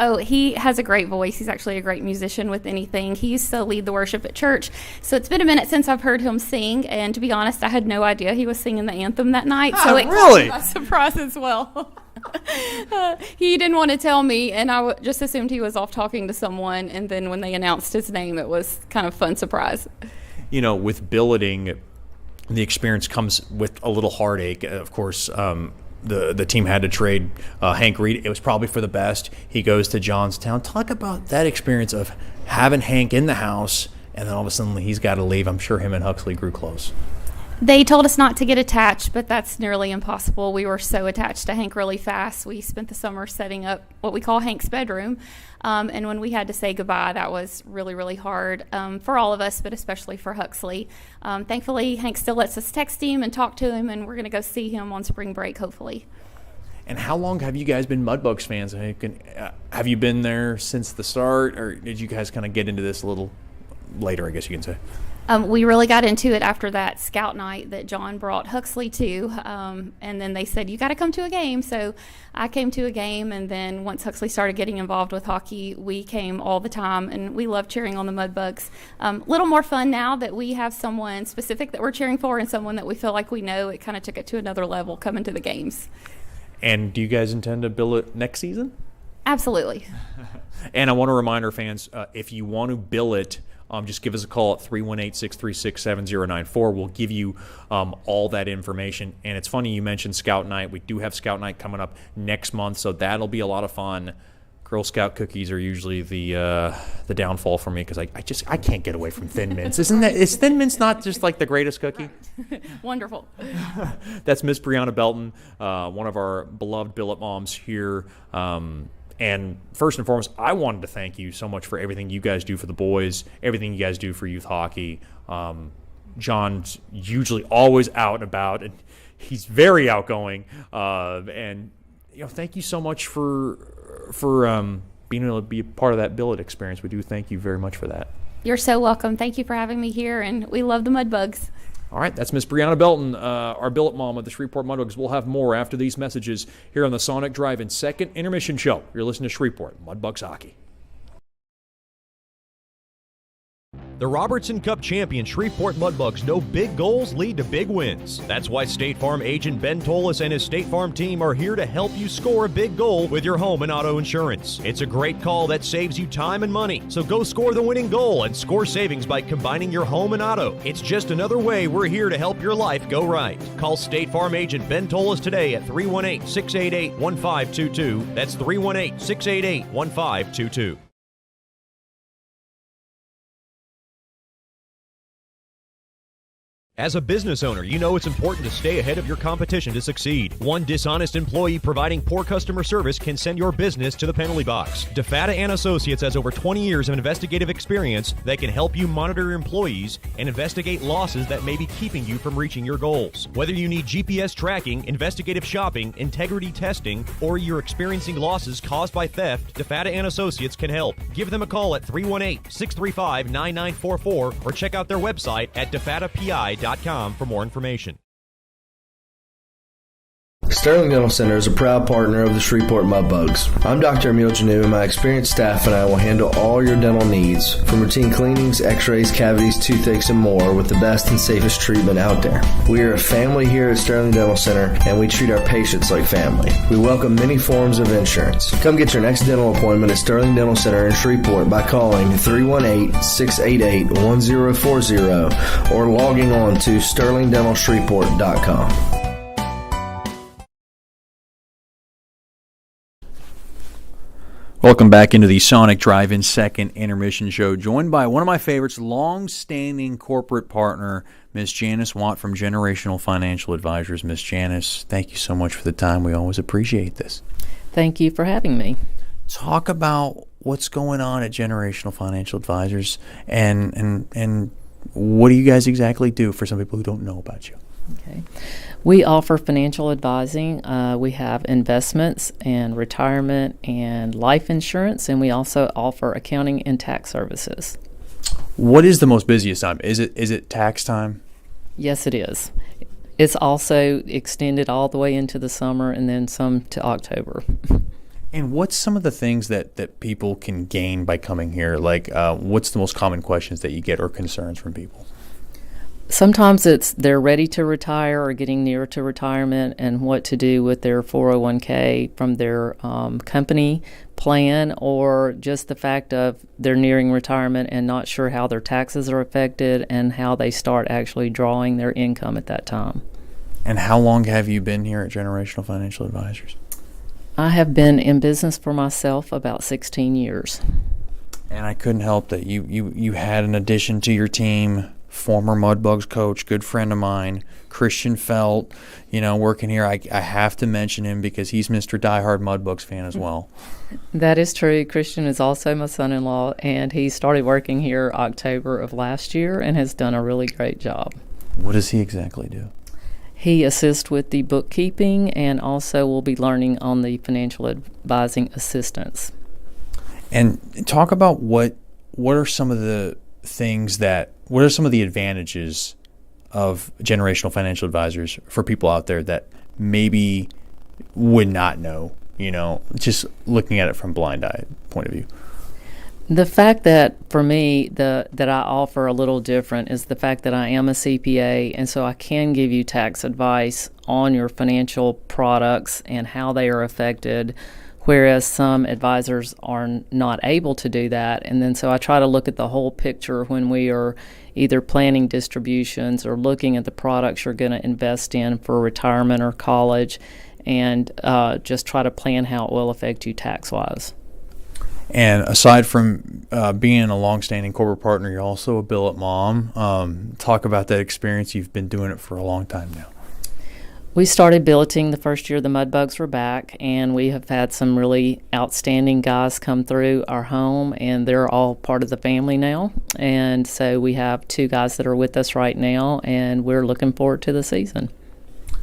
Oh, he has a great voice. He's actually a great musician with anything. He used to lead the worship at church. So it's been a minute since I've heard him sing. And to be honest, I had no idea he was singing the anthem that night. So it caught me by surprise as well. He didn't want to tell me, and I just assumed he was off talking to someone. And then when they announced his name, it was kind of fun surprise. With billeting, the experience comes with a little heartache. Of course, the team had to trade Hank Reed. It was probably for the best. He goes to Johnstown. Talk about that experience of having Hank in the house, and then all of a sudden he's got to leave. I'm sure him and Huxley grew close. They told us not to get attached, but that's nearly impossible. We were so attached to Hank really fast. We spent the summer setting up what we call Hank's bedroom. And when we had to say goodbye, that was really, really hard for all of us, but especially for Huxley. Thankfully, Hank still lets us text him and talk to him, and we're going to go see him on spring break, hopefully. And how long have you guys been Mudbugs fans? Have you been there since the start, or did you guys kind of get into this a little later, I guess you can say? We really got into it after that scout night that John brought Huxley to, and then they said, you got to come to a game. So I came to a game, and then once Huxley started getting involved with hockey, we came all the time, and we love cheering on the Mudbugs. Little more fun now that we have someone specific that we're cheering for and someone that we feel like we know. It kind of took it to another level coming to the games. And do you guys intend to bill it next season? Absolutely. And I want to remind our fans, if you want to bill it, just give us a call at 318-636-7094. We'll give you all that information. And it's funny you mentioned Scout Night. We do have Scout Night coming up next month, so that'll be a lot of fun. Girl Scout cookies are usually the downfall for me because I can't get away from Thin Mints. Is Thin Mints not just like the greatest cookie? Wonderful. That's Miss Brianna Belton, one of our beloved billet moms here. And first and foremost, I wanted to thank you so much for everything you guys do for the boys, everything you guys do for youth hockey. John's usually always out and about, and he's very outgoing. And thank you so much for being able to be a part of that billet experience. We do thank you very much for that. You're so welcome. Thank you for having me here, and we love the Mudbugs. All right, that's Miss Brianna Belton, our billet mom of the Shreveport Mudbugs. We'll have more after these messages here on the Sonic Drive-In second intermission show. You're listening to Shreveport Mudbugs Hockey. The Robertson Cup champion Shreveport Mudbugs know big goals lead to big wins. That's why State Farm agent Ben Tolis and his State Farm team are here to help you score a big goal with your home and auto insurance. It's a great call that saves you time and money. So go score the winning goal and score savings by combining your home and auto. It's just another way we're here to help your life go right. Call State Farm agent Ben Tolis today at 318-688-1522. That's 318-688-1522. As a business owner, you know it's important to stay ahead of your competition to succeed. One dishonest employee providing poor customer service can send your business to the penalty box. DeFata and Associates has over 20 years of investigative experience that can help you monitor your employees and investigate losses that may be keeping you from reaching your goals. Whether you need GPS tracking, investigative shopping, integrity testing, or you're experiencing losses caused by theft, DeFata and Associates can help. Give them a call at 318-635-9944 or check out their website at defatapi.com for more information. Sterling Dental Center is a proud partner of the Shreveport Mudbugs. I'm Dr. Emil Janu, and my experienced staff and I will handle all your dental needs, from routine cleanings, x-rays, cavities, toothaches, and more, with the best and safest treatment out there. We are a family here at Sterling Dental Center, and we treat our patients like family. We welcome many forms of insurance. Come get your next dental appointment at Sterling Dental Center in Shreveport by calling 318-688-1040 or logging on to sterlingdentalshreveport.com. Welcome back into the Sonic Drive-In second intermission show, joined by one of my favorites, long-standing corporate partner, Miss Janice Watt from Generational Financial Advisors. Miss Janice, thank you so much for the time. We always appreciate this. Thank you for having me. Talk about what's going on at Generational Financial Advisors and what do you guys exactly do for some people who don't know about you? Okay. We offer financial advising. We have investments and retirement and life insurance, and we also offer accounting and tax services. What is the most busiest time? Is it tax time? Yes, it is. It's also extended all the way into the summer and then some to October. And what's some of the things that people can gain by coming here? Like, what's the most common questions that you get or concerns from people? Sometimes it's they're ready to retire or getting near to retirement and what to do with their 401k from their company plan, or just the fact of they're nearing retirement and not sure how their taxes are affected and how they start actually drawing their income at that time. And how long have you been here at Generational Financial Advisors? I have been in business for myself about 16 years. And I couldn't help that you had an addition to your team, former Mudbugs coach, good friend of mine, Christian Felt, working here. I have to mention him because he's Mr. Diehard Mudbugs fan as well. That is true. Christian is also my son-in-law, and he started working here October of last year and has done a really great job. What does he exactly do? He assists with the bookkeeping and also will be learning on the financial advising assistance. And talk about what are some of the what are some of the advantages of generational financial advisors for people out there that maybe would not know, just looking at it from blind eye point of view? The fact that for me that I offer a little different is the fact that I am a CPA, and so I can give you tax advice on your financial products and how they are affected, whereas some advisors are not able to do that. And then so I try to look at the whole picture when we are either planning distributions or looking at the products you're going to invest in for retirement or college, and just try to plan how it will affect you tax-wise. And aside from being a longstanding corporate partner, you're also a billet mom. Talk about that experience. You've been doing it for a long time now. We started billeting the first year the Mudbugs were back, and we have had some really outstanding guys come through our home, and they're all part of the family now. And so we have 2 guys that are with us right now, and we're looking forward to the season.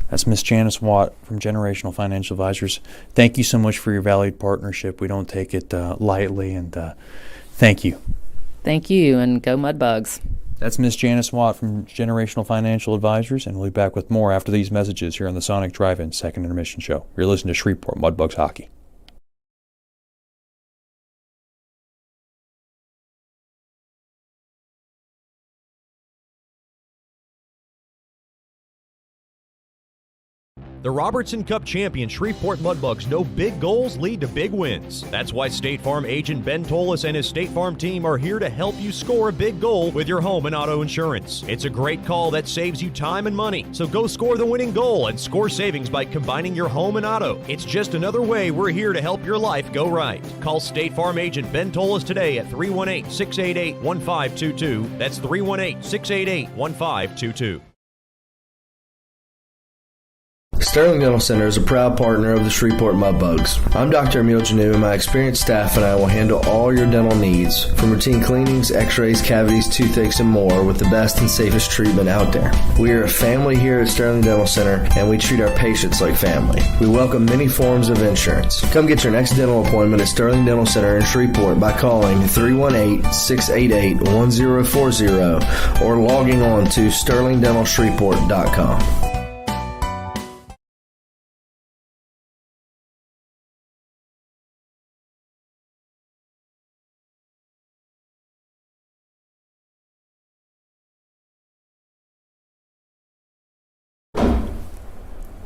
That's Miss Janice Watt from Generational Financial Advisors. Thank you so much for your valued partnership. We don't take it lightly, and thank you. Thank you, and go Mudbugs. That's Miss Janice Watt from Generational Financial Advisors, and we'll be back with more after these messages here on the Sonic Drive-In Second Intermission Show. You're listening to Shreveport Mudbugs Hockey. The Robertson Cup champion Shreveport Mudbugs know big goals lead to big wins. That's why State Farm agent Ben Tolis and his State Farm team are here to help you score a big goal with your home and auto insurance. It's a great call that saves you time and money. So go score the winning goal and score savings by combining your home and auto. It's just another way we're here to help your life go right. Call State Farm agent Ben Tolis today at 318-688-1522. That's 318-688-1522. Sterling Dental Center is a proud partner of the Shreveport Mudbugs. I'm Dr. Emil Janu, and my experienced staff and I will handle all your dental needs, from routine cleanings, x-rays, cavities, toothaches, and more, with the best and safest treatment out there. We are a family here at Sterling Dental Center, and we treat our patients like family. We welcome many forms of insurance. Come get your next dental appointment at Sterling Dental Center in Shreveport by calling 318-688-1040 or logging on to sterlingdentalshreveport.com.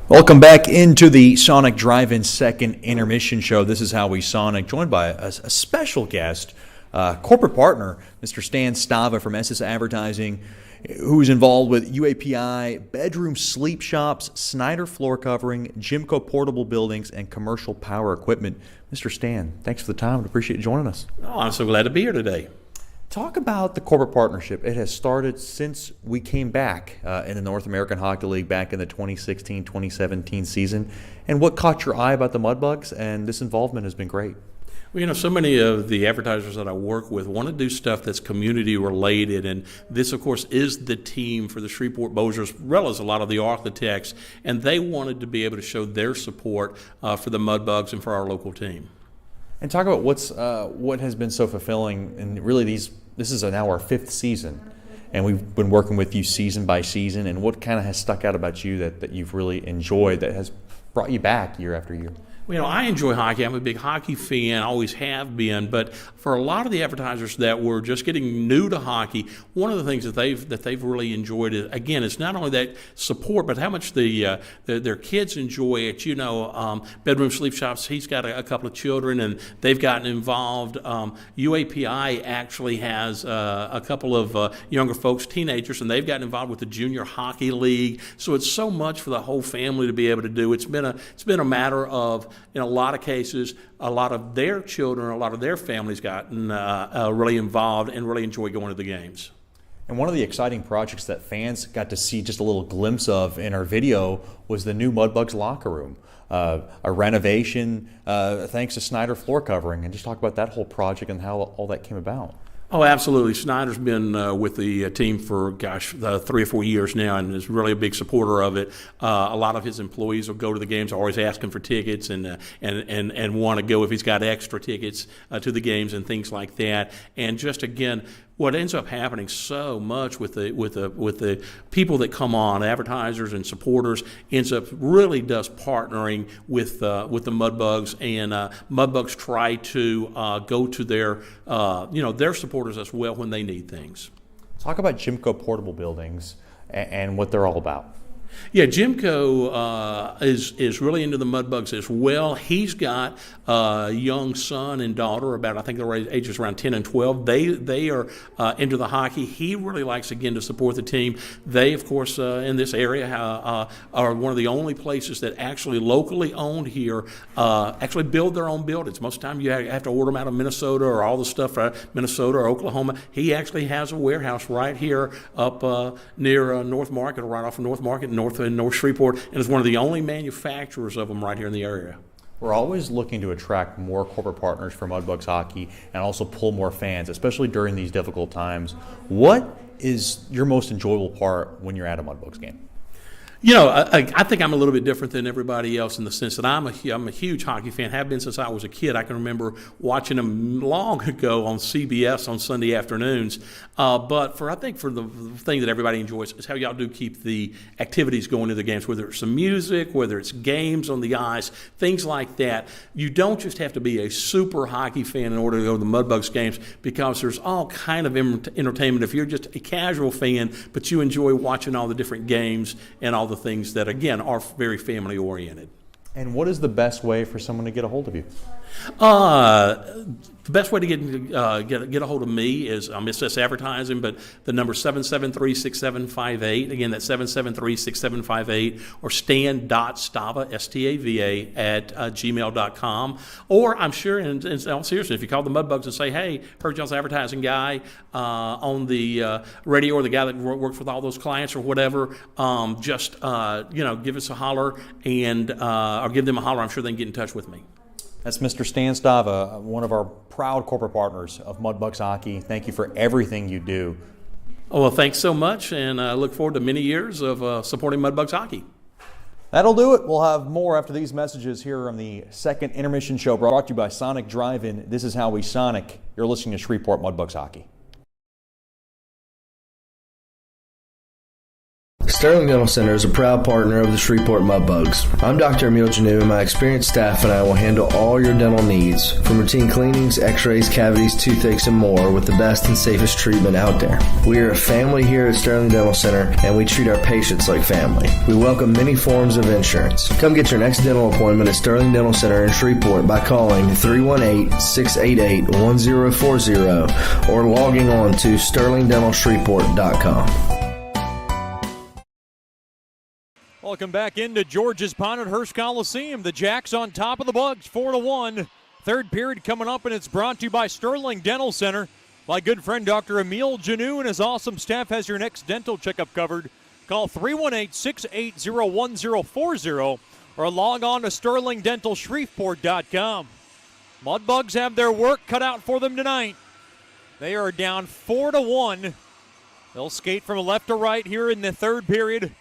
Welcome back into the Sonic Drive-In Second Intermission Show. This is How We Sonic, joined by a special guest, corporate partner, Mr. Stan Stava from SS Advertising, who's involved with UAPI, bedroom sleep shops, Snyder floor covering, Jimco portable buildings, and commercial power equipment. Mr. Stan, thanks for the time. I appreciate you joining us. Oh, I'm so glad to be here today. Talk about the corporate partnership. It has started since we came back in the North American Hockey League back in the 2016-2017 season. And what caught your eye about the Mudbugs? And this involvement has been great. Well, so many of the advertisers that I work with want to do stuff that's community related, and this, of course, is the team for the Shreveport Bossiers, as well as a lot of the architects, and they wanted to be able to show their support for the Mudbugs and for our local team. And talk about what has been so fulfilling, and really this is now our 5th season, and we've been working with you season by season, and what kind of has stuck out about you that you've really enjoyed that has brought you back year after year? Well, I enjoy hockey. I'm a big hockey fan, always have been. But for a lot of the advertisers that were just getting new to hockey, one of the things that they've really enjoyed is, again, it's not only that support, but how much their kids enjoy it. You know, bedroom sleep shops. He's got a couple of children, and they've gotten involved. UAPI actually has a couple of younger folks, teenagers, and they've gotten involved with the Junior Hockey League. So it's so much for the whole family to be able to do. It's been a matter of, in a lot of cases, a lot of their children, a lot of their families gotten really involved and really enjoy going to the games. And one of the exciting projects that fans got to see just a little glimpse of in our video was the new Mudbugs locker room. A renovation thanks to Snyder floor covering. And just talk about that whole project and how all that came about. Oh, absolutely. Snyder's been with the team for, 3 or 4 years now, and is really a big supporter of it. A lot of his employees will go to the games, always asking for tickets, and want to go if he's got extra tickets to the games and things like that. And just, again, what ends up happening so much with the people that come on, advertisers and supporters, ends up really does partnering with the Mudbugs, and Mudbugs try to go to their supporters as well when they need things. Talk about Jimco portable buildings and what they're all about. Yeah, Jimco is really into the Mudbugs as well. He's got a young son and daughter, I think their ages around 10 and 12. They are into the hockey. He really likes, again, to support the team. They, of course, in this area are one of the only places that actually locally owned here actually build their own buildings. Most of the time you have to order them out of Minnesota or all the stuff from Minnesota or Oklahoma. He actually has a warehouse right here up near North Market, or right off of North Market, North Shreveport, and is one of the only manufacturers of them right here in the area. We're always looking to attract more corporate partners for Mudbugs hockey and also pull more fans, especially during these difficult times. What is your most enjoyable part when you're at a Mudbugs game? I think I'm a little bit different than everybody else in the sense that I'm a huge hockey fan, have been since I was a kid. I can remember watching them long ago on CBS on Sunday afternoons. But I think for the thing that everybody enjoys is how y'all do keep the activities going to the games, whether it's some music, whether it's games on the ice, things like that. You don't just have to be a super hockey fan in order to go to the Mudbugs games, because there's all kind of entertainment. If you're just a casual fan, but you enjoy watching all the different games and all the things that, again, are very family oriented. And what is the best way for someone to get a hold of you? The best way to get a hold of me is SS Advertising, but the number 773-6758. Again, that's 773-6758, or stan.stava, S-T-A-V-A, at gmail.com. Or I'm sure, in all seriousness, if you call the Mudbugs and say, hey, heard y'all's advertising guy on the radio, or the guy that works with all those clients or whatever, just give us a holler, and or give them a holler. I'm sure they can get in touch with me. That's Mr. Stan Stava, one of our proud corporate partners of Mudbugs Hockey. Thank you for everything you do. Oh, well, thanks so much, and I look forward to many years of supporting Mudbugs Hockey. That'll do it. We'll have more after these messages here on the second intermission show, brought to you by Sonic Drive-In. This is how we Sonic. You're listening to Shreveport Mudbugs Hockey. Sterling Dental Center is a proud partner of the Shreveport Mudbugs. I'm Dr. Emil Janu, and my experienced staff and I will handle all your dental needs, from routine cleanings, x-rays, cavities, toothaches, and more, with the best and safest treatment out there. We are a family here at Sterling Dental Center, and we treat our patients like family. We welcome many forms of insurance. Come get your next dental appointment at Sterling Dental Center in Shreveport by calling 318-688-1040 or logging on to sterlingdentalshreveport.com. Welcome back into George's Pond at Hearst Coliseum. The Jacks on top of the Bugs, 4-1. Third period coming up, and it's brought to you by Sterling Dental Center. My good friend Dr. Emil Janu and his awesome staff has your next dental checkup covered. Call 318-680-1040 or log on to sterlingdentalshreveport.com. Mudbugs have their work cut out for them tonight. They are down 4-1. They'll skate from left to right here in the third period.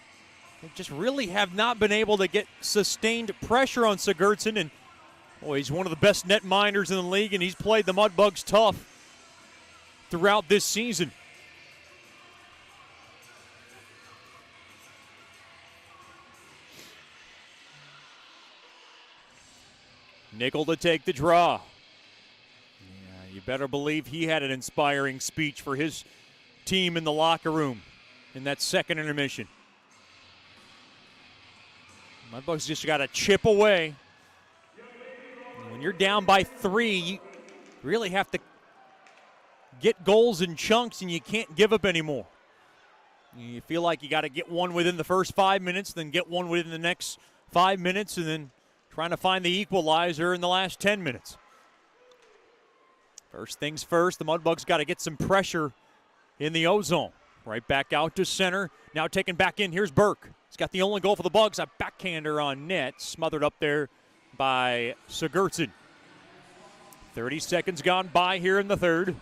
They just really have not been able to get sustained pressure on Sigurdsson. And he's one of the best net minders in the league, and he's played the Mudbugs tough throughout this season. Nickel to take the draw. Yeah, you better believe he had an inspiring speech for his team in the locker room in that second intermission. Mudbugs just got to chip away. When you're down by 3, you really have to get goals in chunks, and you can't give up anymore. You feel like you got to get one within the first 5 minutes, then get one within the next 5 minutes, and then trying to find the equalizer in the last 10 minutes. First things first, the Mudbugs got to get some pressure in the O-zone. Right back out to center. Now taken back in. Here's Burke. He's got the only goal for the Bugs. A backhander on net. Smothered up there by Sigurdsson. 30 seconds gone by here in the third.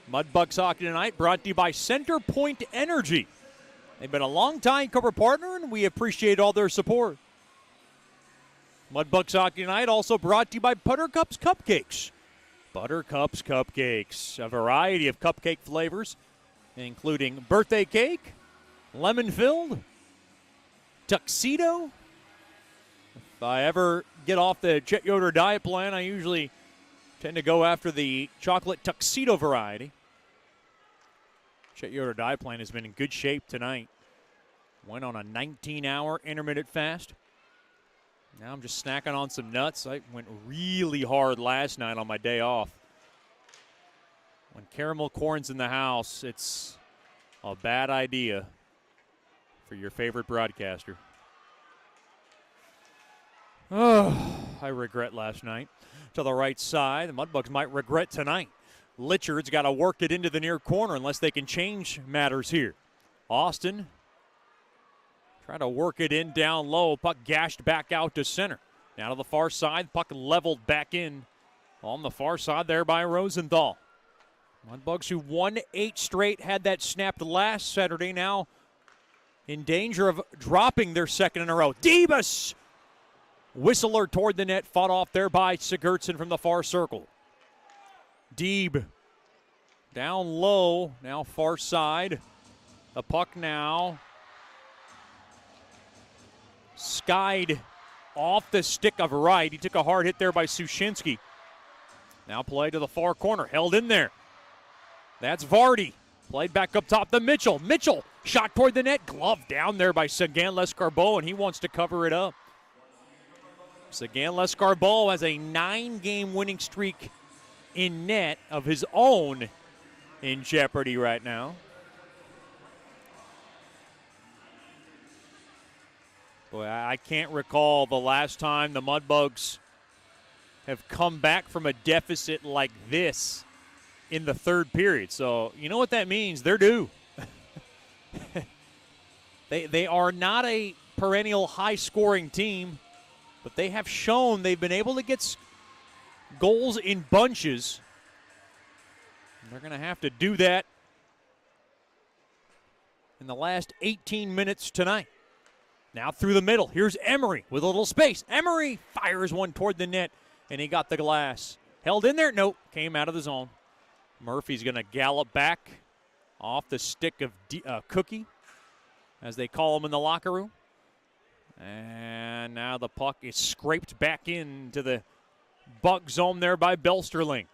Mudbugs Hockey tonight brought to you by Center Point Energy. They've been a long-time corporate partner, and we appreciate all their support. Mudbugs Hockey tonight also brought to you by Buttercups Cupcakes. Buttercups cupcakes, a variety of cupcake flavors, including birthday cake, lemon-filled, tuxedo. If I ever get off the Chet Yoder diet plan, I usually tend to go after the chocolate tuxedo variety. Chet Yoder diet plan has been in good shape tonight. Went on a 19-hour intermittent fast. Now I'm just snacking on some nuts. I went really hard last night on my day off. When caramel corn's in the house, it's a bad idea for your favorite broadcaster. Oh, I regret last night. To the right side, the Mudbugs might regret tonight. Litchard's got to work it into the near corner unless they can change matters here. Austin trying to work it in down low. Puck gashed back out to center. Now to the far side. Puck leveled back in on the far side there by Rosenthal. Mudbugs, who won 8 straight, had that snapped last Saturday, now in danger of dropping their second in a row. Debus! Whistler toward the net, fought off there by Sigurdsson from the far circle. Deeb down low, now far side. The puck now skied off the stick of right. He took a hard hit there by Sushinsky. Now play to the far corner, held in there. That's Vardy. Played back up top to Mitchell. Mitchell shot toward the net, glove down there by Sagan Lescarbot, and he wants to cover it up. Sagan Lescarbot has a 9-game winning streak in net of his own in jeopardy right now. Boy, I can't recall the last time the Mudbugs have come back from a deficit like this in the third period. So you know what that means? They're due. They are not a perennial high-scoring team, but they have shown they've been able to get goals in bunches. And they're going to have to do that in the last 18 minutes tonight. Now through the middle. Here's Emery with a little space. Emery fires one toward the net, and he got the glass. Held in there? Nope. Came out of the zone. Murphy's going to gallop back off the stick of Cookie, as they call him in the locker room. And now the puck is scraped back into the Bug zone there by Belsterling.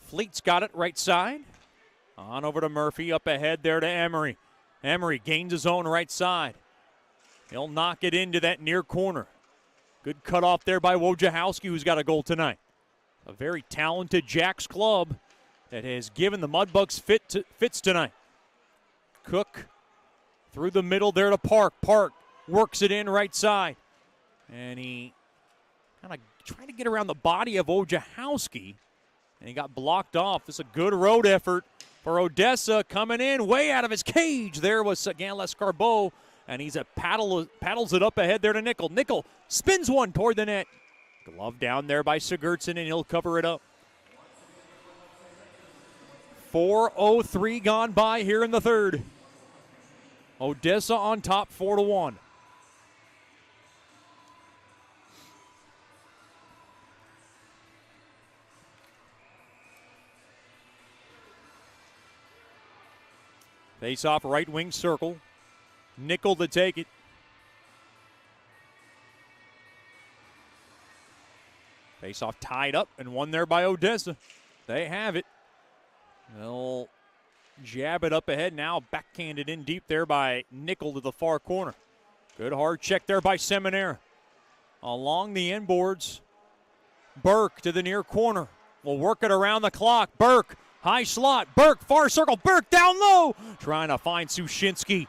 Fleet's got it right side. On over to Murphy, up ahead there to Emery. Emery gains his own right side. He'll knock it into that near corner. Good cutoff there by Wojciechowski, who's got a goal tonight. A very talented Jacks club that has given the Mudbugs fits tonight. Cook through the middle there to Park. Park works it in right side. And he kind of tried to get around the body of Wojciechowski, and he got blocked off. This is a good road effort for Odessa, coming in way out of his cage. There was Sagan Lescarbot, and he's paddles it up ahead there to Nickel. Nickel spins one toward the net. Glove down there by Sigurdsson, and he'll cover it up. 4:03 gone by here in the third. Odessa on top, 4-1. Face off right wing circle. Nickel to take it. Face off tied up and won there by Odessa. They have it. They'll jab it up ahead now. Backhanded in deep there by Nickel to the far corner. Good hard check there by Seminara. Along the inboards. Burke to the near corner. Will work it around the clock. Burke. High slot. Burke, far circle. Burke down low. Trying to find Sushinsky.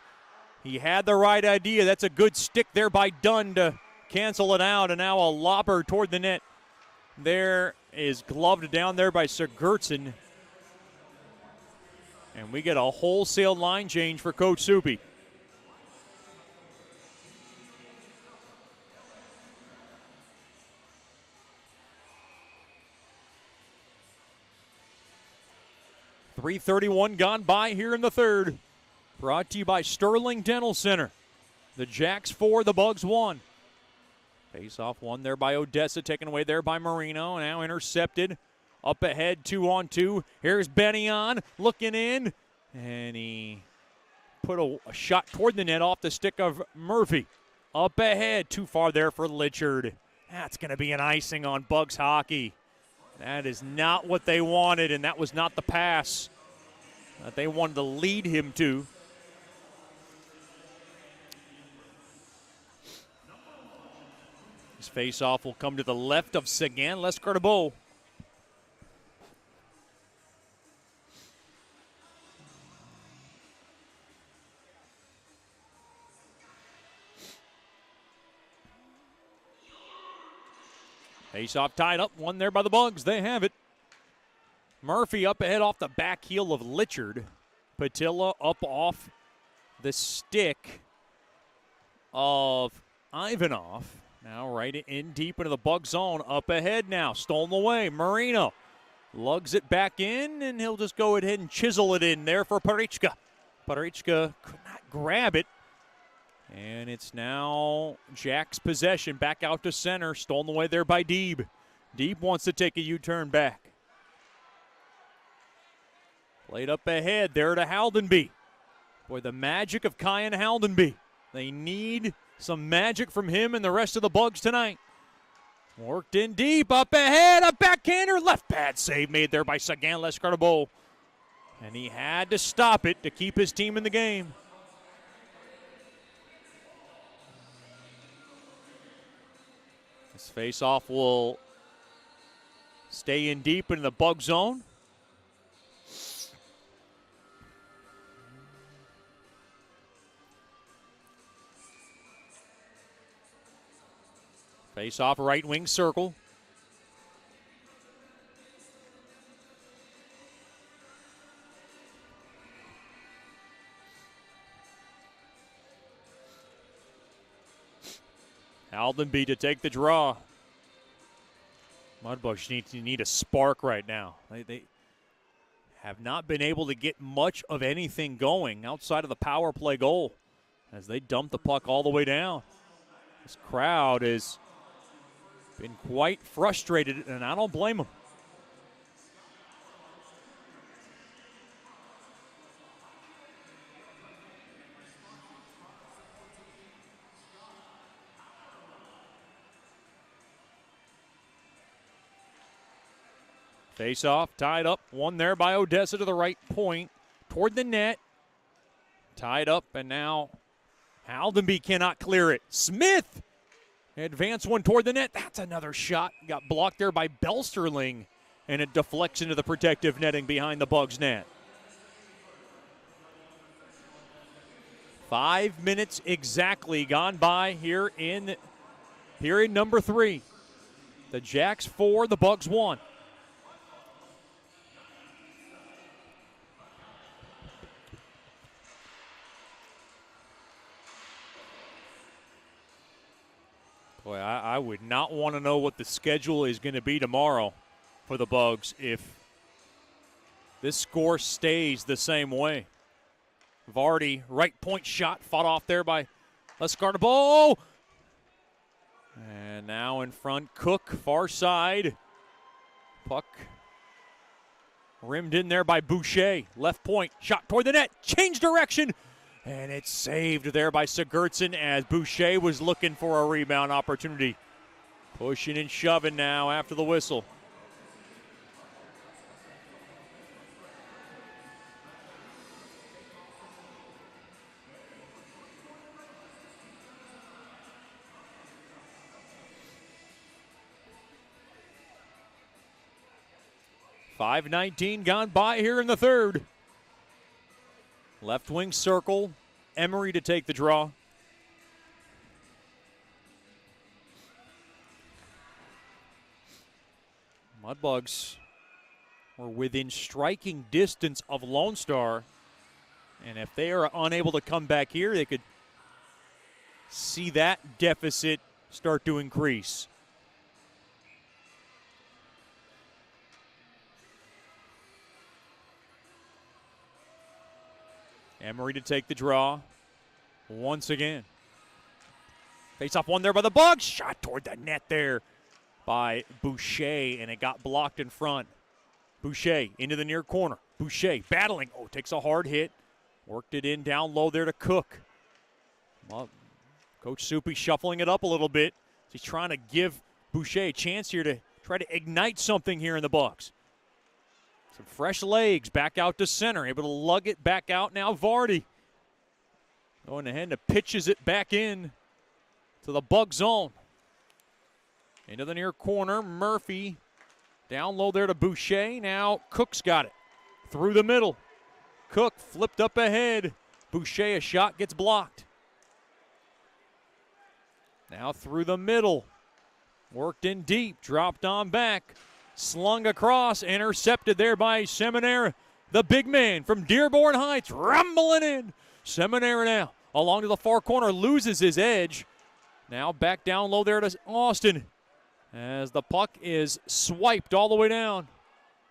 He had the right idea. That's a good stick there by Dunn to cancel it out. And now a lobber toward the net. There is gloved down there by Sigurdsson. And we get a wholesale line change for Coach Soupy. .331 gone by here in the third. Brought to you by Sterling Dental Center. The Jacks 4, the Bugs 1. Face off one there by Odessa, taken away there by Marino. Now intercepted. Up ahead, 2-on-2. Here's Bennion looking in. And he put a shot toward the net off the stick of Murphy. Up ahead, too far there for Litchard. That's going to be an icing on Bugs hockey. That is not what they wanted, and that was not the pass that they wanted to lead him to. His face-off will come to the left of Sagan Lescardabo. Face-off tied up, one there by the Bugs. They have it. Murphy up ahead off the back heel of Litchard. Patilla up off the stick of Ivanov. Now right in deep into the Bug zone. Up ahead now, stolen away. Marino lugs it back in, and he'll just go ahead and chisel it in there for Parichka. Parichka could not grab it. And it's now Jack's possession. Back out to center. Stolen away there by Deeb. Deeb wants to take a U-turn back. Played up ahead there to Haldenby. Boy, the magic of Kyan Haldenby. They need some magic from him and the rest of the Bugs tonight. Worked in deep. Up ahead. A backhander. Left pad save made there by Sagan Lescardabo. And he had to stop it to keep his team in the game. This face-off will stay in deep in the Bug zone. Face-off right wing circle. Aldenby to take the draw. Mudbugs need a spark right now. They have not been able to get much of anything going outside of the power play goal as they dump the puck all the way down. This crowd has been quite frustrated, and I don't blame them. Face-off, tied up, one there by Odessa to the right point, toward the net. Tied up, and now Haldenby cannot clear it. Smith, advance one toward the net. That's another shot. Got blocked there by Belsterling, and it deflects into the protective netting behind the Bugs net. 5 minutes exactly gone by here in period number 3. The Jacks 4, the Bugs 1. Boy, I would not want to know what the schedule is going to be tomorrow for the Bugs if this score stays the same way. Vardy, right point shot, fought off there by Lescardabo. And now in front, Cook, far side. Puck rimmed in there by Boucher. Left point, shot toward the net, change direction. And it's saved there by Sigurdsson as Boucher was looking for a rebound opportunity. Pushing and shoving now after the whistle. .5:19 gone by here in the third. Left wing circle, Emery to take the draw. Mudbugs were within striking distance of Lone Star. And if they are unable to come back here, they could see that deficit start to increase. Emery to take the draw once again. Face-off one there by the Bugs. Shot toward the net there by Boucher, and it got blocked in front. Boucher into the near corner. Boucher battling. Oh, takes a hard hit. Worked it in down low there to Cook. Well, Coach Soupy shuffling it up a little bit. He's trying to give Boucher a chance here to try to ignite something here in the Bucks. Some fresh legs back out to center. Able to lug it back out now. Vardy going ahead and pitches it back in to the Bug zone. Into the near corner. Murphy down low there to Boucher. Now Cook's got it. Through the middle. Cook flipped up ahead. Boucher, a shot gets blocked. Now through the middle. Worked in deep. Dropped on back. Slung across. Intercepted there by Seminara. The big man from Dearborn Heights rumbling in. Seminara now along to the far corner. Loses his edge. Now back down low there to Austin. As the puck is swiped all the way down.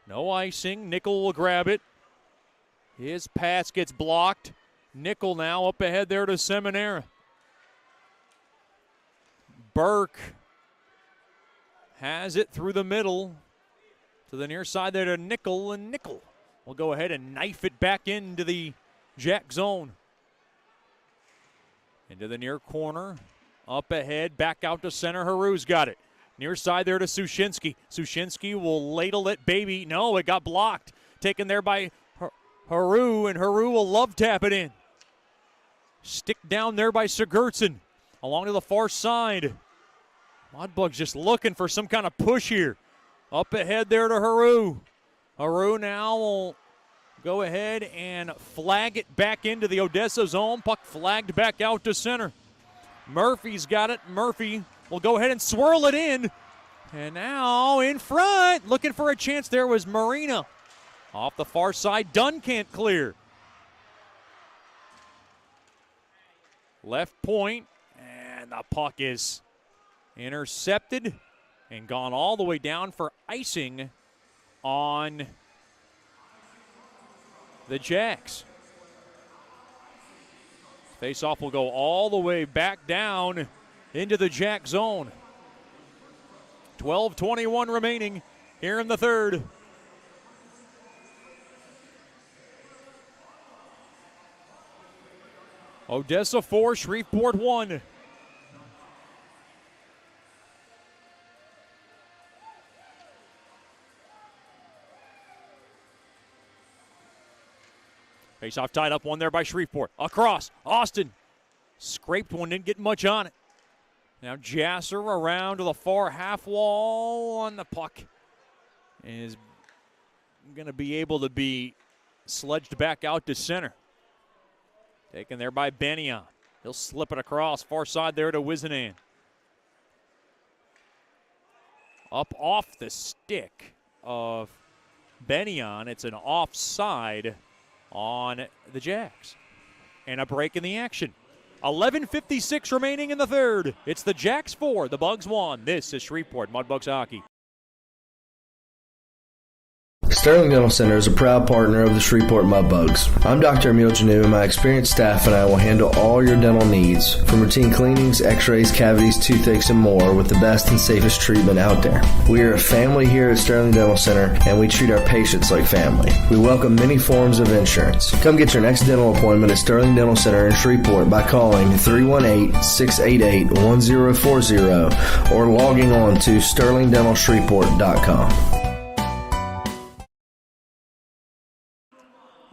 No icing. Nickel will grab it. His pass gets blocked. Nickel now up ahead there to Seminara. Burke has it through the middle to the near side there to Nickel, and Nickel will go ahead and knife it back into the Jack zone. Into the near corner. Up ahead, back out to center. Haru's got it. Near side there to Sushinsky. Sushinsky will ladle it, baby. No, it got blocked. Taken there by Haru, and Haru will love tap it in. Stick down there by Sigurdsson. Along to the far side. Mudbugs just looking for some kind of push here. Up ahead there to Haru. Haru now will go ahead and flag it back into the Odessa zone. Puck flagged back out to center. Murphy's got it. Murphy will go ahead and swirl it in. And now in front, looking for a chance there was Marina. Off the far side, Dunn can't clear. Left point, and the puck is intercepted and gone all the way down for icing on the Jacks. Face-off will go all the way back down into the Jack zone. 12:21 remaining here in the third. Odessa 4, Shreveport 1. Face-off tied up, one there by Shreveport. Across, Austin. Scraped one, didn't get much on it. Now Jasser around to the far half wall on the puck. Is going to be able to be sledged back out to center. Taken there by Benyon. He'll slip it across, far side there to Wizenan. Up off the stick of Benyon. It's an offside on the Jacks. And a break in the action. 11:56 remaining in the third. It's the Jacks 4, the Bugs 1. This is Shreveport Mudbugs Hockey. Sterling Dental Center is a proud partner of the Shreveport Mudbugs. I'm Dr. Emil Janu, and my experienced staff and I will handle all your dental needs, from routine cleanings, x-rays, cavities, toothaches, and more, with the best and safest treatment out there. We are a family here at Sterling Dental Center, and we treat our patients like family. We welcome many forms of insurance. Come get your next dental appointment at Sterling Dental Center in Shreveport by calling 318-688-1040 or logging on to sterlingdentalshreveport.com.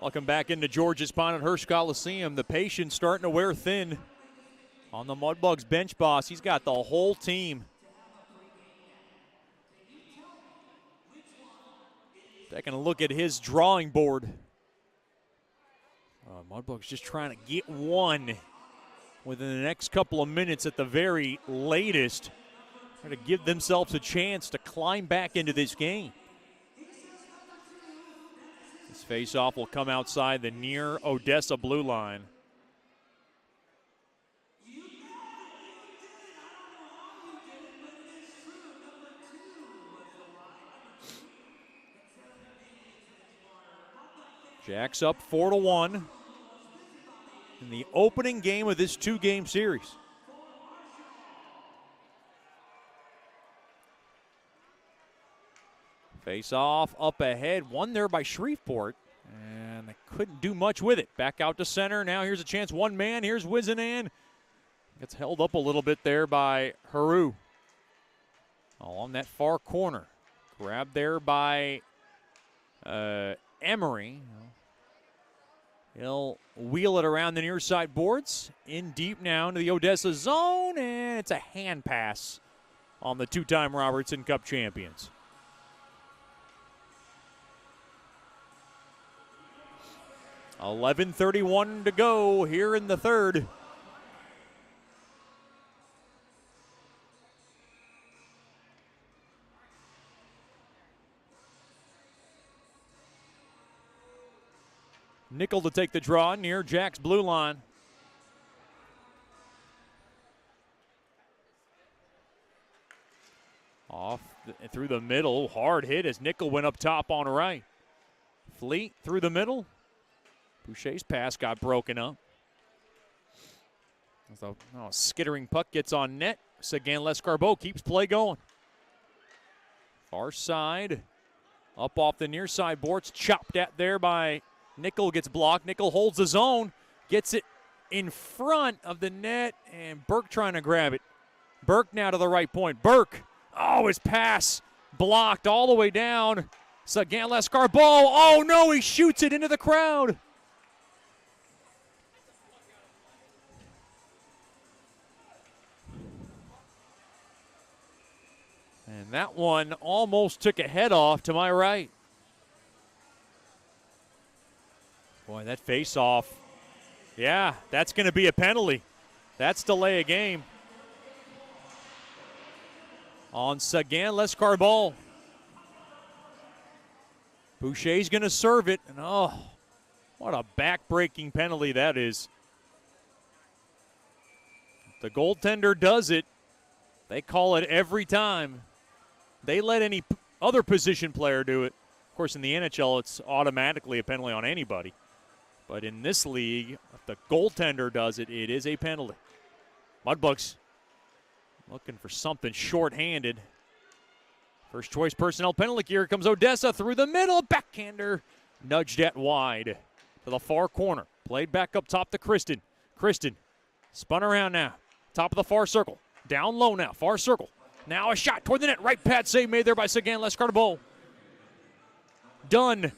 Welcome back into George's Pond at Hirsch Coliseum. The patient's starting to wear thin on the Mudbugs bench boss. He's got the whole team. Taking a look at his drawing board. Mudbugs just trying to get one within the next couple of minutes at the very latest. Trying to give themselves a chance to climb back into this game. This face-off will come outside the near Odessa blue line. Jacks up 4-1 in the opening game of this two-game series. Face off up ahead. One there by Shreveport. And they couldn't do much with it. Back out to center. Now here's a chance. One man. Here's Wizenan. Gets held up a little bit there by Haru. On that far corner. Grabbed there by Emery. He'll wheel it around the near side boards. In deep now into the Odessa zone. And it's a hand pass on the two-time Robertson Cup champions. $11:31 to go here in the third. Nickel to take the draw near Jack's blue line. Through the middle. Hard hit as Nickel went up top on right. Fleet through the middle. Boucher's pass got broken up. So, skittering puck gets on net. Seguin Lescarbot keeps play going. Far side. Up off the near side boards. Chopped at there by Nickel. Gets blocked. Nickel holds his own. Gets it in front of the net. And Burke trying to grab it. Burke now to the right point. Burke. Oh, his pass blocked all the way down. Seguin Lescarbot. Oh, no, he shoots it into the crowd. And that one almost took a head off to my right. Boy, that face-off. Yeah, that's going to be a penalty. That's delay a game. On Seguin Lescarbot. Boucher's going to serve it. And oh, what a back-breaking penalty that is. The goaltender does it. They call it every time. They let any other position player do it. Of course, in the NHL, it's automatically a penalty on anybody. But in this league, if the goaltender does it, it is a penalty. Mudbugs looking for something shorthanded. First choice personnel penalty. Here comes Odessa through the middle. Backhander nudged at wide to the far corner. Played back up top to Kristen. Kristen spun around now. Top of the far circle. Down low now. Far circle. Now a shot toward the net. Right pad save made there by Seguin Lescarbot. Done.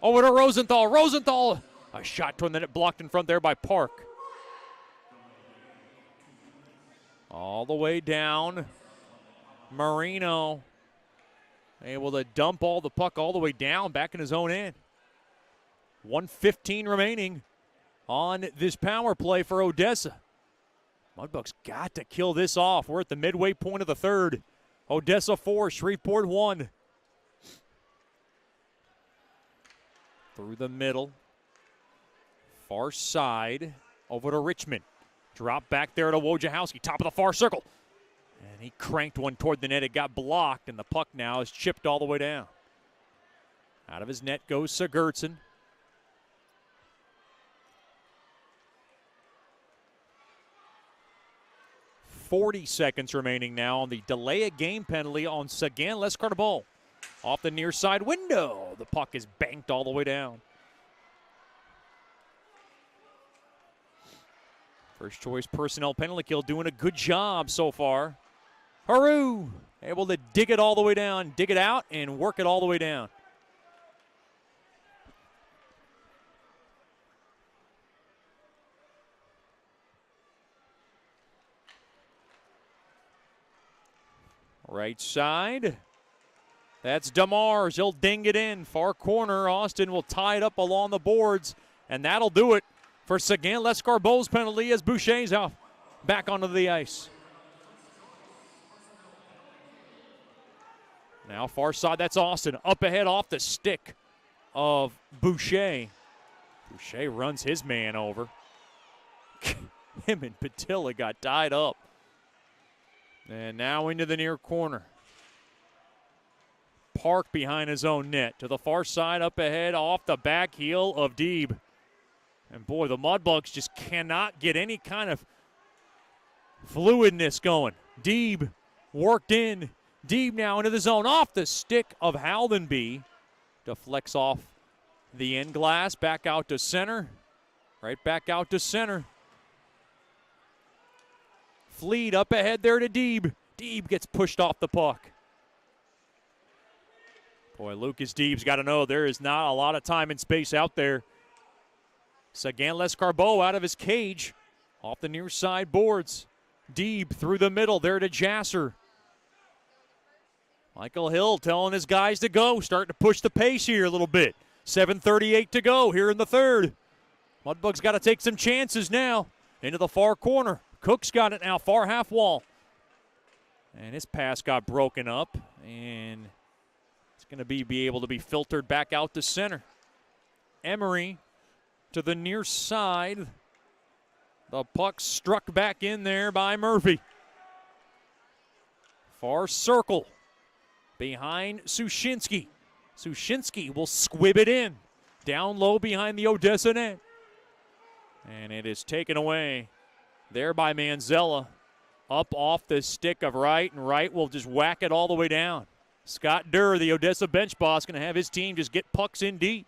Over to Rosenthal. Rosenthal. A shot toward the net blocked in front there by Park. All the way down. Marino able to dump all the puck all the way down back in his own end. 1:15 remaining on this power play for Odessa. Mudbugs got to kill this off. We're at the midway point of the third. Odessa 4, Shreveport 1. Through the middle. Far side. Over to Richmond. Drop back there to Wojciechowski. Top of the far circle. And he cranked one toward the net. It got blocked, and the puck now is chipped all the way down. Out of his net goes Sigurdsson. 40 seconds remaining now on the delay a game penalty on Seguin Lescarbot. Off the near side window. The puck is banked all the way down. First choice personnel penalty kill doing a good job so far. Haru able to dig it all the way down, dig it out, and work it all the way down. Right side. That's DeMars. He'll ding it in. Far corner. Austin will tie it up along the boards, and that'll do it for Seguin Lescarbot's penalty as Boucher's out back onto the ice. Now far side, that's Austin. Up ahead off the stick of Boucher. Boucher runs his man over. Him and Patilla got tied up. And now into the near corner. Park behind his own net. To the far side, up ahead, off the back heel of Deeb. And boy, the Mudbugs just cannot get any kind of fluidness going. Deeb worked in. Deeb now into the zone, off the stick of Haldenby. Deflects off the end glass, back out to center. Right back out to center. Fleet up ahead there to Deeb. Deeb gets pushed off the puck. Boy, Lucas Deeb's got to know there is not a lot of time and space out there. Sagan Lescarbeau out of his cage. Off the near side boards. Deeb through the middle there to Jasser. Michael Hill telling his guys to go. Starting to push the pace here a little bit. 7:38 to go here in the third. Mudbugs got to take some chances now. Into the far corner. Cook's got it now, far half wall. And his pass got broken up. And it's going to be able to be filtered back out to center. Emery to the near side. The puck struck back in there by Murphy. Far circle behind Sushinsky. Sushinsky will squib it in. Down low behind the Odessa net. And it is taken away there by Manzella. Up off the stick of Wright, and Wright will just whack it all the way down. Scott Durr, the Odessa bench boss, going to have his team just get pucks in deep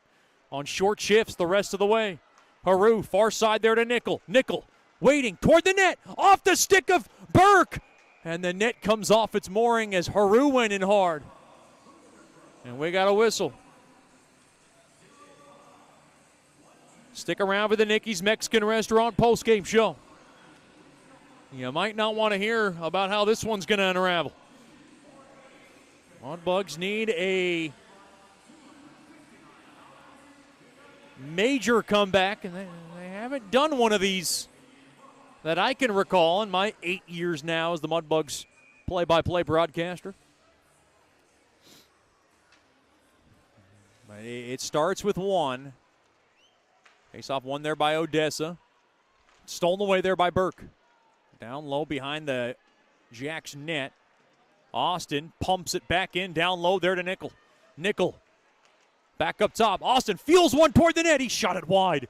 on short shifts the rest of the way. Haru, far side there to Nickel. Nickel waiting toward the net, off the stick of Burke. And the net comes off its mooring as Haru went in hard. And we got a whistle. Stick around for the Nicky's Mexican Restaurant postgame show. You might not want to hear about how this one's going to unravel. Mudbugs need a major comeback, and they haven't done one of these that I can recall in my 8 years now as the Mudbugs play-by-play broadcaster. But it starts with one. Face-off one there by Odessa. Stolen away there by Burke. Down low behind the Jacks net. Austin pumps it back in, down low there to Nickel. Nickel back up top. Austin feels one toward the net. He shot it wide.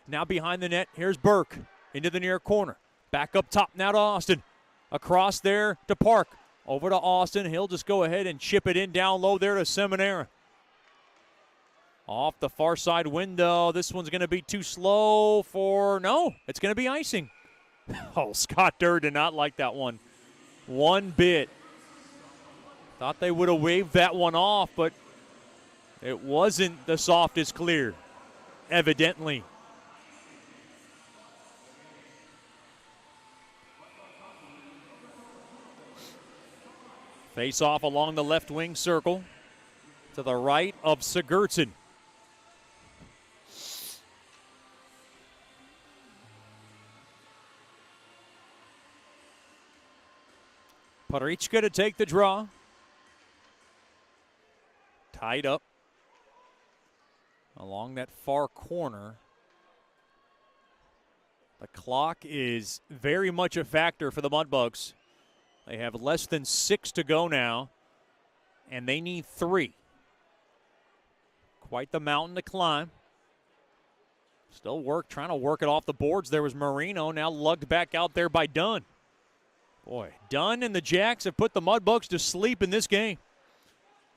Now behind the net, here's Burke into the near corner. Back up top now to Austin. Across there to Park. Over to Austin. He'll just go ahead and chip it in down low there to Seminara. Off the far side window. This one's going to be too slow for, no, it's going to be icing. Oh, Scott Durr did not like that one one bit. Thought they would have waved that one off, but it wasn't the softest clear, evidently. Face off along the left wing circle to the right of Sigurdsson. Parichka to take the draw. Tied up along that far corner. The clock is very much a factor for the Mudbugs. They have less than 6 to go now, and they need 3. Quite the mountain to climb. Still trying to work it off the boards. There was Marino, now lugged back out there by Dunn. Boy, Dunn and the Jacks have put the Mudbugs to sleep in this game.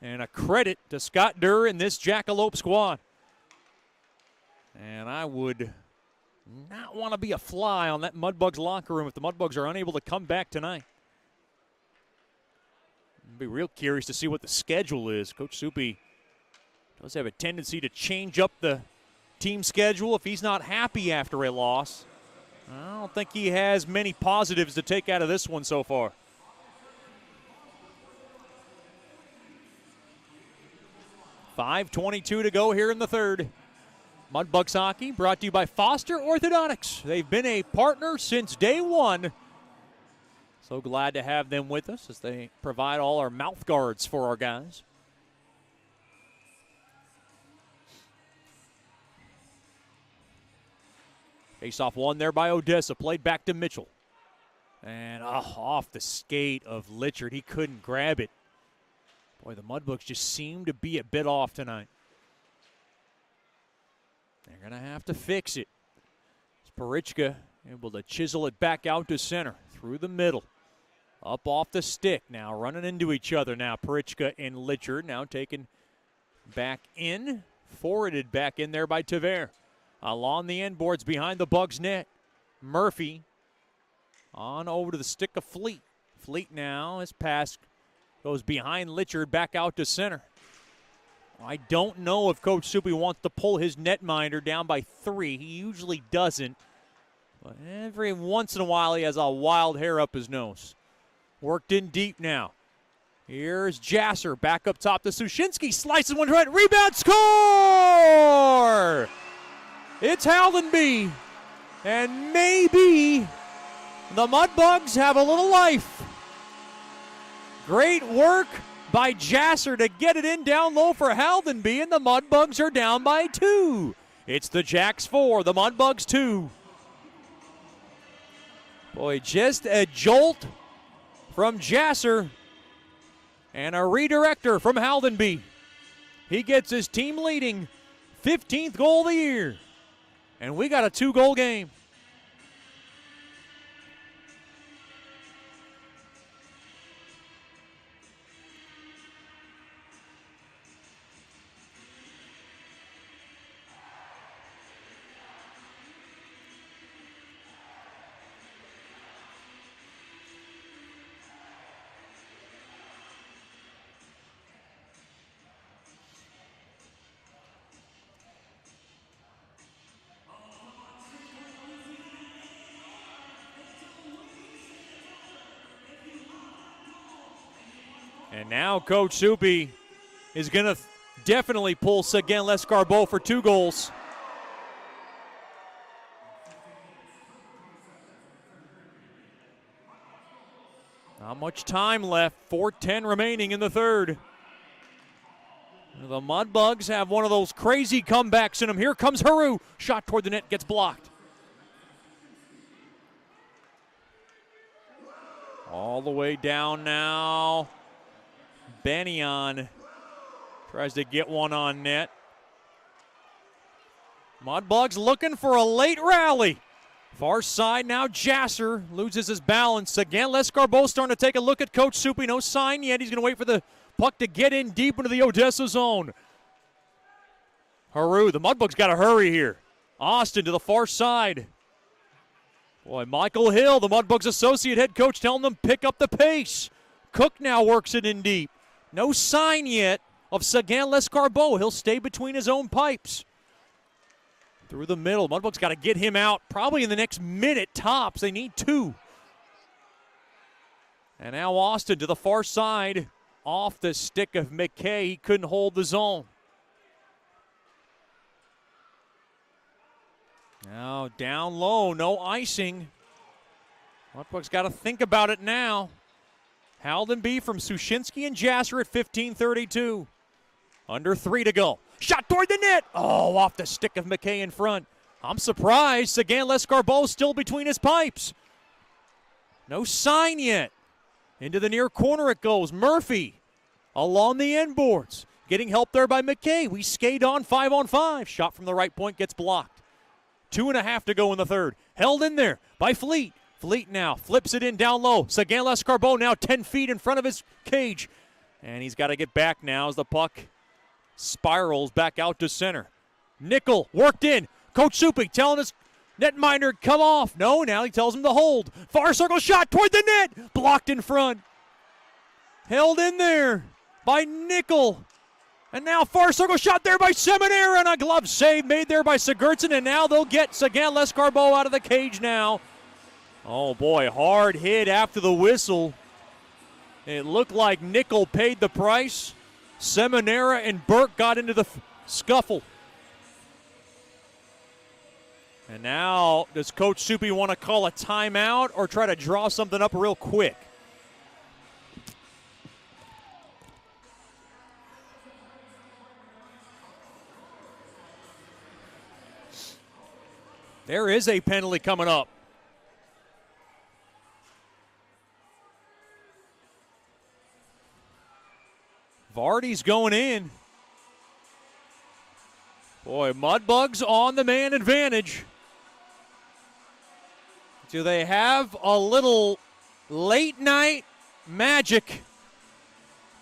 And a credit to Scott Durr and this Jackalope squad. And I would not want to be a fly on that Mudbugs locker room if the Mudbugs are unable to come back tonight. I'd be real curious to see what the schedule is. Coach Soupy does have a tendency to change up the team schedule if he's not happy after a loss. I don't think he has many positives to take out of this one so far. .5:22 to go here in the third. Mudbugs hockey brought to you by Foster Orthodontics. They've been a partner since day one. So glad to have them with us as they provide all our mouth guards for our guys. Face-off one there by Odessa. Played back to Mitchell. And off the skate of Litchard. He couldn't grab it. Boy, the Mudbugs just seem to be a bit off tonight. They're going to have to fix it. Parichka able to chisel it back out to center. Through the middle. Up off the stick now, running into each other now. Parichka and Litchard now taken back in. Forwarded back in there by Tavere. Along the end boards behind the Bugs net. Murphy on over to the stick of Fleet. Fleet now, his pass goes behind Litchard back out to center. I don't know if Coach Soupy wants to pull his netminder down by 3. He usually doesn't. But every once in a while he has a wild hair up his nose. Worked in deep now. Here's Jasser back up top to Sushinsky. Slices one right. Rebound, score! It's Haldenby. And maybe the Mudbugs have a little life. Great work by Jasser to get it in down low for Haldenby, and the Mudbugs are down by 2. It's the Jacks 4, the Mudbugs 2. Boy, just a jolt from Jasser and a redirector from Haldenby. He gets his team leading 15th goal of the year. And we got a 2-goal game. And now Coach Soupy is going to definitely pull Seguin Lescarbot for 2 goals. Not much time left. 4:10 remaining in the third. The Mudbugs have one of those crazy comebacks in them. Here comes Haru. Shot toward the net, gets blocked. All the way down now. Bennion tries to get one on net. Mudbugs looking for a late rally. Far side now, Jasser loses his balance. Again, Lescarbot starting to take a look at Coach Soupy. No sign yet. He's going to wait for the puck to get in deep into the Odessa zone. Haru, the Mudbugs got to hurry here. Austin to the far side. Boy, Michael Hill, the Mudbugs associate head coach, telling them pick up the pace. Cook now works it in deep. No sign yet of Seguin Lescarbot. He'll stay between his own pipes. Through the middle. Mudbugs got to get him out probably in the next minute tops. They need 2. And now Austin to the far side. Off the stick of McKay. He couldn't hold the zone. Now down low. No icing. Mudbugs got to think about it now. Haldenby from Sushinsky and Jasser at 15:32. Under 3 to go. Shot toward the net. Oh, off the stick of McKay in front. I'm surprised Seguin Lescarbot still between his pipes. No sign yet. Into the near corner it goes. Murphy along the end boards. Getting help there by McKay. We skate on 5-on-5. Shot from the right point gets blocked. 2.5 to go in the third. Held in there by Fleet. Fleet now flips it in down low. Seguin Lescarbot now 10 feet in front of his cage. And he's got to get back now as the puck spirals back out to center. Nickel worked in. Coach Soupy telling his netminder, come off. No, now he tells him to hold. Far circle shot toward the net. Blocked in front. Held in there by Nickel. And now far circle shot there by Seminara. And a glove save made there by Sigurdsson. And now they'll get Seguin Lescarbot out of the cage now. Oh, boy, hard hit after the whistle. It looked like Nickel paid the price. Seminara and Burke got into the scuffle. And now, does Coach Soupy want to call a timeout or try to draw something up real quick? There is a penalty coming up. Vardy's going in. Boy, Mudbugs on the man advantage. Do they have a little late night magic.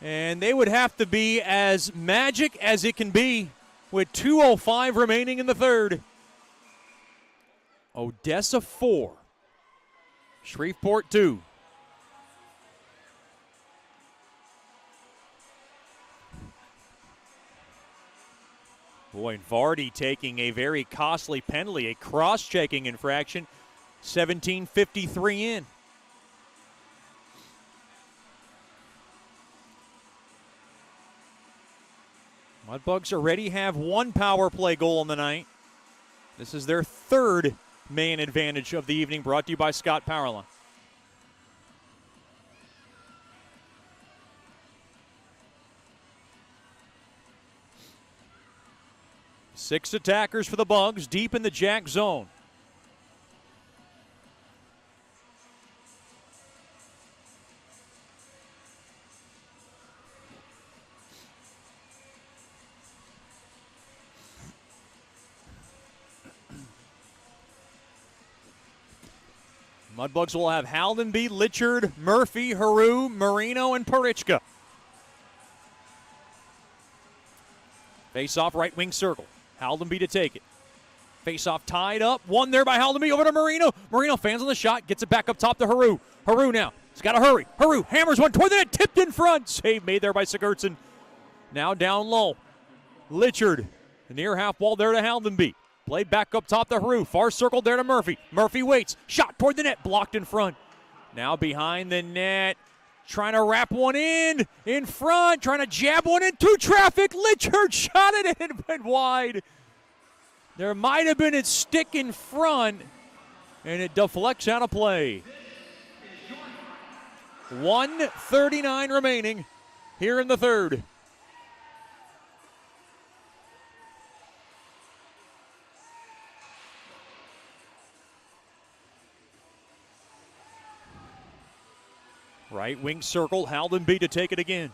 And they would have to be as magic as it can be with 2:05 remaining in the third. Odessa 4, Shreveport 2. Boy, and Vardy taking a very costly penalty, a cross-checking infraction, 17:53 in. Mudbugs already have one power play goal in the night. This is their third man advantage of the evening, brought to you by Scott Powerline. Six attackers for the Bugs, deep in the Jack zone. Mudbugs will have Haldenby, Litchard, Murphy, Haru, Marino, and Parichka. Face-off right wing circle. Haldenby to take it. Face-off tied up. One there by Haldenby over to Marino. Marino fans on the shot. Gets it back up top to Haru. Haru now. He's got to hurry. Haru hammers one toward the net. Tipped in front. Save made there by Sigurdsson. Now down low. Litchard. Near half wall there to Haldenby. Played back up top to Haru. Far circle there to Murphy. Murphy waits. Shot toward the net. Blocked in front. Now behind the net. Trying to wrap one in front. Trying to jab one into traffic. Litchard shot it and went wide. There might have been a stick in front, and it deflects out of play. 1:39 remaining here in the third. Right wing circle, Haldenby to take it again.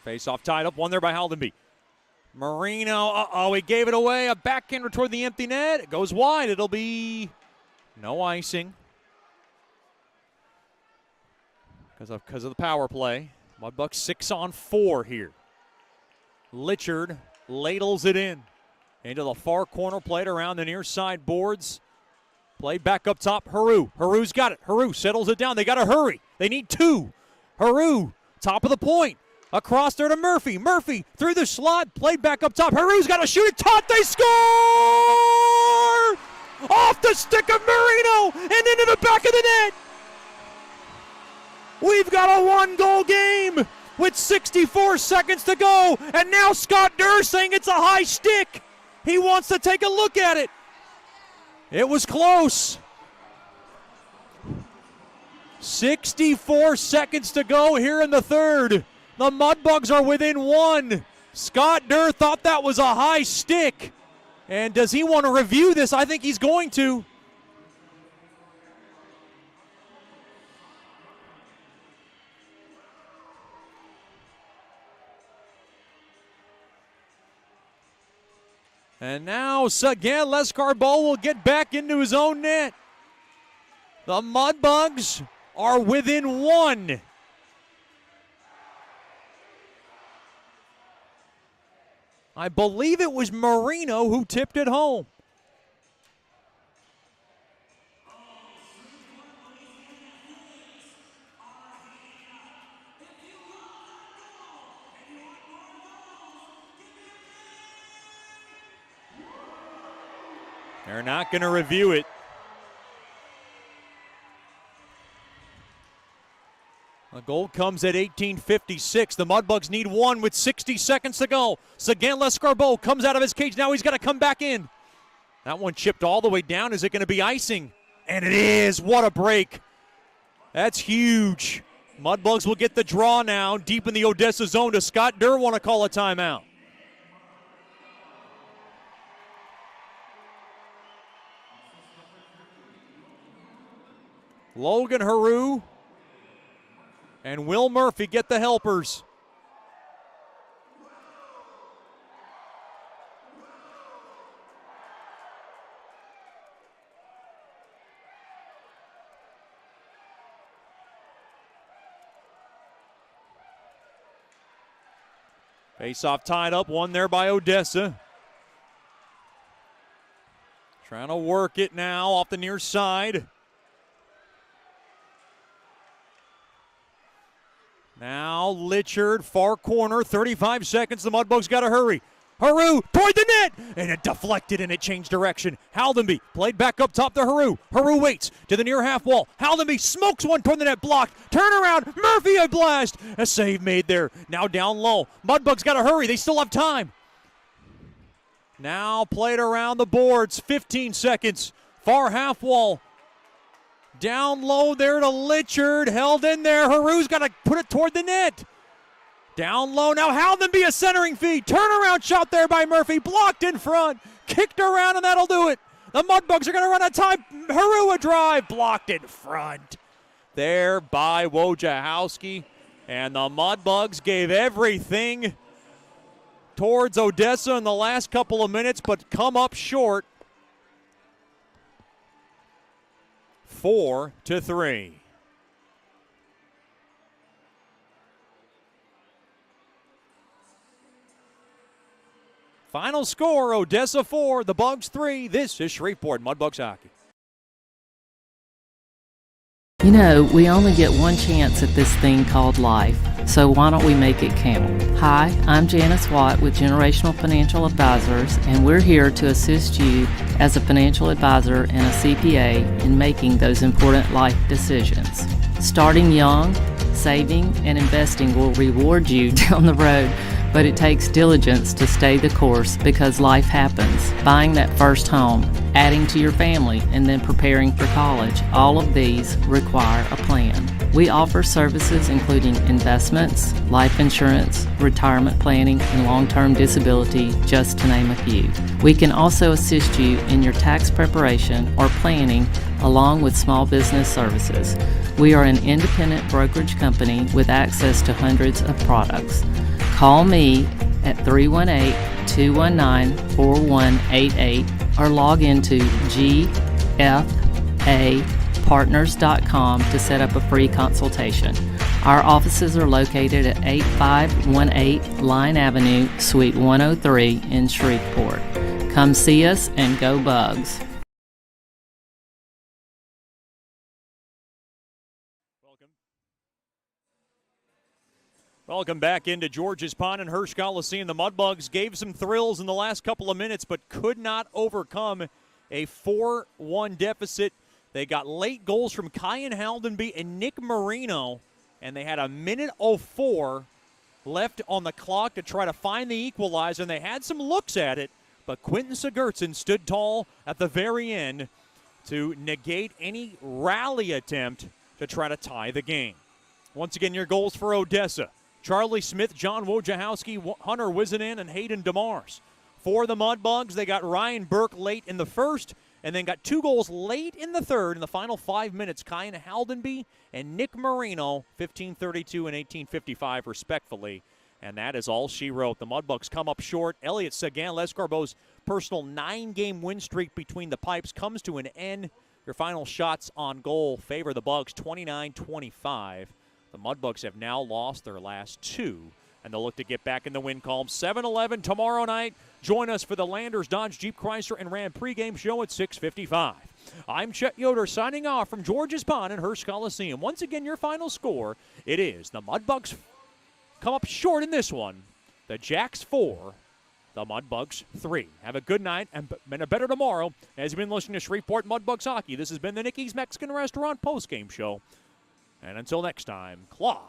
Face-off tied up, one there by Haldenby. Marino, he gave it away. A backhander toward the empty net. It goes wide. It'll be no icing because of the power play. Mudbucks 6-on-4 here. Litchard ladles it in. Into the far corner, played around the near side boards. Played back up top, Haru. Haru's got it. Haru settles it down. They got to hurry. They need two. Haru, top of the point. Across there to Murphy. Murphy through the slot, played back up top. Haru's got to shoot it. They score! Off the stick of Marino and into the back of the net. We've got a one-goal game with 64 seconds to go, and now Scott Durr saying it's a high stick. He wants to take a look at it. It was close. 64 seconds to go here in the third. The Mudbugs are within one. Scott Durr thought that was a high stick. And does he want to review this? I think he's going to. And now Seguin Lescarbot will get back into his own net. The Mudbugs are within one. I believe it was Marino who tipped it home. They're not going to review it. The goal comes at 18:56. The Mudbugs need one with 60 seconds to go. Seguin Lescarbot comes out of his cage. Now he's got to come back in. That one chipped all the way down. Is it going to be icing? And it is. What a break. That's huge. Mudbugs will get the draw now deep in the Odessa zone. Does Scott Durr want to call a timeout? Logan Haru and Will Murphy get the helpers. Face-off tied up, one there by Odessa. Trying to work it now off the near side. Now Litchard, far corner, 35 seconds. The Mudbugs got to hurry. Haru toward the net, and it deflected and it changed direction. Haldenby played back up top to Haru. Haru waits to the near half wall. Haldenby smokes one toward the net, blocked. Turn around, Murphy a blast. A save made there. Now down low. Mudbugs got to hurry. They still have time. Now played around the boards, 15 seconds. Far half wall. Down low there to Litchard, held in there. Haru's got to put it toward the net. Down low now, Haldenby a centering feed. Turnaround shot there by Murphy, blocked in front. Kicked around and that'll do it. The Mudbugs are going to run out of time. Haru a drive, blocked in front. There by Wojciechowski. And the Mudbugs gave everything towards Odessa in the last couple of minutes, but come up short. 4-3. Final score, Odessa 4, the Bugs 3. This is Shreveport Mudbugs hockey. You know, we only get one chance at this thing called life, so why don't we make it count? Hi, I'm Janice Watt with Generational Financial Advisors, and we're here to assist you as a financial advisor and a CPA in making those important life decisions. Starting young, saving, and investing will reward you down the road, but it takes diligence to stay the course because life happens. Buying that first home, adding to your family, and then preparing for college, all of these require a plan. We offer services including investments, life insurance, retirement planning, and long-term disability, just to name a few. We can also assist you in your tax preparation or planning along with small business services. We are an independent brokerage company with access to hundreds of products. Call me at 318-219-4188 or log into gfapartners.com to set up a free consultation. Our offices are located at 8518 Line Avenue, Suite 103 in Shreveport. Come see us and go Bugs. Welcome back into George's Pond and Hirsch Coliseum. The Mudbugs gave some thrills in the last couple of minutes, but could not overcome a 4-1 deficit. They got late goals from Kyan Haldenby and Nick Marino, and they had a minute 04 left on the clock to try to find the equalizer, and they had some looks at it, but Quentin Sigurdsson stood tall at the very end to negate any rally attempt to try to tie the game. Once again, your goals for Odessa: Charlie Smith, John Wojciechowski, Hunter Wizenen, and Hayden DeMars. For the Mudbugs, they got Ryan Burke late in the first, and then got 2 goals late in the third in the final 5 minutes. Kyan Haldenby and Nick Marino, 15:32 and 18:55 respectfully. And that is all she wrote. The Mudbugs come up short. Elliot Sagan, Lescarbo's personal 9-game win streak between the pipes comes to an end. Your final shots on goal favor the Bugs 29-25. The Mudbugs have now lost their last 2, and they'll look to get back in the win column. 7-11 tomorrow night. Join us for the Landers Dodge Jeep Chrysler and Ram pregame show at 6:55. I'm Chet Yoder signing off from George's Pond and Hirsch Coliseum. Once again, your final score, it is the Mudbugs come up short in this one. The Jacks 4, the Mudbugs 3. Have a good night and a better tomorrow. As you've been listening to Shreveport Mudbugs Hockey, this has been the Nicky's Mexican Restaurant postgame show. And until next time, Claus